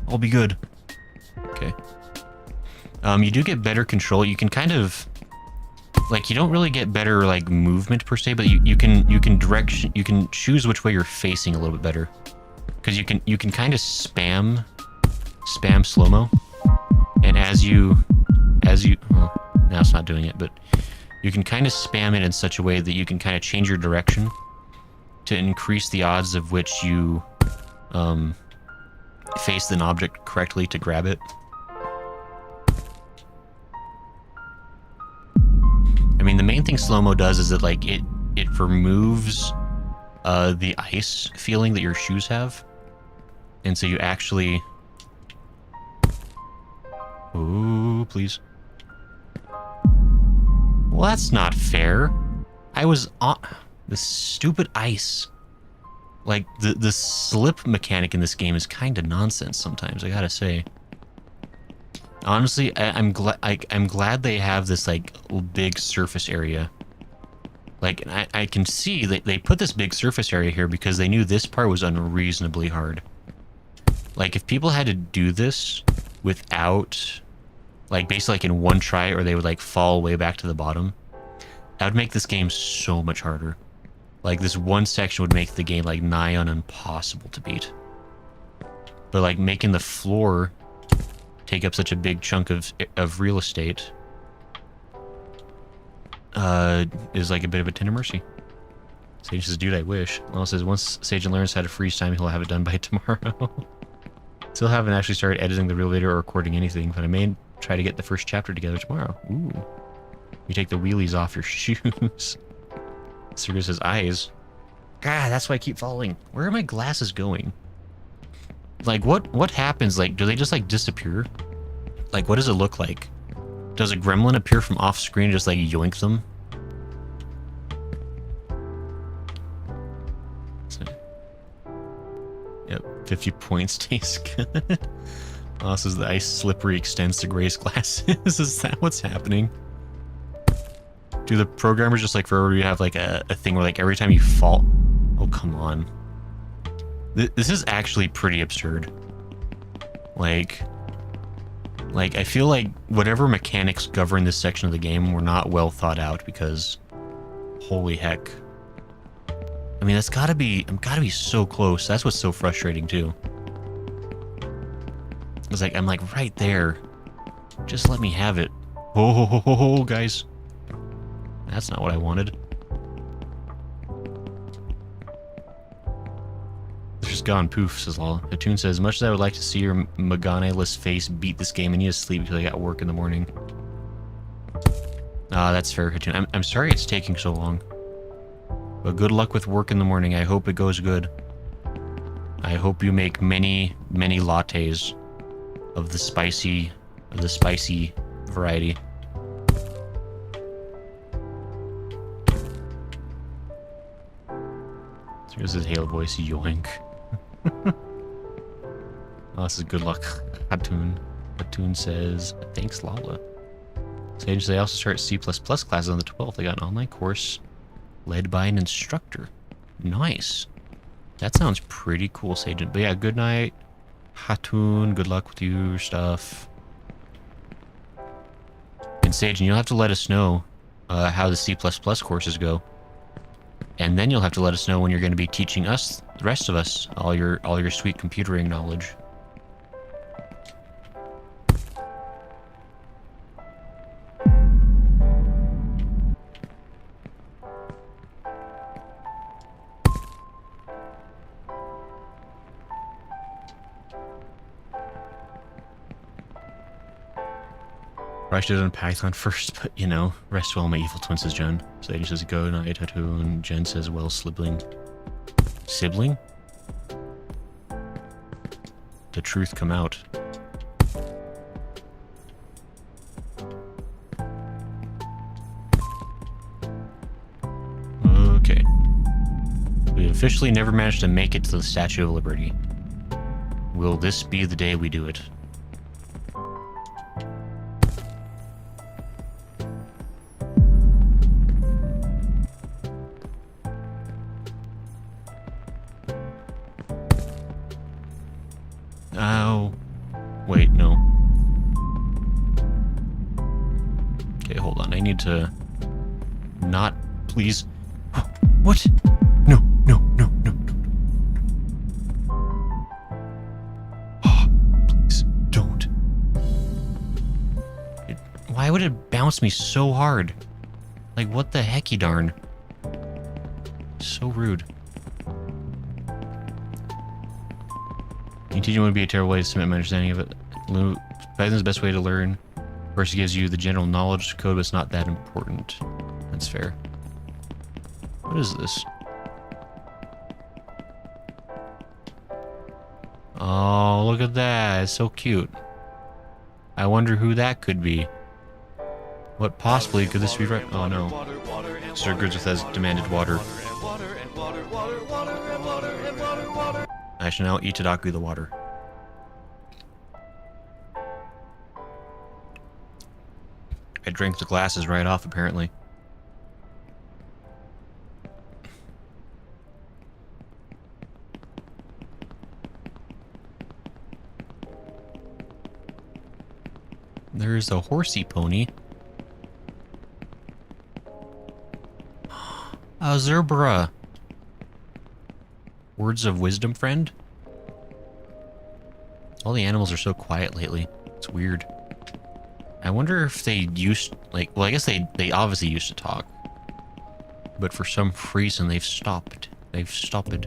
I'll be good. Okay. You do get better control. You can kind of, like, you don't really get better, like, movement per se, but you can choose which way you're facing a little bit better, because you can kind of spam slow-mo, and as you well, now it's not doing it, but you can kind of spam it in such a way that you can kind of change your direction to increase the odds of which you face an object correctly to grab it. I mean, the main thing slow-mo does is that, like, it removes the ice feeling that your shoes have, and so you actually... Ooh, please. Well, that's not fair. I was on the stupid ice. Like, the slip mechanic in this game is kind of nonsense sometimes, I gotta say. Honestly, I'm glad they have this, like, big surface area. Like, I can see they put this big surface area here because they knew this part was unreasonably hard. Like, if people had to do this without, like, basically, like, in one try, or they would, like, fall way back to the bottom, that would make this game so much harder. Like, this one section would make the game, like, nigh on impossible to beat. But, like, making the floor take up such a big chunk of real estate, is like a bit of a tender mercy. Sage says, dude, I wish. Well, says, once Sage learns how to freeze time, he'll have it done by tomorrow. Still haven't actually started editing the real video or recording anything, but I may try to get the first chapter together tomorrow. Ooh. You take the wheelies off your shoes. Sergio says, eyes. God, that's why I keep falling. Where are my glasses going? Like, what happens? Like, do they just, like, disappear? Like, what does it look like? Does a gremlin appear from off screen and just, like, yoink them? So, yep, 50 points tastes good. Oh, says the ice slippery extends to Grace glasses. Is that what's happening? Do the programmers just, like, forever you have, like, a thing where, like, every time you fall... Oh, come on. This is actually pretty absurd. Like, I feel like whatever mechanics govern this section of the game were not well thought out because, holy heck. I mean, that's gotta be so close. That's what's so frustrating too. It's like, I'm like right there. Just let me have it. Oh, guys. That's not what I wanted. Just gone poof, says Lala. Hatun says, much as I would like to see your Magane-less face beat this game, I need to sleep because I got work in the morning. Ah, that's fair, Hatun. I'm sorry it's taking so long. But good luck with work in the morning. I hope it goes good. I hope you make many, many lattes of the spicy variety. So here's his Halo voice, yoink. Oh, this is good luck, Hatun. Hatun says, thanks, Lala. Sage, they also start C++ classes on the 12th. They got an online course led by an instructor. Nice. That sounds pretty cool, Sage. But yeah, good night, Hatun. Good luck with your stuff. And Sage, you'll have to let us know how the C++ courses go. And then you'll have to let us know when you're going to be teaching us, the rest of us, all your sweet computering knowledge. Probably should have done Python first, but you know, rest well, my evil twin, says Jen. So he says, go night, Hatun. Jen says, well, sibling. Sibling? The truth come out. Okay. We officially never managed to make it to the Statue of Liberty. Will this be the day we do it? Oh, wait, no. Okay, hold on. I need to not, please. What? No, no, no, no, no. Oh, please don't. Why would it bounce me so hard? Like, what the hecky darn? So rude. Teaching would be a terrible way to submit my understanding of it. Python's the best way to learn. Of course, it gives you the general knowledge code, but it's not that important. That's fair. What is this? Oh, look at that. It's so cute. I wonder who that could be. What possibly could this be right? Oh no. Sir Grizzith has demanded water. I shall now eat Tadaku the water. I drank the glasses right off, apparently. There's a horsey pony. A zebra. Words of wisdom, friend? All the animals are so quiet lately. It's weird. I wonder if they used, like, well, I guess they obviously used to talk. But for some reason, they've stopped. They've stopped.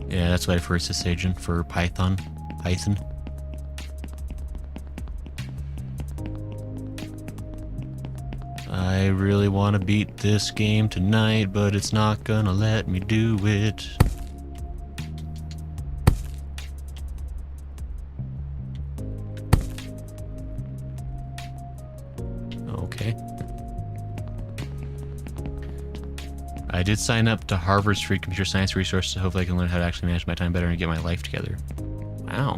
Yeah, that's what I first this agent for Python. Python. I really want to beat this game tonight, but it's not gonna let me do it. Okay. I did sign up to Harvard's free computer science resources, so hopefully I can learn how to actually manage my time better and get my life together. Wow.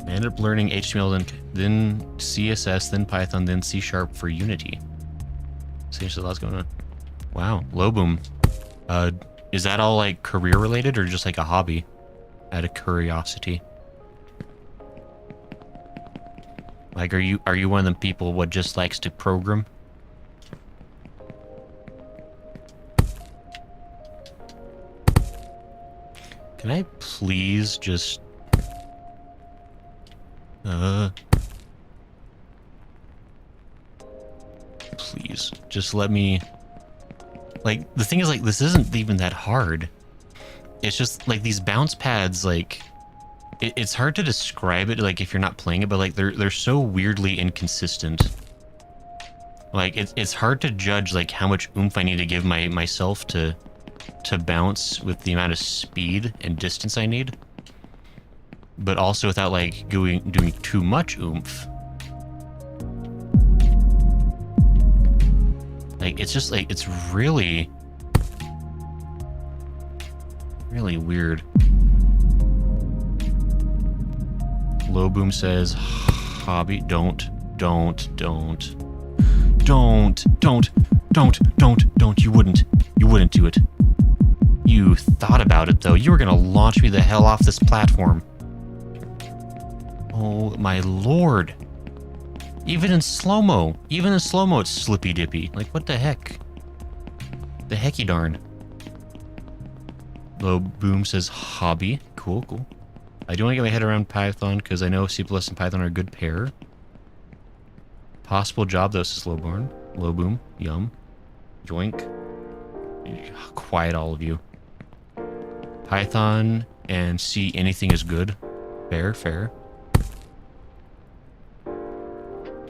I ended up learning HTML, then CSS, then Python, then C# for Unity. So there's a lot going on. Wow, Loboom. Is that all like career related or just like a hobby? Out of curiosity. Like, are you one of them people what just likes to program? Can I please just... Please, just let me... Like, the thing is, like, this isn't even that hard. It's just, like, these bounce pads, like... It's hard to describe it, like, if you're not playing it, but, like, they're so weirdly inconsistent. Like, it's hard to judge, like, how much oomph I need to give myself to bounce with the amount of speed and distance I need. But also without, like, doing too much oomph. Like, it's just, like, it's really... really weird. Loboom says, hobby, don't, you wouldn't do it. You thought about it, though. You were gonna launch me the hell off this platform. Oh, my lord. Even in slow-mo, it's slippy-dippy. Like, what the heck? The hecky darn. Loboom says, hobby. Cool. I do want to get my head around Python, because I know C++ and Python are a good pair. Possible job, though, says Loboom. Yum. Joink. Quiet, all of you. Python and C, anything is good. Fair.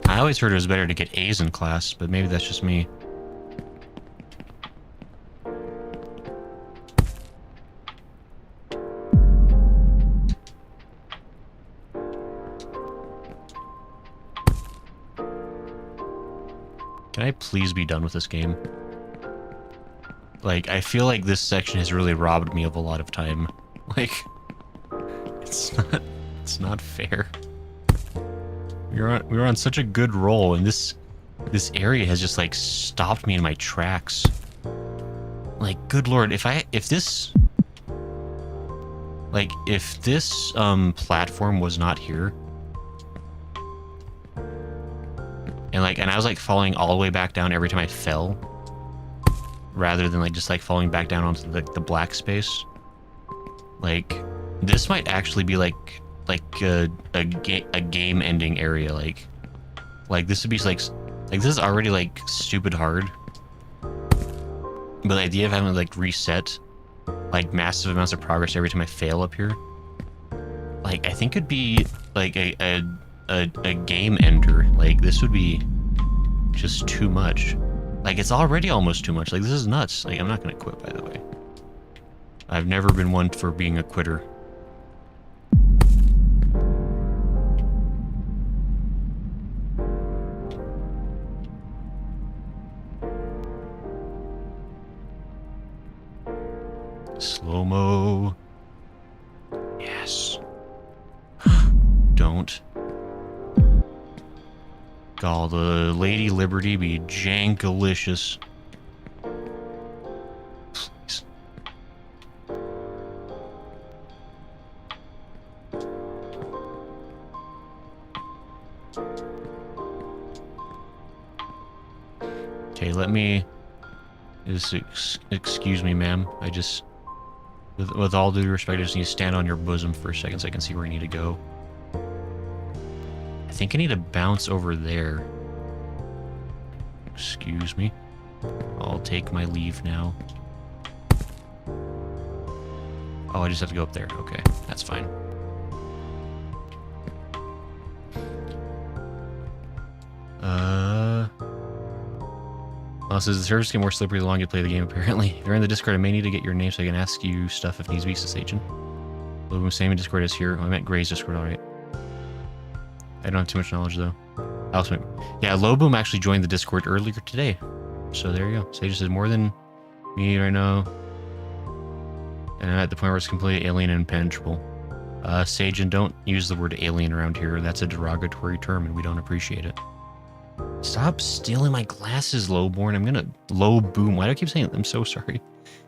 I always heard it was better to get A's in class, but maybe that's just me. Can I please be done with this game? Like, I feel like this section has really robbed me of a lot of time. Like, it's not fair. We were on such a good roll, and this area has just, like, stopped me in my tracks. Like, good lord, if this platform was not here, and I was, like, falling all the way back down every time I fell, rather than, like, just, like, falling back down onto the black space, like, this might actually be, like a game ending area. Like this would be like this is already, like, stupid hard, but the idea of having to, like, reset, like, massive amounts of progress every time I fail up here, like, I think it'd be like a game ender. Like, this would be just too much. Like, it's already almost too much. Like, this is nuts. Like, I'm not gonna quit, by the way. I've never been one for being a quitter. Slow-mo. Yes. Don't. Call the Lady Liberty be jankalicious. Please. Okay, let me... Just excuse me, ma'am. With all due respect, I just need to stand on your bosom for a second so I can see where I need to go. I think I need to bounce over there. Excuse me. I'll take my leave now. Oh, I just have to go up there. Okay, that's fine. Well, it says the servers get more slippery the longer you play the game, apparently. If you're in the Discord, I may need to get your name so I can ask you stuff if needs be, says Agent. Lobo same in Discord as here. Oh, I meant Gray's Discord, alright. I don't have too much knowledge, though. Yeah, Loboom actually joined the Discord earlier today. So there you go. Sage says more than me right now. And I'm at the point where it's completely alien and impenetrable. Sage, and don't use the word alien around here. That's a derogatory term, and we don't appreciate it. Stop stealing my glasses, Lowborn. I'm gonna... Low boom. Why do I keep saying it? I'm so sorry.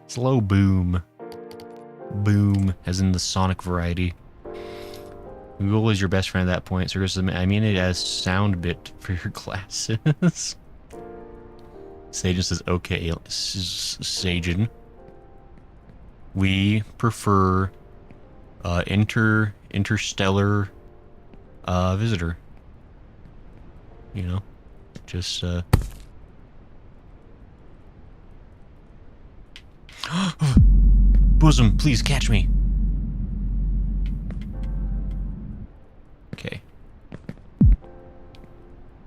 It's low boom. Boom, as in the Sonic variety. Google is your best friend at that point. So I mean it as sound bit for your glasses. Sagen says, okay, Sagen. We prefer interstellar visitor. You know, just bosom, please catch me. Okay.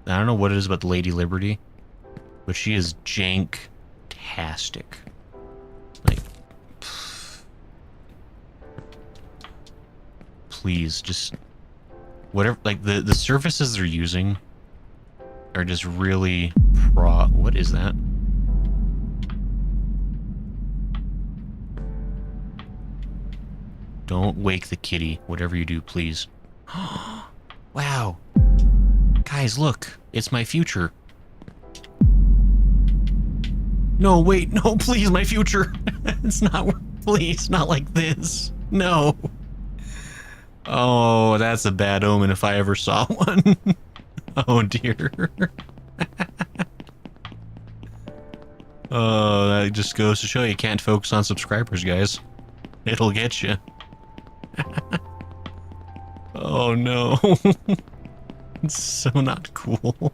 I don't know what it is about the Lady Liberty, but she is jank-tastic. Like, please, just whatever. Like the surfaces they're using are just really What is that? Don't wake the kitty. Whatever you do, please. Wow. Guys, look. It's my future. No, wait. No, please, my future. It's not... Please, not like this. No. Oh, that's a bad omen if I ever saw one. Oh, dear. Oh, that just goes to show you can't focus on subscribers, guys. It'll get you. Oh no. It's so not cool.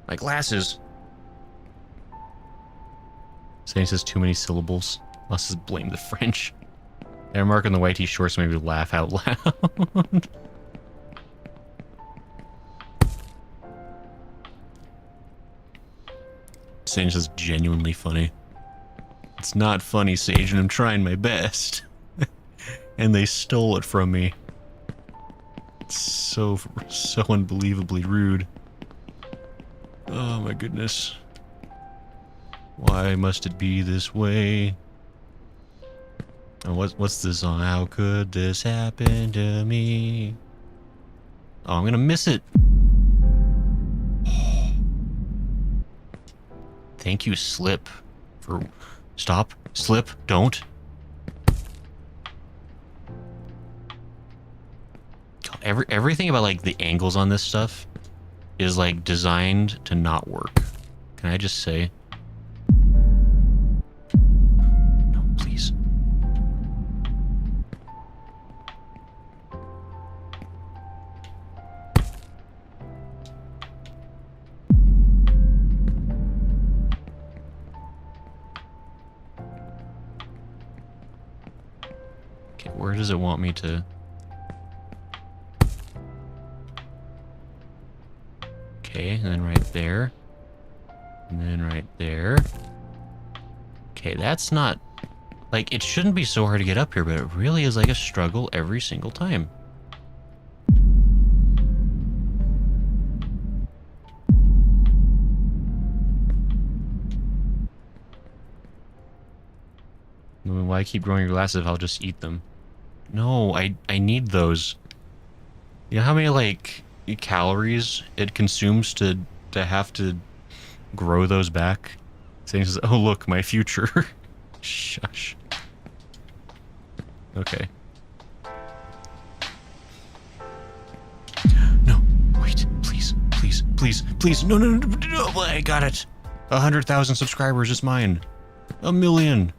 My glasses. Saying says too many syllables. Must just blame the French. And Mark on the white t-shirts made me laugh out loud. Sage is genuinely funny. It's not funny, Sage, and I'm trying my best. And they stole it from me. It's so unbelievably rude. Oh my goodness. Why must it be this way? Oh, what's this song? How could this happen to me? Oh, I'm gonna miss it. Thank you, Slip, for... Stop. Slip. Don't. God, everything about, like, the angles on this stuff is, like, designed to not work. Can I just say? No, please. Okay, where does it want me to... Okay, and then right there. And then right there. Okay, that's not... Like, it shouldn't be so hard to get up here, but it really is like a struggle every single time. I mean, why keep growing your glasses if I'll just eat them? No, I need those. You know how many, like, calories it consumes to have to grow those back? Saying, oh look, my future. Shush. Okay. No, wait, please, please, please, please. No, no, no, no, I got it. 100,000 subscribers is mine. 1,000,000.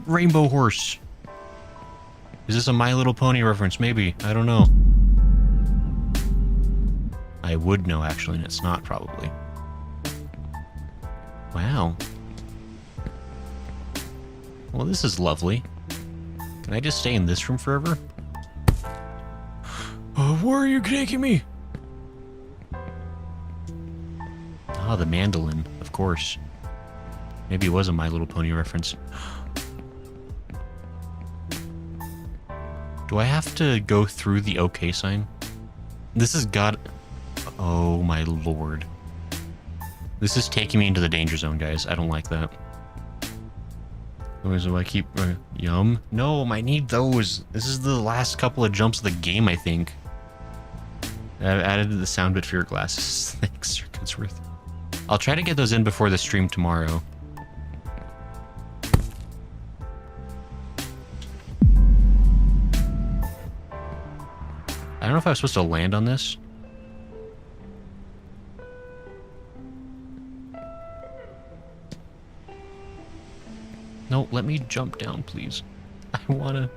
Rainbow horse. Is this a My Little Pony reference? Maybe. I don't know. I would know, actually, and it's not, probably. Wow. Well, this is lovely. Can I just stay in this room forever? Oh, where are you taking me? Ah, the mandolin, of course. Maybe it was a My Little Pony reference. Do I have to go through the OK sign? This has got... Oh my lord. This is taking me into the danger zone, guys. I don't like that. Do I keep... yum? No, I need those. This is the last couple of jumps of the game, I think. I've added the sound bit for your glasses. Thanks, Sir Goodsworth. I'll try to get those in before the stream tomorrow. I don't know if I was supposed to land on this. No, let me jump down, please. I wanna...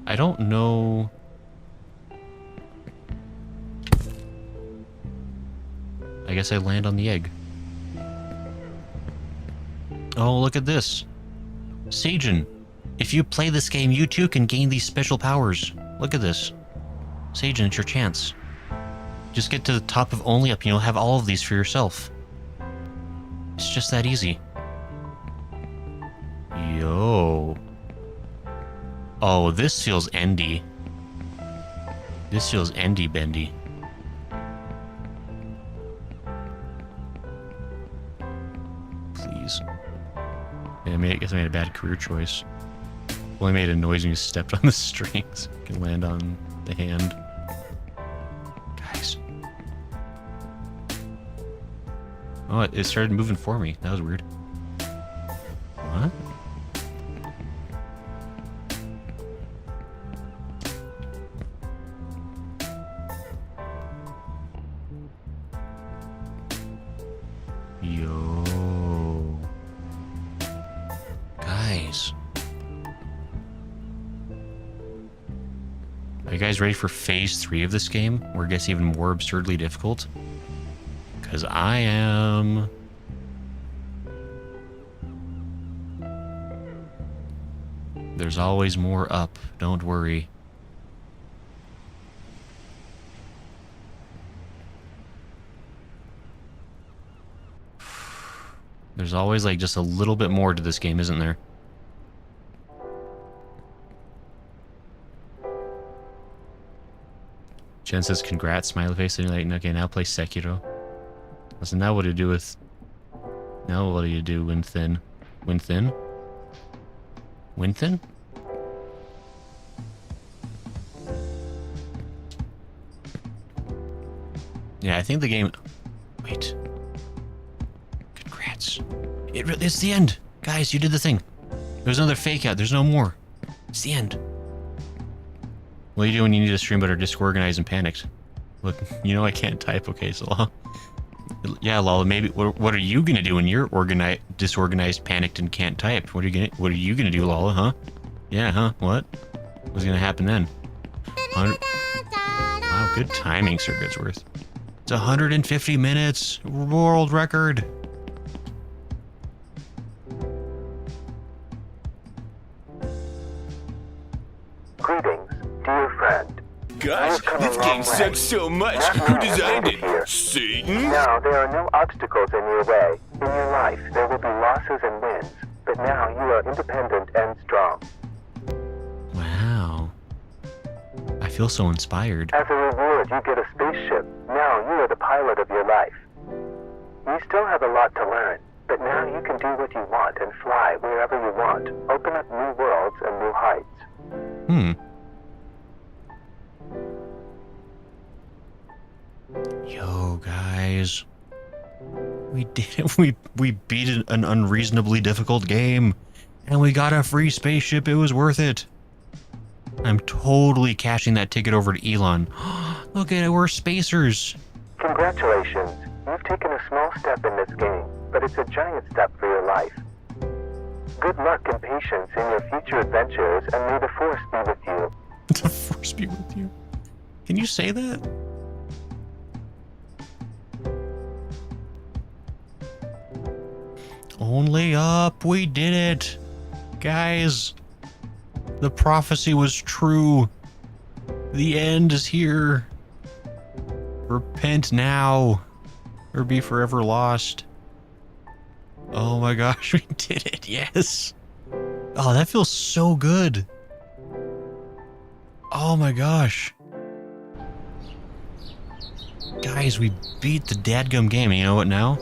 I don't know... I guess I land on the egg. Oh, look at this. Sajin, if you play this game, you too can gain these special powers. Look at this. Sajin, it's your chance. Just get to the top of Only Up and you'll have all of these for yourself. It's just that easy. Yo. Oh, this feels endy. This feels endy bendy. Please. Yeah, I guess I made a bad career choice. Only made a noise when you stepped on the strings. You can land on the hand. Guys. Oh, it started moving for me. That was weird. What? Yo. Guys. Are you guys ready for phase 3 of this game, where it gets even more absurdly difficult? Because I am. There's always more up, don't worry. There's always like just a little bit more to this game, isn't there? Jen says, congrats, smiley face. And like, okay, now play Sekiro. Listen, now what do you do with... Now what do you do, Win Thin? Win Thin? Win Thin? Yeah, I think the game... Wait. Congrats. It's the end. Guys, you did the thing. There's another fake out. There's no more. It's the end. What do you do when you need a stream but are disorganized and panicked? Look, you know I can't type. Okay, so... Yeah, Lala, maybe... What are you gonna do when you're disorganized, panicked, and can't type? What are you gonna do, Lala, huh? Yeah, huh? What? What's gonna happen then? Wow, good timing, Sir Goodsworth. It's 150 minutes! World record! Greetings, dear friend. Gosh, this game sucks so much. Who designed it? Satan? Now, there are no obstacles in your way. In your life, there will be losses and wins, but now you are independent and strong. Wow. I feel so inspired. As a reward, you get a spaceship. Now you are the pilot of your life. You still have a lot to learn, but now you can do what you want and fly wherever you want. Open up new worlds and new heights. Yo, guys. We did it. We beat an unreasonably difficult game. And we got a free spaceship. It was worth it. I'm totally cashing that ticket over to Elon. Look at it, we're spacers. Congratulations. You've taken a small step in this game, but it's a giant step for your life. Good luck and patience in your future adventures, and may the Force be with you. The Force be with you. Can you say that? Only up, we did it. Guys, the prophecy was true. The end is here. Repent now, or be forever lost. Oh my gosh, we did it, yes. Oh, that feels so good. Oh my gosh. Guys, we beat the dadgum game. You know what now?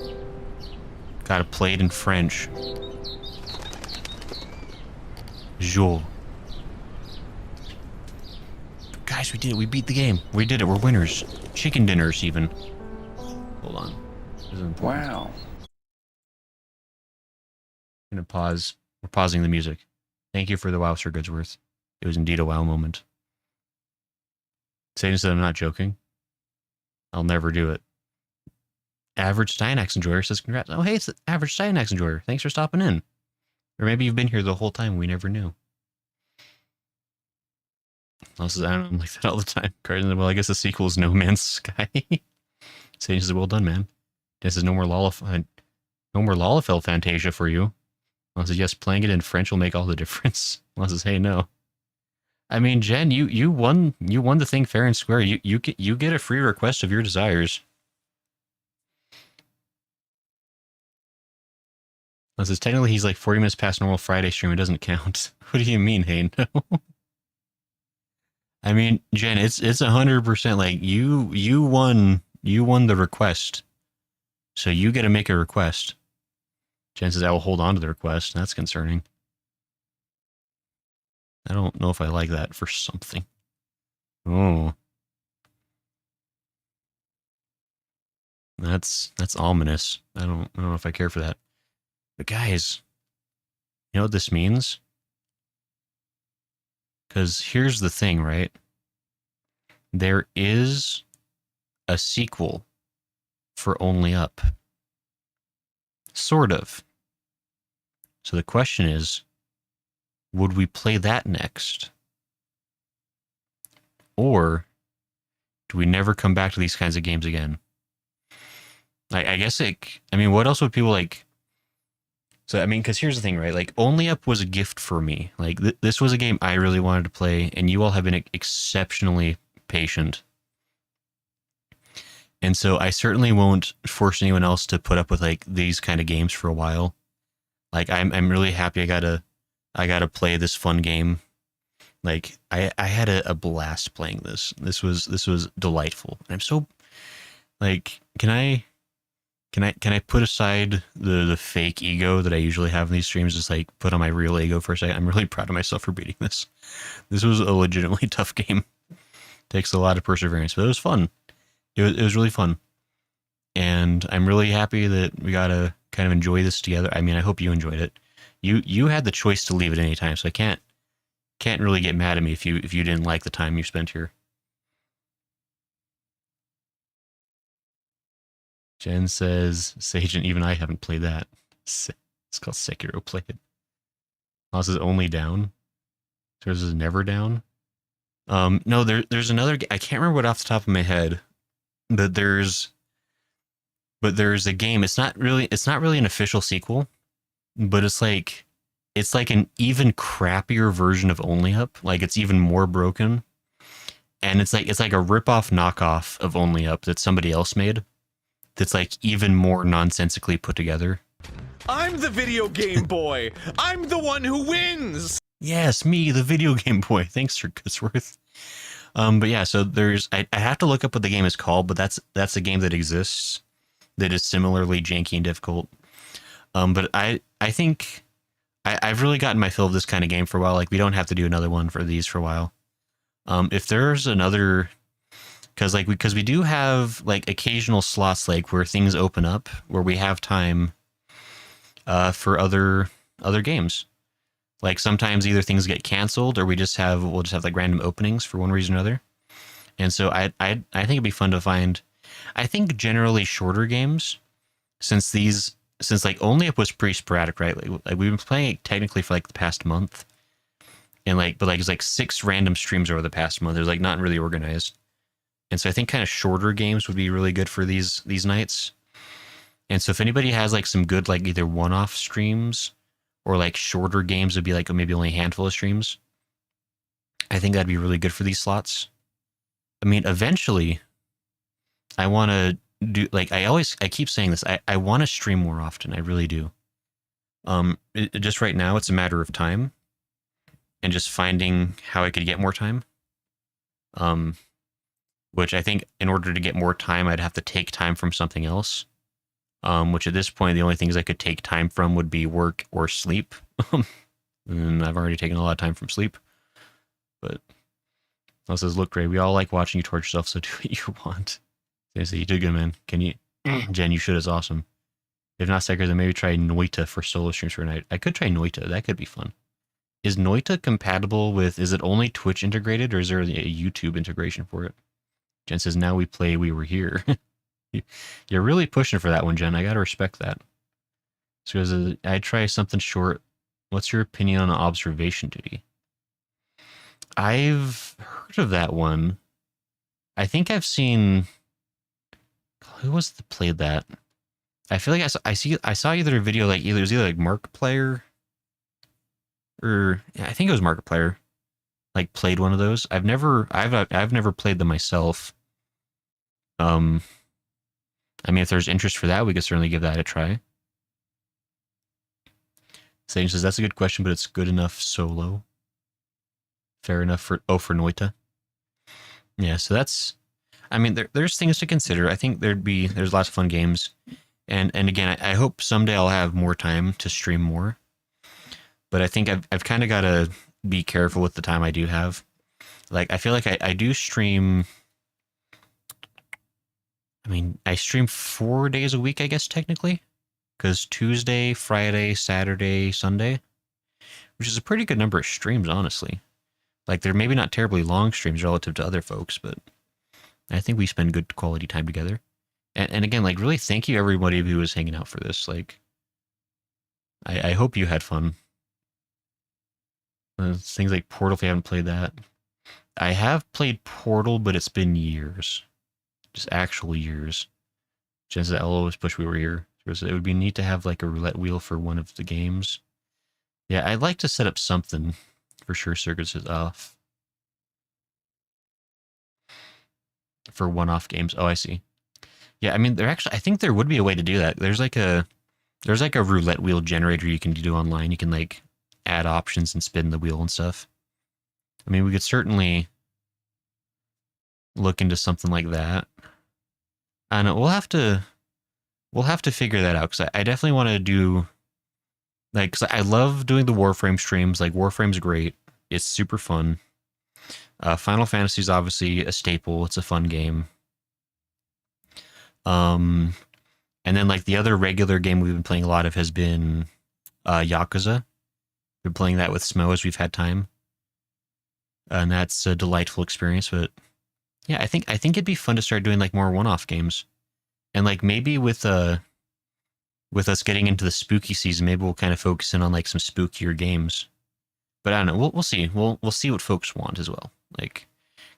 Gotta play it in French. Jo. Guys, we did it. We beat the game. We did it. We're winners. Chicken dinners, even. Hold on. This is important. Wow. I'm gonna pause. We're pausing the music. Thank you for the wow, Sir Goodsworth. It was indeed a wow moment. Saying that I'm not joking. I'll never do it. Average Steinax Enjoyer says congrats. Oh, hey, it's the Average Steinax Enjoyer. Thanks for stopping in. Or maybe you've been here the whole time. We never knew. Also, I don't like that all the time. Well, I guess the sequel is No Man's Sky. Sage says, well done, man. This is no more Lalafell Fantasia for you. Well, says, yes, playing it in French will make all the difference. Well, says, hey, no. I mean, Jen, you won the thing fair and square. You get a free request of your desires. Well, says, technically he's like 40 minutes past normal Friday stream. It doesn't count. What do you mean, hey, no? I mean, Jen, it's 100% like you won the request. So you get to make a request. Jen says, I will hold on to the request. That's concerning. I don't know if I like that for something. Oh. That's ominous. I don't know if I care for that. But guys, you know what this means? Because here's the thing, right? There is a sequel for Only Up. Sort of. So the question is, would we play that next? Or do we never come back to these kinds of games again? I guess, like, I mean, what else would people like? So, I mean, because here's the thing, right? Like, Only Up was a gift for me. Like, this was a game I really wanted to play, and you all have been exceptionally patient. And so I certainly won't force anyone else to put up with, like, these kind of games for a while. Like, I'm really happy I got to play this fun game. Like, I had a blast playing this. This was delightful. And I'm so, like, can I put aside the fake ego that I usually have in these streams, just like put on my real ego for a second? I'm really proud of myself for beating this. This was a legitimately tough game. Takes a lot of perseverance, but it was fun. It was really fun. And I'm really happy that we got to kind of enjoy this together. I mean, I hope you enjoyed it. You had the choice to leave at any time, so I can't really get mad at me if you didn't like the time you spent here. Jen says, Sage and even I haven't played that. It's called Sekiro. Play it. This is only down. So this is never down. No, there's another. I can't remember what off the top of my head, but there's a game. It's not really an official sequel, but it's like an even crappier version of Only Up. Like, it's even more broken, and it's like a rip-off knockoff of Only Up that somebody else made. That's like even more nonsensically put together. I'm the video game boy. I'm the one who wins. Yes, me, the video game boy. Thanks, Sir Goodsworth. But yeah, so I have to look up what the game is called, but that's a game that exists that is similarly janky and difficult. But I think I've really gotten my fill of this kind of game for a while. Like, we don't have to do another one for these for a while. If there's another, because we do have like occasional slots, like where things open up, where we have time for other games. Like sometimes either things get canceled or we'll just have like random openings for one reason or another. And so I think it'd be fun to find. I think generally shorter games, since like Only Up was pretty sporadic, right? Like we've been playing it technically for like the past month, and like but like it's like 6 random streams over the past month. There's like not really organized, and so I think kind of shorter games would be really good for these nights. And so if anybody has like some good like either one-off streams or like shorter games would be like maybe only a handful of streams, I think that'd be really good for these slots. I mean, eventually, I want to do like I keep saying this. I want to stream more often. I really do. Just right now, it's a matter of time, and just finding how I could get more time. Which I think in order to get more time, I'd have to take time from something else. Which at this point, the only things I could take time from would be work or sleep. And I've already taken a lot of time from sleep. But it says, look, Ray, we all like watching you torture yourself, so do what you want. They say, you did good, man. Can you? Jen, you should. It's awesome. If not Secker, then maybe try Noita for solo streams for a night. I could try Noita. That could be fun. Is Noita compatible with, is it only Twitch integrated, or is there a YouTube integration for it? Jen says, now we play We Were Here. You're really pushing for that one, Jen. I gotta respect that. So I try something short. What's your opinion on observation duty? I've heard of that one. I think I've seen. Who was that played that? I feel like I saw either a video like it was either like Markiplier or yeah, I think it was Markiplier. Like played one of those. I've never played them myself. I mean, if there's interest for that, we could certainly give that a try. Sage says that's a good question, but it's good enough solo. Fair enough for Noita. Yeah, so that's. I mean, there's things to consider. I think there's lots of fun games, and again, I hope someday I'll have more time to stream more. But I think I've kind of got to be careful with the time I do have. Like I feel like I do stream. I mean, I stream 4 days a week, I guess technically, because Tuesday, Friday, Saturday, Sunday, which is a pretty good number of streams, honestly. Like they're maybe not terribly long streams relative to other folks, but I think we spend good quality time together. And again, like really thank you everybody who was hanging out for this. Like, I hope you had fun. Things like Portal, if you haven't played that. I have played Portal, but it's been years. Just actual years. Just that I'll always push We Were Here. It would be neat to have like a roulette wheel for one of the games. Yeah, I'd like to set up something for sure. Circuits is off. For one-off games. Oh, I see. Yeah, I mean, I think there would be a way to do that. There's like a roulette wheel generator you can do online. You can like add options and spin the wheel and stuff. I mean, we could certainly look into something like that. I don't know, we'll have to figure that out, because I definitely want to do like, cause I love doing the Warframe streams. Like Warframe's great. It's super fun. Final Fantasy is obviously a staple. It's a fun game. And then like the other regular game we've been playing a lot of has been Yakuza. We've been playing that with Smo as we've had time. And that's a delightful experience. But yeah, I think it'd be fun to start doing like more one-off games. And like maybe with us getting into the spooky season, maybe we'll kind of focus in on like some spookier games. But I don't know. We'll see. We'll see what folks want as well. Like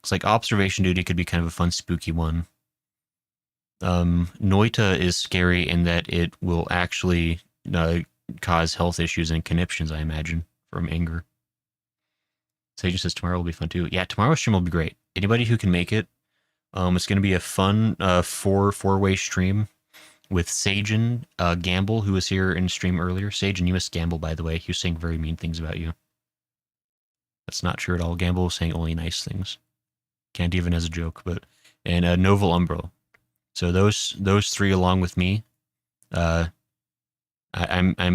it's like Observation Duty could be kind of a fun spooky one. Noita is scary in that it will actually cause health issues and conniptions, I imagine, from anger. Sage says tomorrow will be fun too. Yeah, tomorrow's stream will be great. Anybody who can make it, it's going to be a fun four-way stream with Sajin, Gamble, who was here in stream earlier. Sajin, you missed Gamble, by the way. He was saying very mean things about you. That's not true at all. Gamble was saying only nice things. Can't even as a joke, but and Novel Umbro. So those three along with me, I'm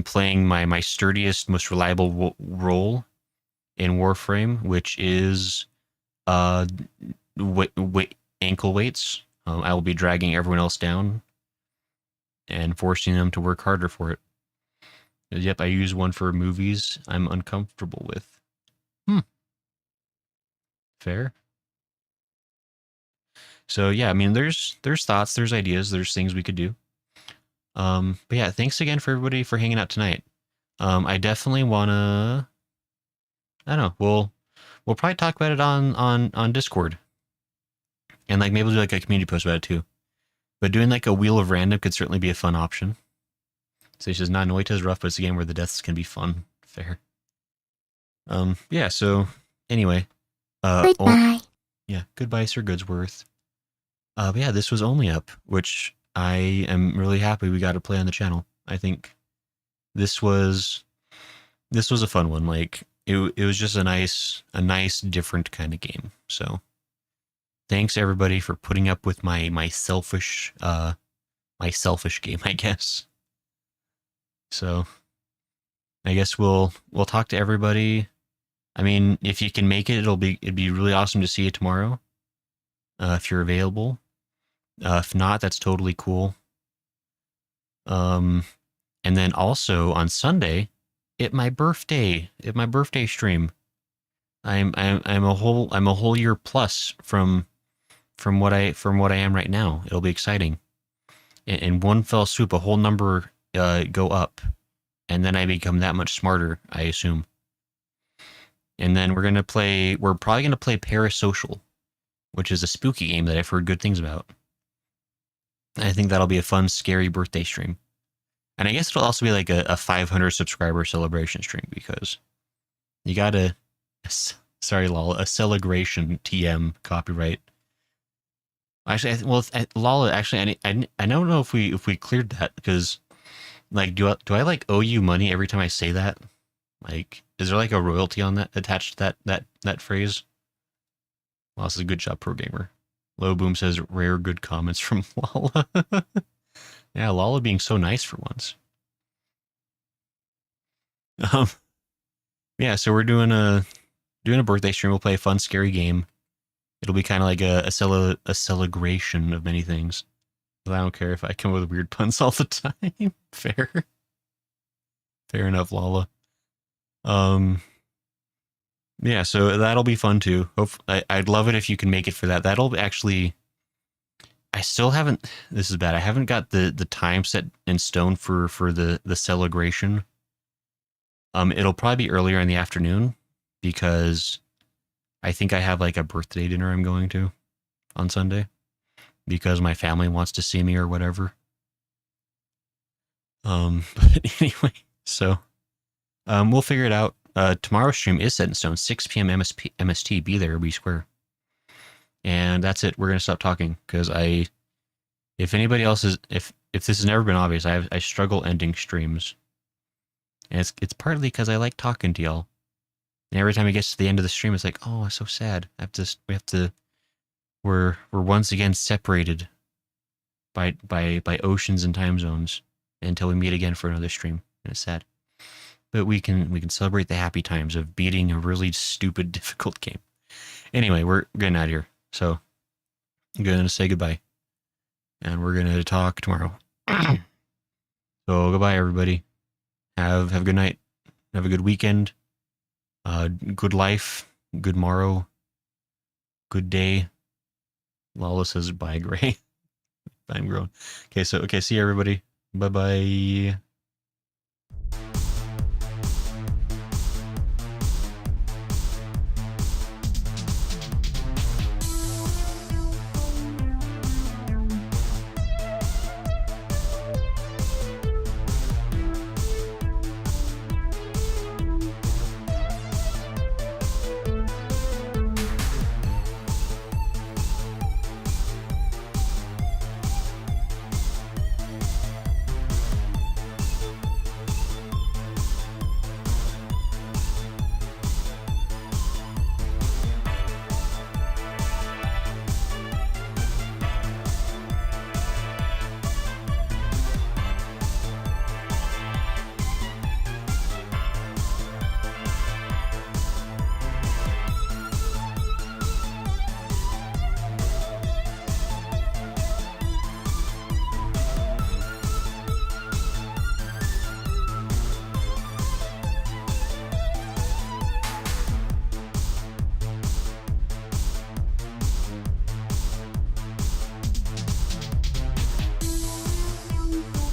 playing my sturdiest, most reliable role in Warframe, which is ankle weights. I will be dragging everyone else down and forcing them to work harder for it. Yep, I use one for movies I'm uncomfortable with. Fair. So yeah, I mean, there's thoughts, there's ideas, there's things we could do. But yeah, thanks again for everybody for hanging out tonight. I definitely wanna. I don't know. We'll probably talk about it on Discord, and like maybe we'll do like a community post about it too. But doing like a wheel of random could certainly be a fun option. So he says, "Nah, Noita is rough, but it's a game where the deaths can be fun." Fair. Yeah. So anyway, Goodbye. yeah. Goodbye, Sir Goodsworth. But yeah, this was Only Up, which I am really happy we got to play on the channel. I think this was a fun one. Like it was just a nice different kind of game. So thanks everybody for putting up with my selfish game, I guess. So I guess we'll talk to everybody. I mean, if you can make it, it'd be really awesome to see you tomorrow. If you're available. If not, that's totally cool. And then also on Sunday, at my birthday stream, I'm a whole year plus from what I am right now. It'll be exciting. In one fell swoop, a whole number go up, and then I become that much smarter, I assume. And then we're probably gonna play Parasocial, which is a spooky game that I've heard good things about. I think that'll be a fun, scary birthday stream. And I guess it'll also be like a 500 subscriber celebration stream, because you gotta, sorry, lol, a celebration TM copyright. Actually, lol, actually, I don't know if we cleared that, because like, do I like owe you money every time I say that? Like, is there like a royalty on that attached to that phrase? Well, this is a good job, Pro Gamer. Low Boom says rare good comments from Lala. Yeah, Lala being so nice for once. Yeah, so we're doing a birthday stream. We'll play a fun, scary game. It'll be kind of like a celebration of many things. But I don't care if I come up with weird puns all the time. Fair enough, Lala. Yeah, so that'll be fun too. I'd love it if you can make it for that. That'll actually. I still haven't. This is bad. I haven't got the time set in stone for the celebration. It'll probably be earlier in the afternoon, because I think I have like a birthday dinner I'm going to on Sunday, because my family wants to see me or whatever. But anyway, so we'll figure it out. Tomorrow's stream is set in stone, 6 p.m. MST. Be there, be square. And that's it. We're gonna stop talking, because if anybody else is, if this has never been obvious, I struggle ending streams, and it's partly because I like talking to y'all. And every time it gets to the end of the stream, it's like, oh, it's so sad. We're once again separated by oceans and time zones until we meet again for another stream, and it's sad. But we can celebrate the happy times of beating a really stupid, difficult game. Anyway, we're getting out of here, so I'm gonna say goodbye, and we're gonna talk tomorrow. So goodbye, everybody. Have a good night. Have a good weekend. Good life. Good morrow. Good day. Lala says bye, Gray. I'm grown. Okay, see you, everybody. Bye bye.